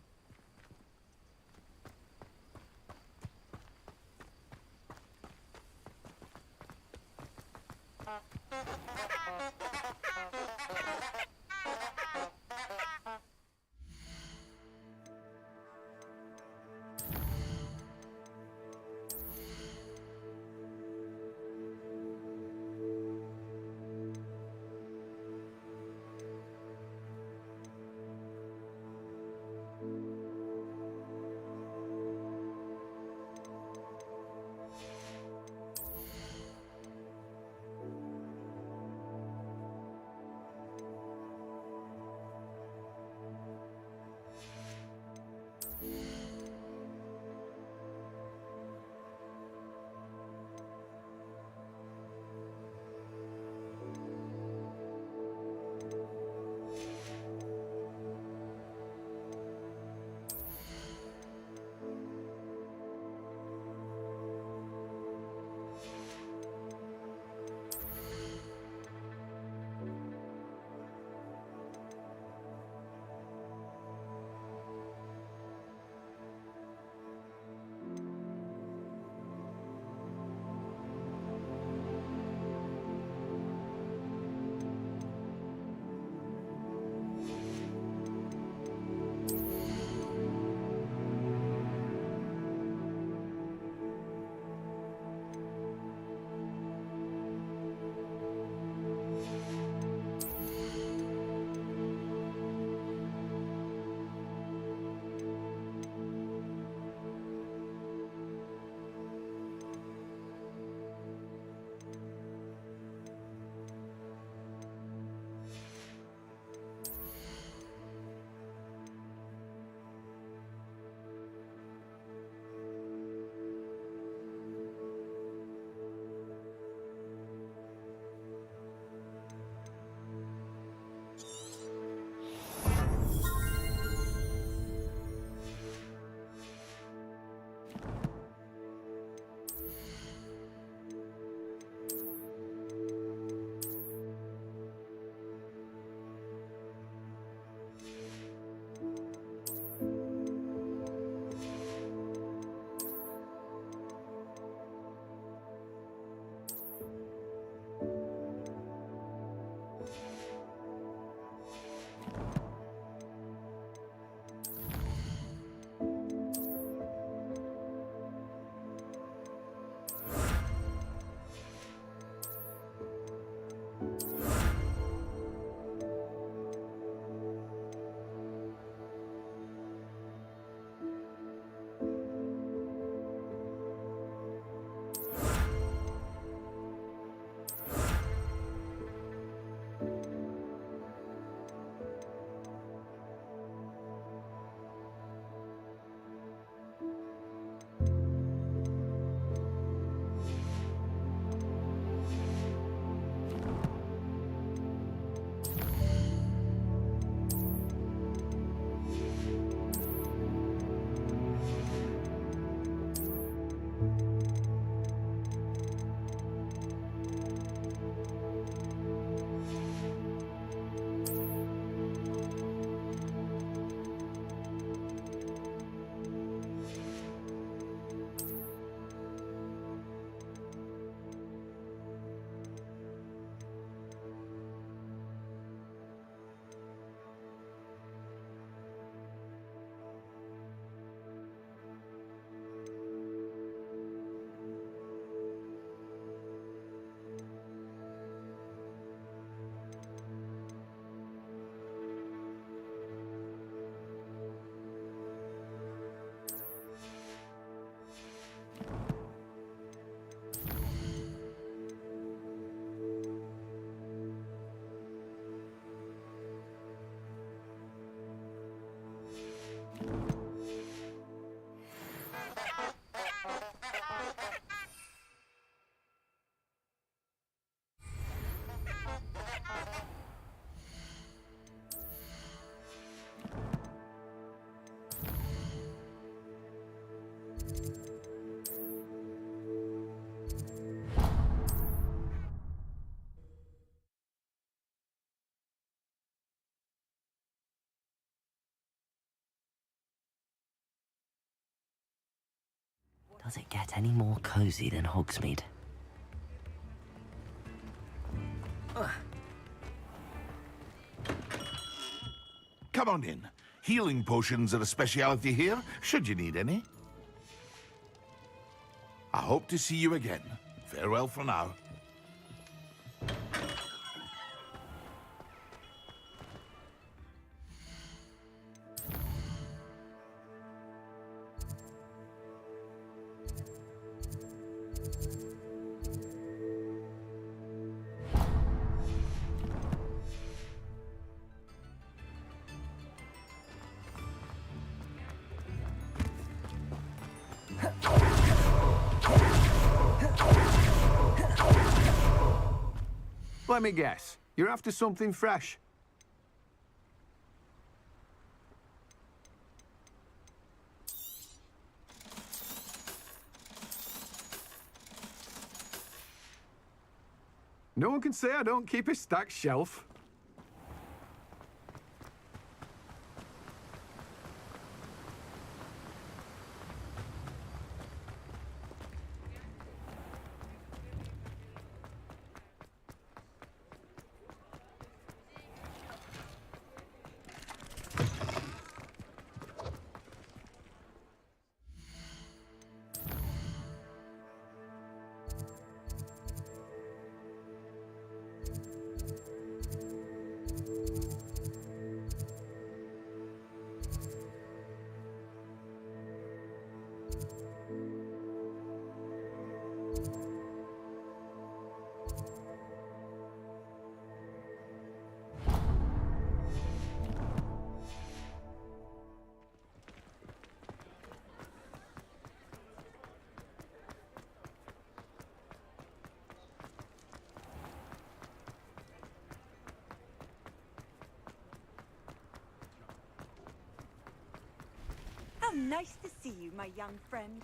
[SPEAKER 1] Does it get any more cozy than Hogsmeade?
[SPEAKER 2] Come on in. Healing potions are a speciality here, should you need any. I hope to see you again. Farewell for now.
[SPEAKER 19] Let me guess. You're after something fresh. No one can say I don't keep a stacked shelf.
[SPEAKER 15] How nice to see you, my young friend.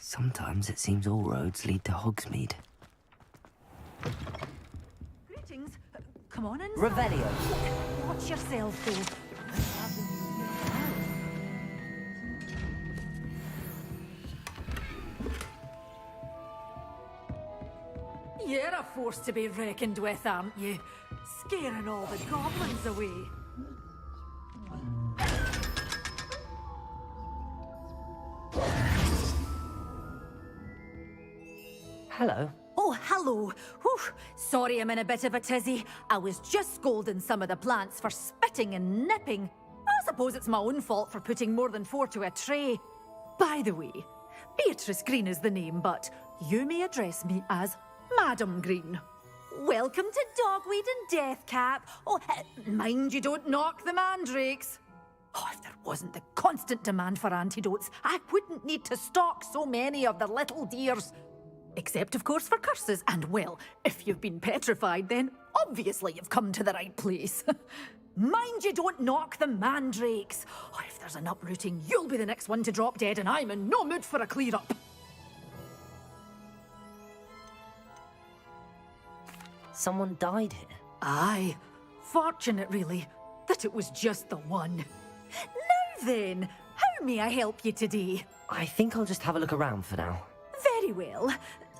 [SPEAKER 1] Sometimes it seems all roads lead to Hogsmeade.
[SPEAKER 3] Greetings. Come on in.
[SPEAKER 1] Revelio.
[SPEAKER 3] Watch yourself, though. You're a force to be reckoned with, aren't you? Scaring all the goblins away.
[SPEAKER 1] Hello.
[SPEAKER 3] Oh, hello. Whew. Sorry I'm in a bit of a tizzy. I was just scolding some of the plants for spitting and nipping.
[SPEAKER 20] suppose it's my own fault for putting more than 4 to a tray. By the way, Beatrice Green is the name, but you may address me as Madam Green. Welcome to Dogweed and Deathcap. Oh, mind you don't knock the mandrakes. Oh, if there wasn't the constant demand for antidotes, I wouldn't need to stock so many of the little dears. Except, of course, for curses. And, well, if you've been petrified, then obviously you've come to the right place. Mind you don't knock the mandrakes. Oh, if there's an uprooting, you'll be the next one to drop dead, and I'm in no mood for a clear-up.
[SPEAKER 1] Someone died here?
[SPEAKER 20] Aye. Fortunate, really, that it was just the one. Now then, how may I help you today?
[SPEAKER 1] I think I'll just have a look around for now.
[SPEAKER 20] Very well.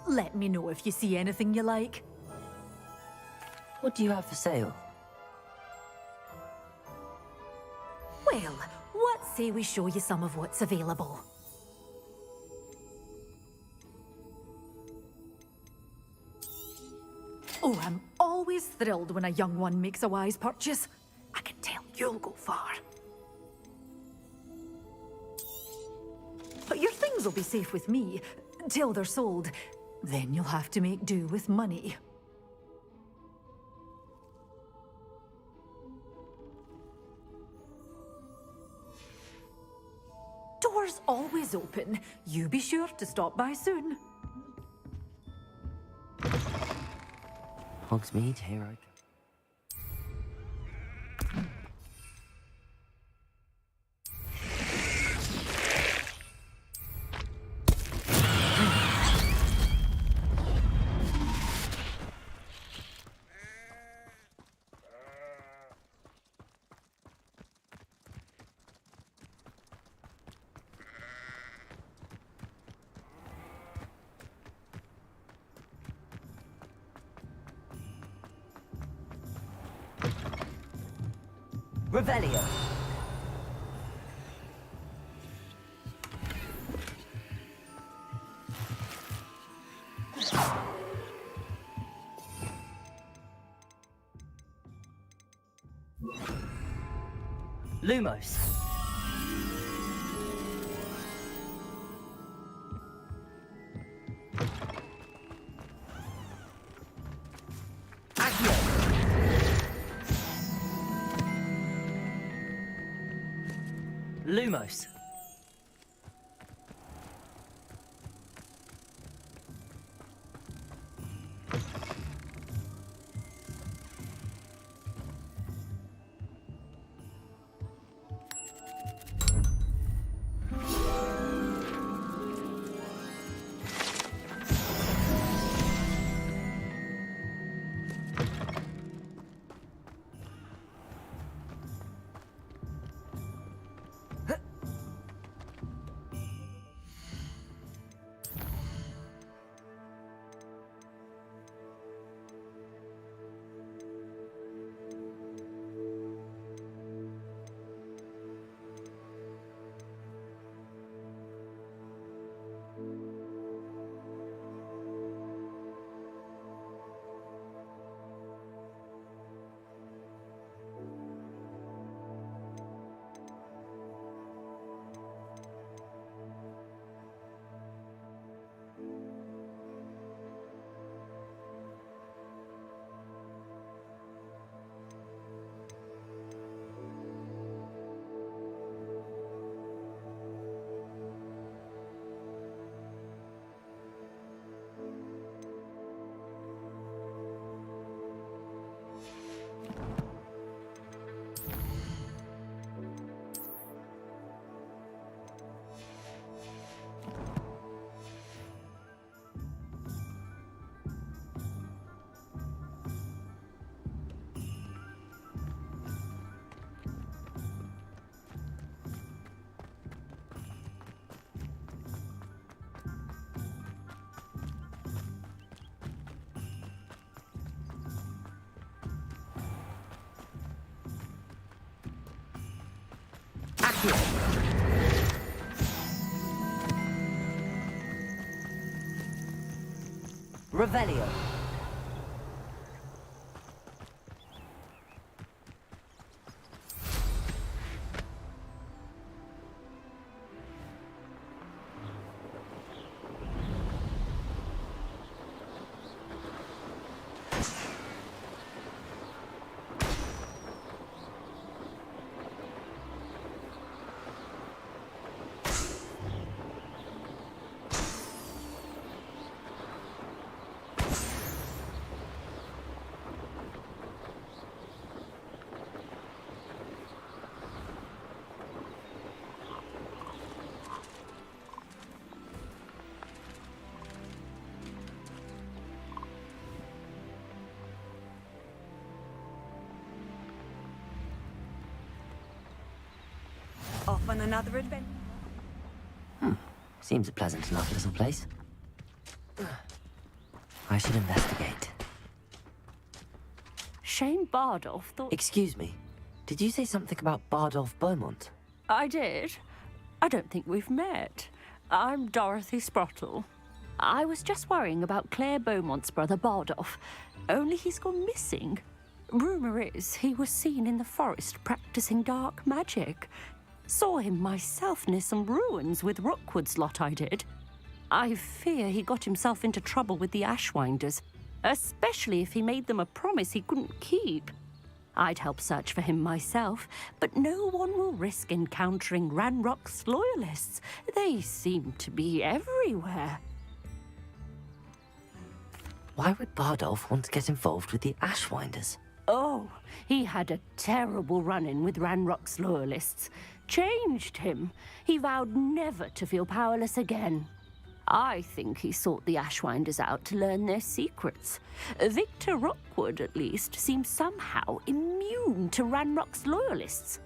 [SPEAKER 20] Let me know if you see anything you like.
[SPEAKER 1] What do you have for sale?
[SPEAKER 20] Well, what say we show you some of what's available? Oh, I'm always thrilled when a young one makes a wise purchase. I can tell you'll go far. But your things will be safe with me, till they're sold. Then you'll have to make do with money. Doors always open. You be sure to stop by soon.
[SPEAKER 1] Hogsmeade, here I go. Revelio. Lumos. Lumos. Revelio.
[SPEAKER 15] off on another adventure.
[SPEAKER 1] Seems a pleasant enough little place. I should investigate.
[SPEAKER 21] Shane Bardolph thought...
[SPEAKER 1] Excuse me. Did you say something about Bardolph Beaumont?
[SPEAKER 21] I did. I don't think we've met. I'm Dorothy Sprottle. I was just worrying about Claire Beaumont's brother Bardolph. Only he's gone missing. Rumour is he was seen in the forest practicing dark magic. Saw him myself near some ruins with Rookwood's lot I did. I fear he got himself into trouble with the Ashwinders, especially if he made them a promise he couldn't keep. I'd help search for him myself, but no one will risk encountering Ranrock's loyalists. They seem to be everywhere.
[SPEAKER 1] Why would Bardolph want to get involved with the Ashwinders?
[SPEAKER 21] Oh, he had a terrible run-in with Ranrock's loyalists. Changed him. He vowed never to feel powerless again. I think he sought the Ashwinders out to learn their secrets. Victor Rookwood, at least, seems somehow immune to Ranrock's loyalists.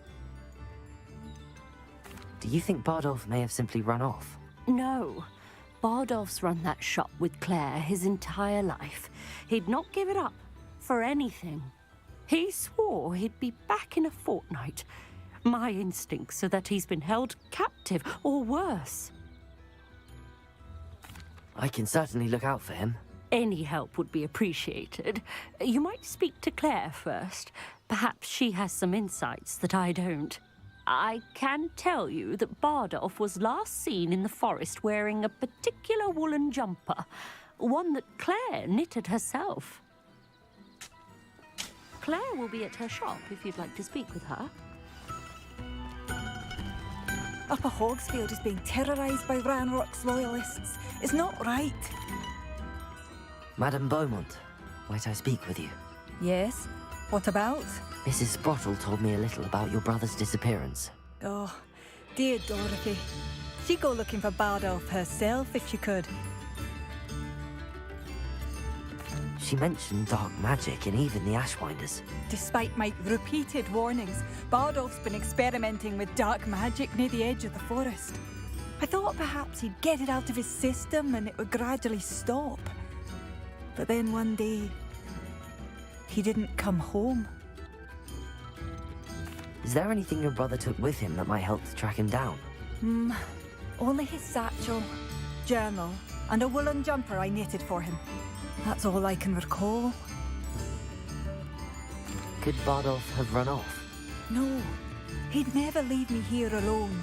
[SPEAKER 1] Do you think Bardolph may have simply run off?
[SPEAKER 21] No. Bardolph's run that shop with Claire his entire life. He'd not give it up for anything. He swore he'd be back in a fortnight. My instincts are that he's been held captive, or worse.
[SPEAKER 1] I can certainly look out for him.
[SPEAKER 21] Any help would be appreciated. You might speak to Claire first. Perhaps she has some insights that I don't. I can tell you that Bardolph was last seen in the forest wearing a particular woolen jumper, one that Claire knitted herself. Claire will be at her shop if you'd like to speak with her.
[SPEAKER 15] Upper Hogsfield is being terrorised by Ranrock's loyalists. It's not right.
[SPEAKER 1] Madame Beaumont, might I speak with you?
[SPEAKER 15] Yes? What about?
[SPEAKER 1] Mrs. Sprottle told me a little about your brother's disappearance.
[SPEAKER 15] Oh, dear Dorothy. She'd go looking for Bardolph herself if she could.
[SPEAKER 1] She mentioned dark magic and even the Ashwinders.
[SPEAKER 15] Despite my repeated warnings, Bardolph's been experimenting with dark magic near the edge of the forest. I thought perhaps he'd get it out of his system and it would gradually stop. But then one day, he didn't come home.
[SPEAKER 1] Is there anything your brother took with him that might help to track him down?
[SPEAKER 15] Only his satchel, journal, and a woolen jumper I knitted for him. That's all I can recall.
[SPEAKER 1] Could Bardolph have run off?
[SPEAKER 15] No, he'd never leave me here alone.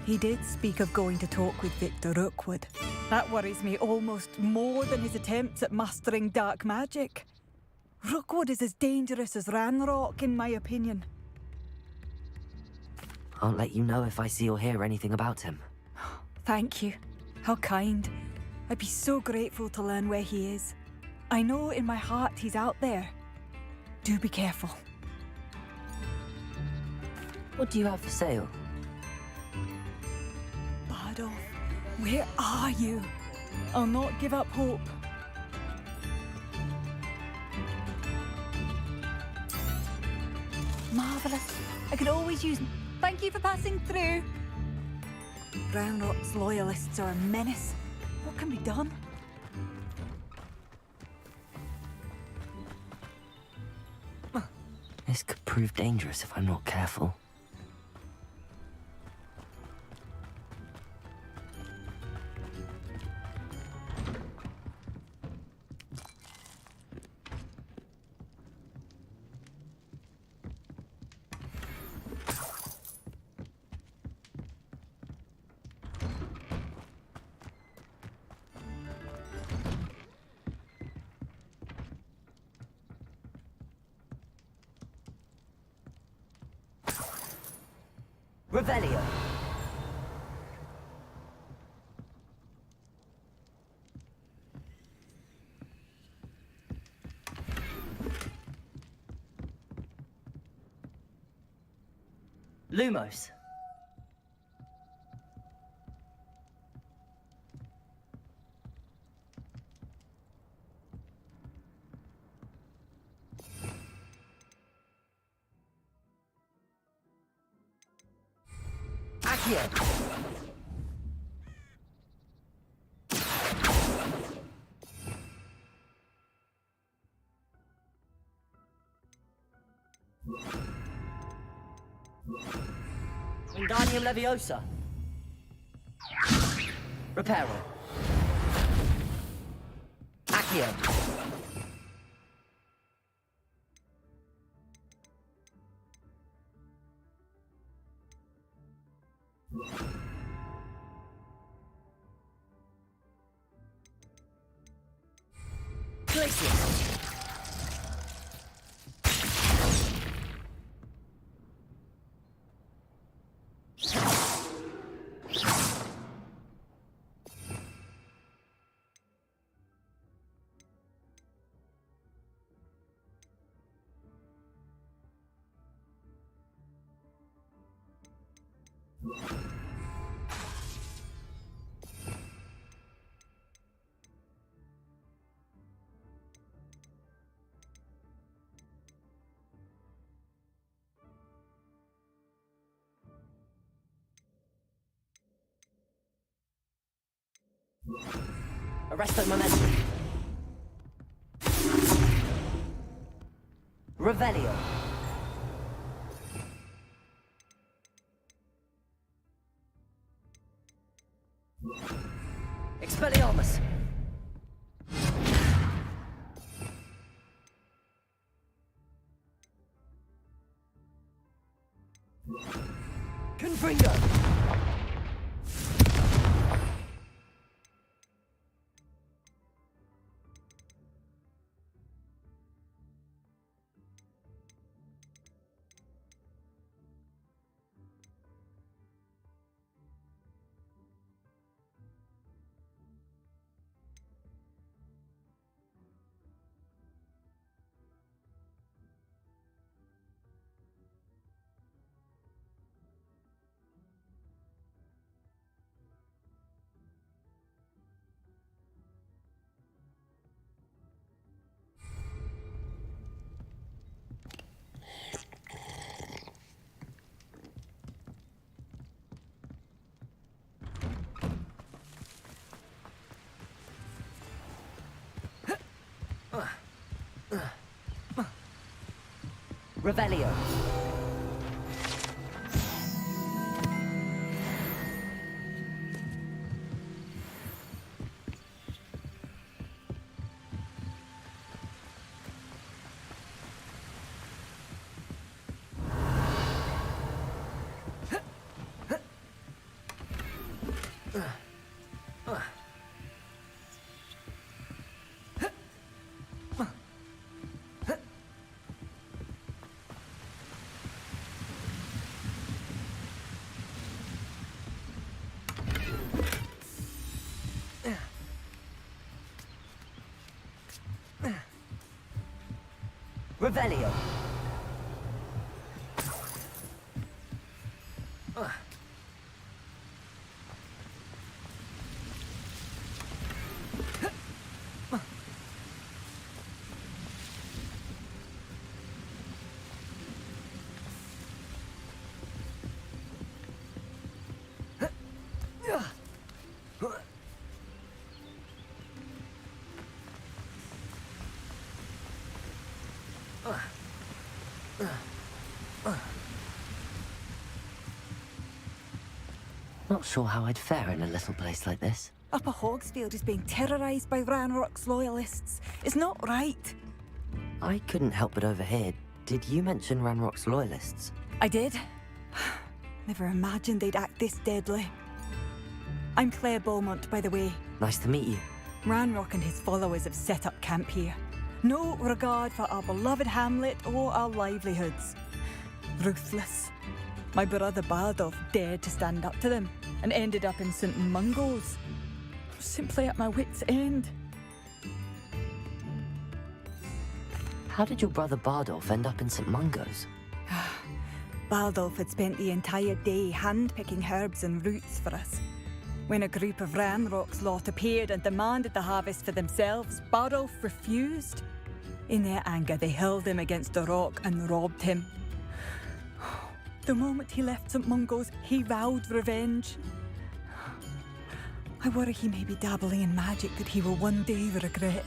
[SPEAKER 15] He did speak of going to talk with Victor Rookwood. That worries me almost more than his attempts at mastering dark magic. Rookwood is as dangerous as Ranrock, in my opinion.
[SPEAKER 1] I'll let you know if I see or hear anything about him.
[SPEAKER 15] Thank you. How kind. I'd be so grateful to learn where he is. I know in my heart he's out there. Do be careful.
[SPEAKER 1] What do you have for sale?
[SPEAKER 15] Bardolph, where are you? I'll not give up hope. Marvellous. I could always use... Thank you for passing through. Ranrock's loyalists are a menace. What can be done?
[SPEAKER 1] This could prove dangerous if I'm not careful. Revelio. Lumos.
[SPEAKER 14] Accio. Wingardium Leviosa. Reparo. Accio. Glacius. Arresto Momentum. Revelio. Expelliarmus. Confringo. Revelio. Revelio. Not sure how I'd fare in a little place like this.
[SPEAKER 15] Upper Hogsfield is being terrorised by Ranrock's loyalists. It's not right.
[SPEAKER 1] I couldn't help but overhear. Did you mention Ranrock's loyalists?
[SPEAKER 15] I did. Never imagined they'd act this deadly. I'm Claire Beaumont, by the way.
[SPEAKER 1] Nice to meet you.
[SPEAKER 15] Ranrock and his followers have set up camp here. No regard for our beloved hamlet or our livelihoods. Ruthless. My brother Bardolph dared to stand up to them and ended up in St. Mungo's. Simply at my wit's end.
[SPEAKER 1] How did your brother Bardolph end up in St. Mungo's?
[SPEAKER 15] Bardolph had spent the entire day hand-picking herbs and roots for us. When a group of Ranrock's lot appeared and demanded the harvest for themselves, Bardolph refused. In their anger, they hurled him against a rock and robbed him. The moment he left St. Mungo's, he vowed revenge. I worry he may be dabbling in magic that he will one day regret.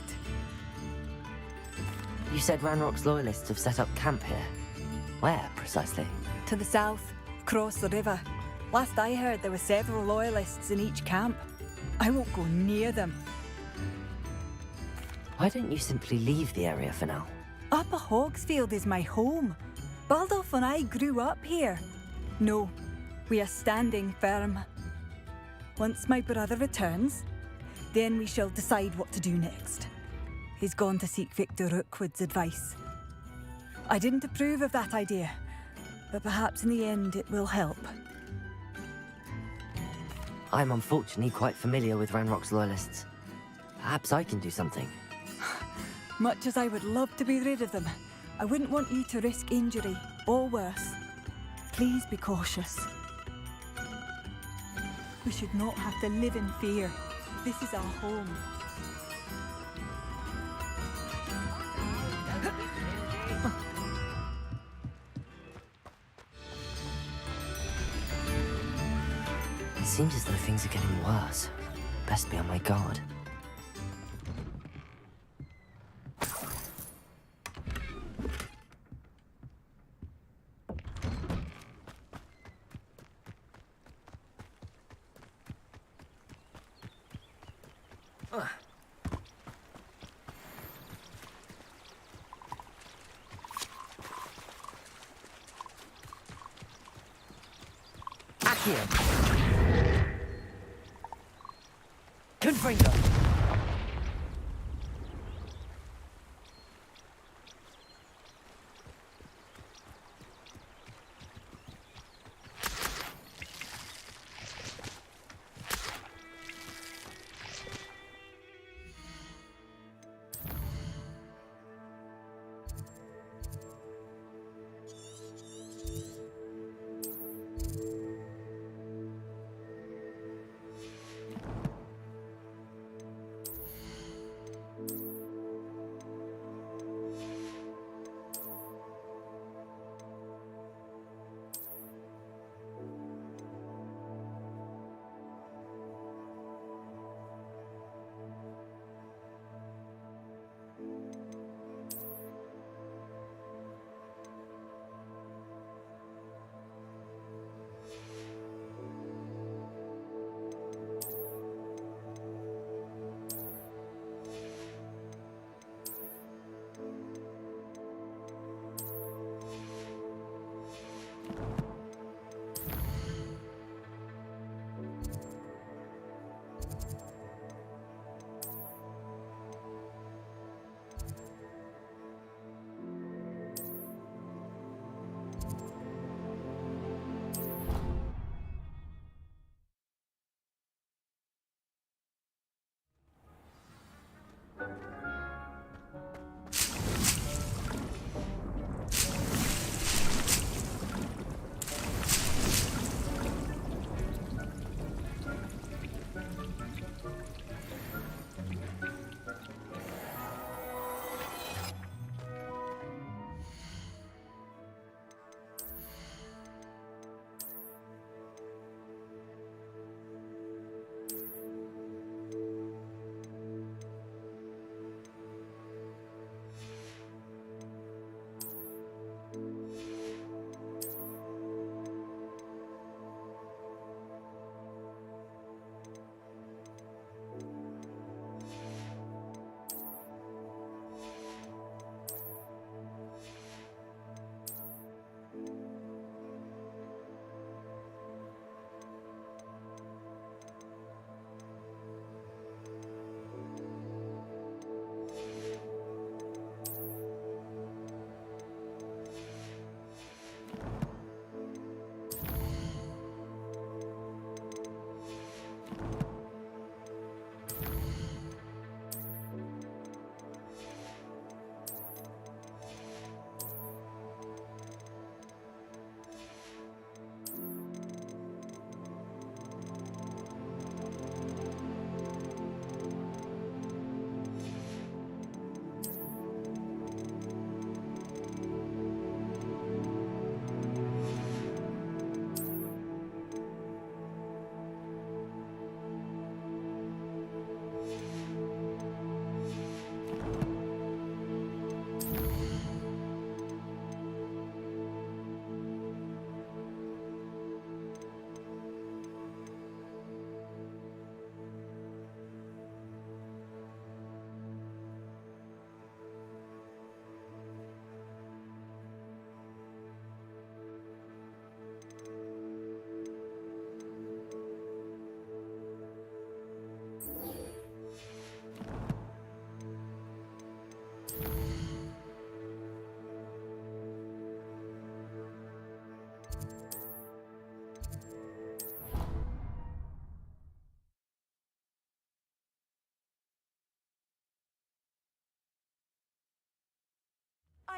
[SPEAKER 1] You said Ranrock's loyalists have set up camp here. Where, precisely?
[SPEAKER 15] To the south, across the river. Last I heard, there were several loyalists in each camp. I won't go near them.
[SPEAKER 1] Why don't you simply leave the area for now?
[SPEAKER 15] Upper Hogsfield is my home. Baldolf and I grew up here. No, we are standing firm. Once my brother returns, then we shall decide what to do next. He's gone to seek Victor Rookwood's advice. I didn't approve of that idea, but perhaps in the end it will help.
[SPEAKER 1] I'm unfortunately quite familiar with Ranrock's loyalists. Perhaps I can do something.
[SPEAKER 15] Much as I would love to be rid of them, I wouldn't want you to risk injury, or worse. Please be cautious. We should not have to live in fear. This is our home.
[SPEAKER 1] It seems as though things are getting worse. Best be on my guard. Confringo!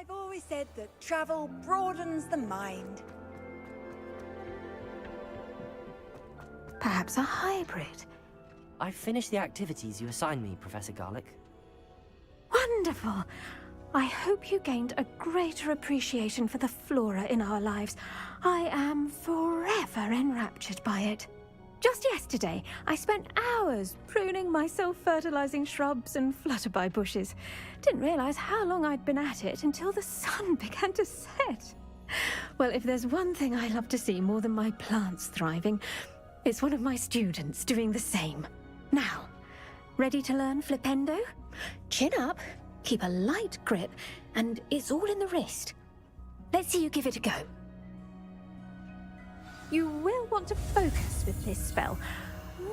[SPEAKER 4] I've always said that travel broadens the mind.
[SPEAKER 5] Perhaps a hybrid.
[SPEAKER 1] I've finished the activities you assigned me, Professor Garlick.
[SPEAKER 5] Wonderful! I hope you gained a greater appreciation for the flora in our lives. I am forever enraptured by it. Just yesterday, I spent hours pruning my self-fertilizing shrubs and flutterby bushes. Didn't realize how long I'd been at it until the sun began to set. Well, if there's one thing I love to see more than my plants thriving, it's one of my students doing the same. Now, ready to learn flipendo? Chin up, keep a light grip, and it's all in the wrist. Let's see you give it a go. You will want to focus with this spell.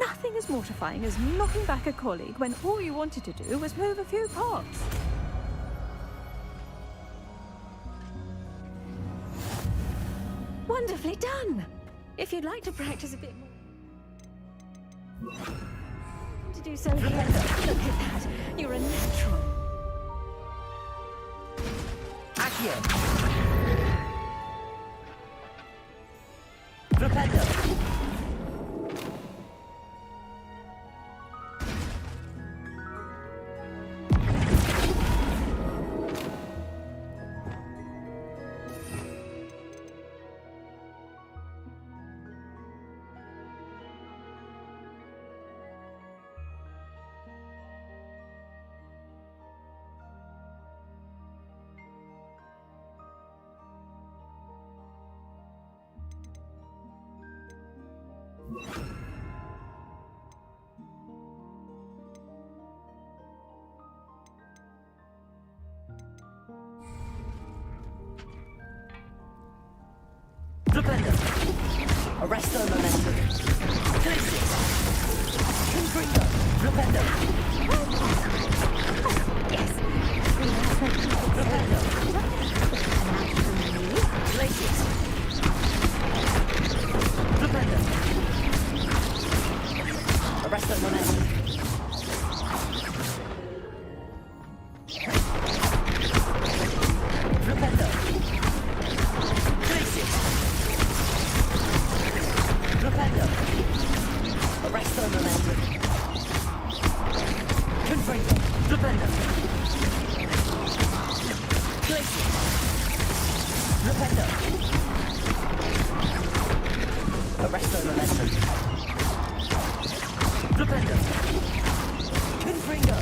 [SPEAKER 5] Nothing as mortifying as knocking back a colleague when all you wanted to do was move a few pots. Wonderfully done! If you'd like to practice a bit more... To do so here. Look at that. You're a natural.
[SPEAKER 1] Accio! Flipendo! Flipendo! Arresto momentum. Glacius! Confringo! Flipendo!
[SPEAKER 5] Yes!
[SPEAKER 1] Flipendo! Glacius! Flipendo! Arresto momentum. Flipendo! Glacius! Flipendo! Arresto momentum. Confringo! Flipendo! Glacius! Flipendo! Arresto momentum. Flipendo! Confringo!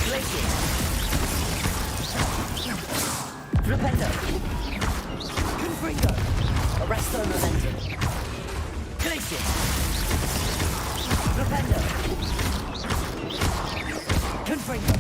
[SPEAKER 1] Glacius! Flipendo! Confringo! Arresto momentum. Glacius! Flipendo! Confringo!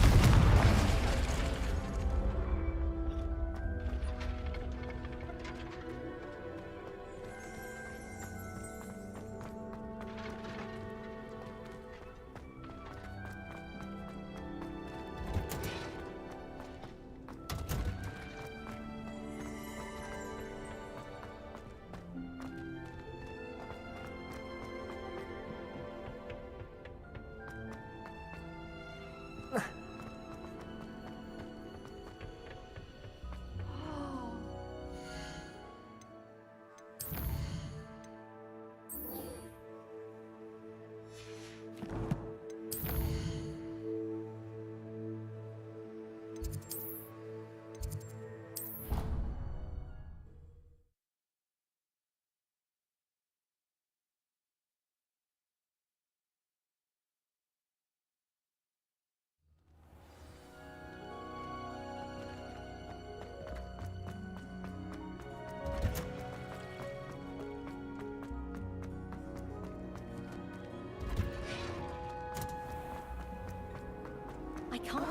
[SPEAKER 5] I can't.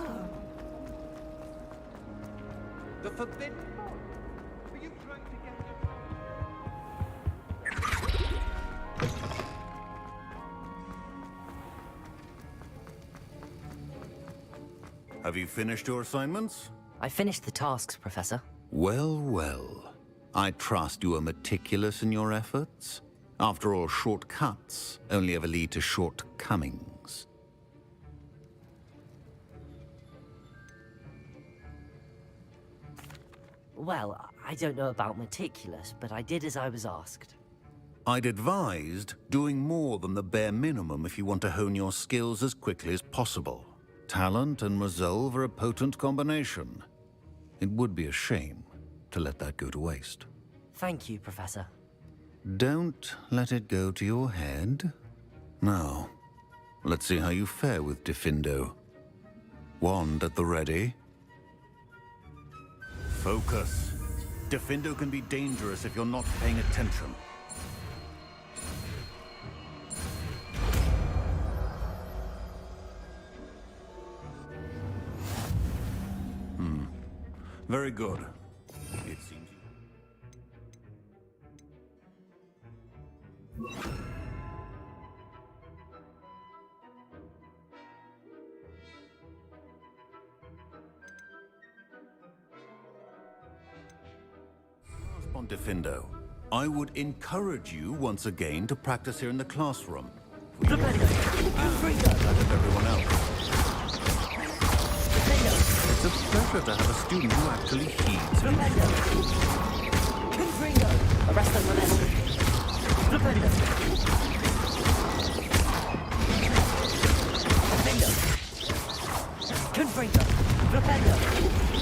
[SPEAKER 12] The forbidden forest? Are you trying to get
[SPEAKER 9] Have you finished your assignments?
[SPEAKER 1] I finished the tasks, Professor.
[SPEAKER 9] Well, well. I trust you are meticulous in your efforts. After all, shortcuts only ever lead to shortcomings.
[SPEAKER 1] Well, I don't know about meticulous, but I did as I was asked.
[SPEAKER 9] I'd advised doing more than the bare minimum if you want to hone your skills as quickly as possible. Talent and resolve are a potent combination. It would be a shame to let that go to waste.
[SPEAKER 1] Thank you, Professor.
[SPEAKER 9] Don't let it go to your head. Now, let's see how you fare with Diffindo. Wand at the ready. Focus. Diffindo can be dangerous if you're not paying attention. Very good. It seems on Diffindo. I would encourage you once again to practice here in the classroom. And that of everyone else. It's a pleasure to have a student who actually heeds you.
[SPEAKER 1] Confringo! Arrest them for this. Flipendo! Confringo! Flipendo!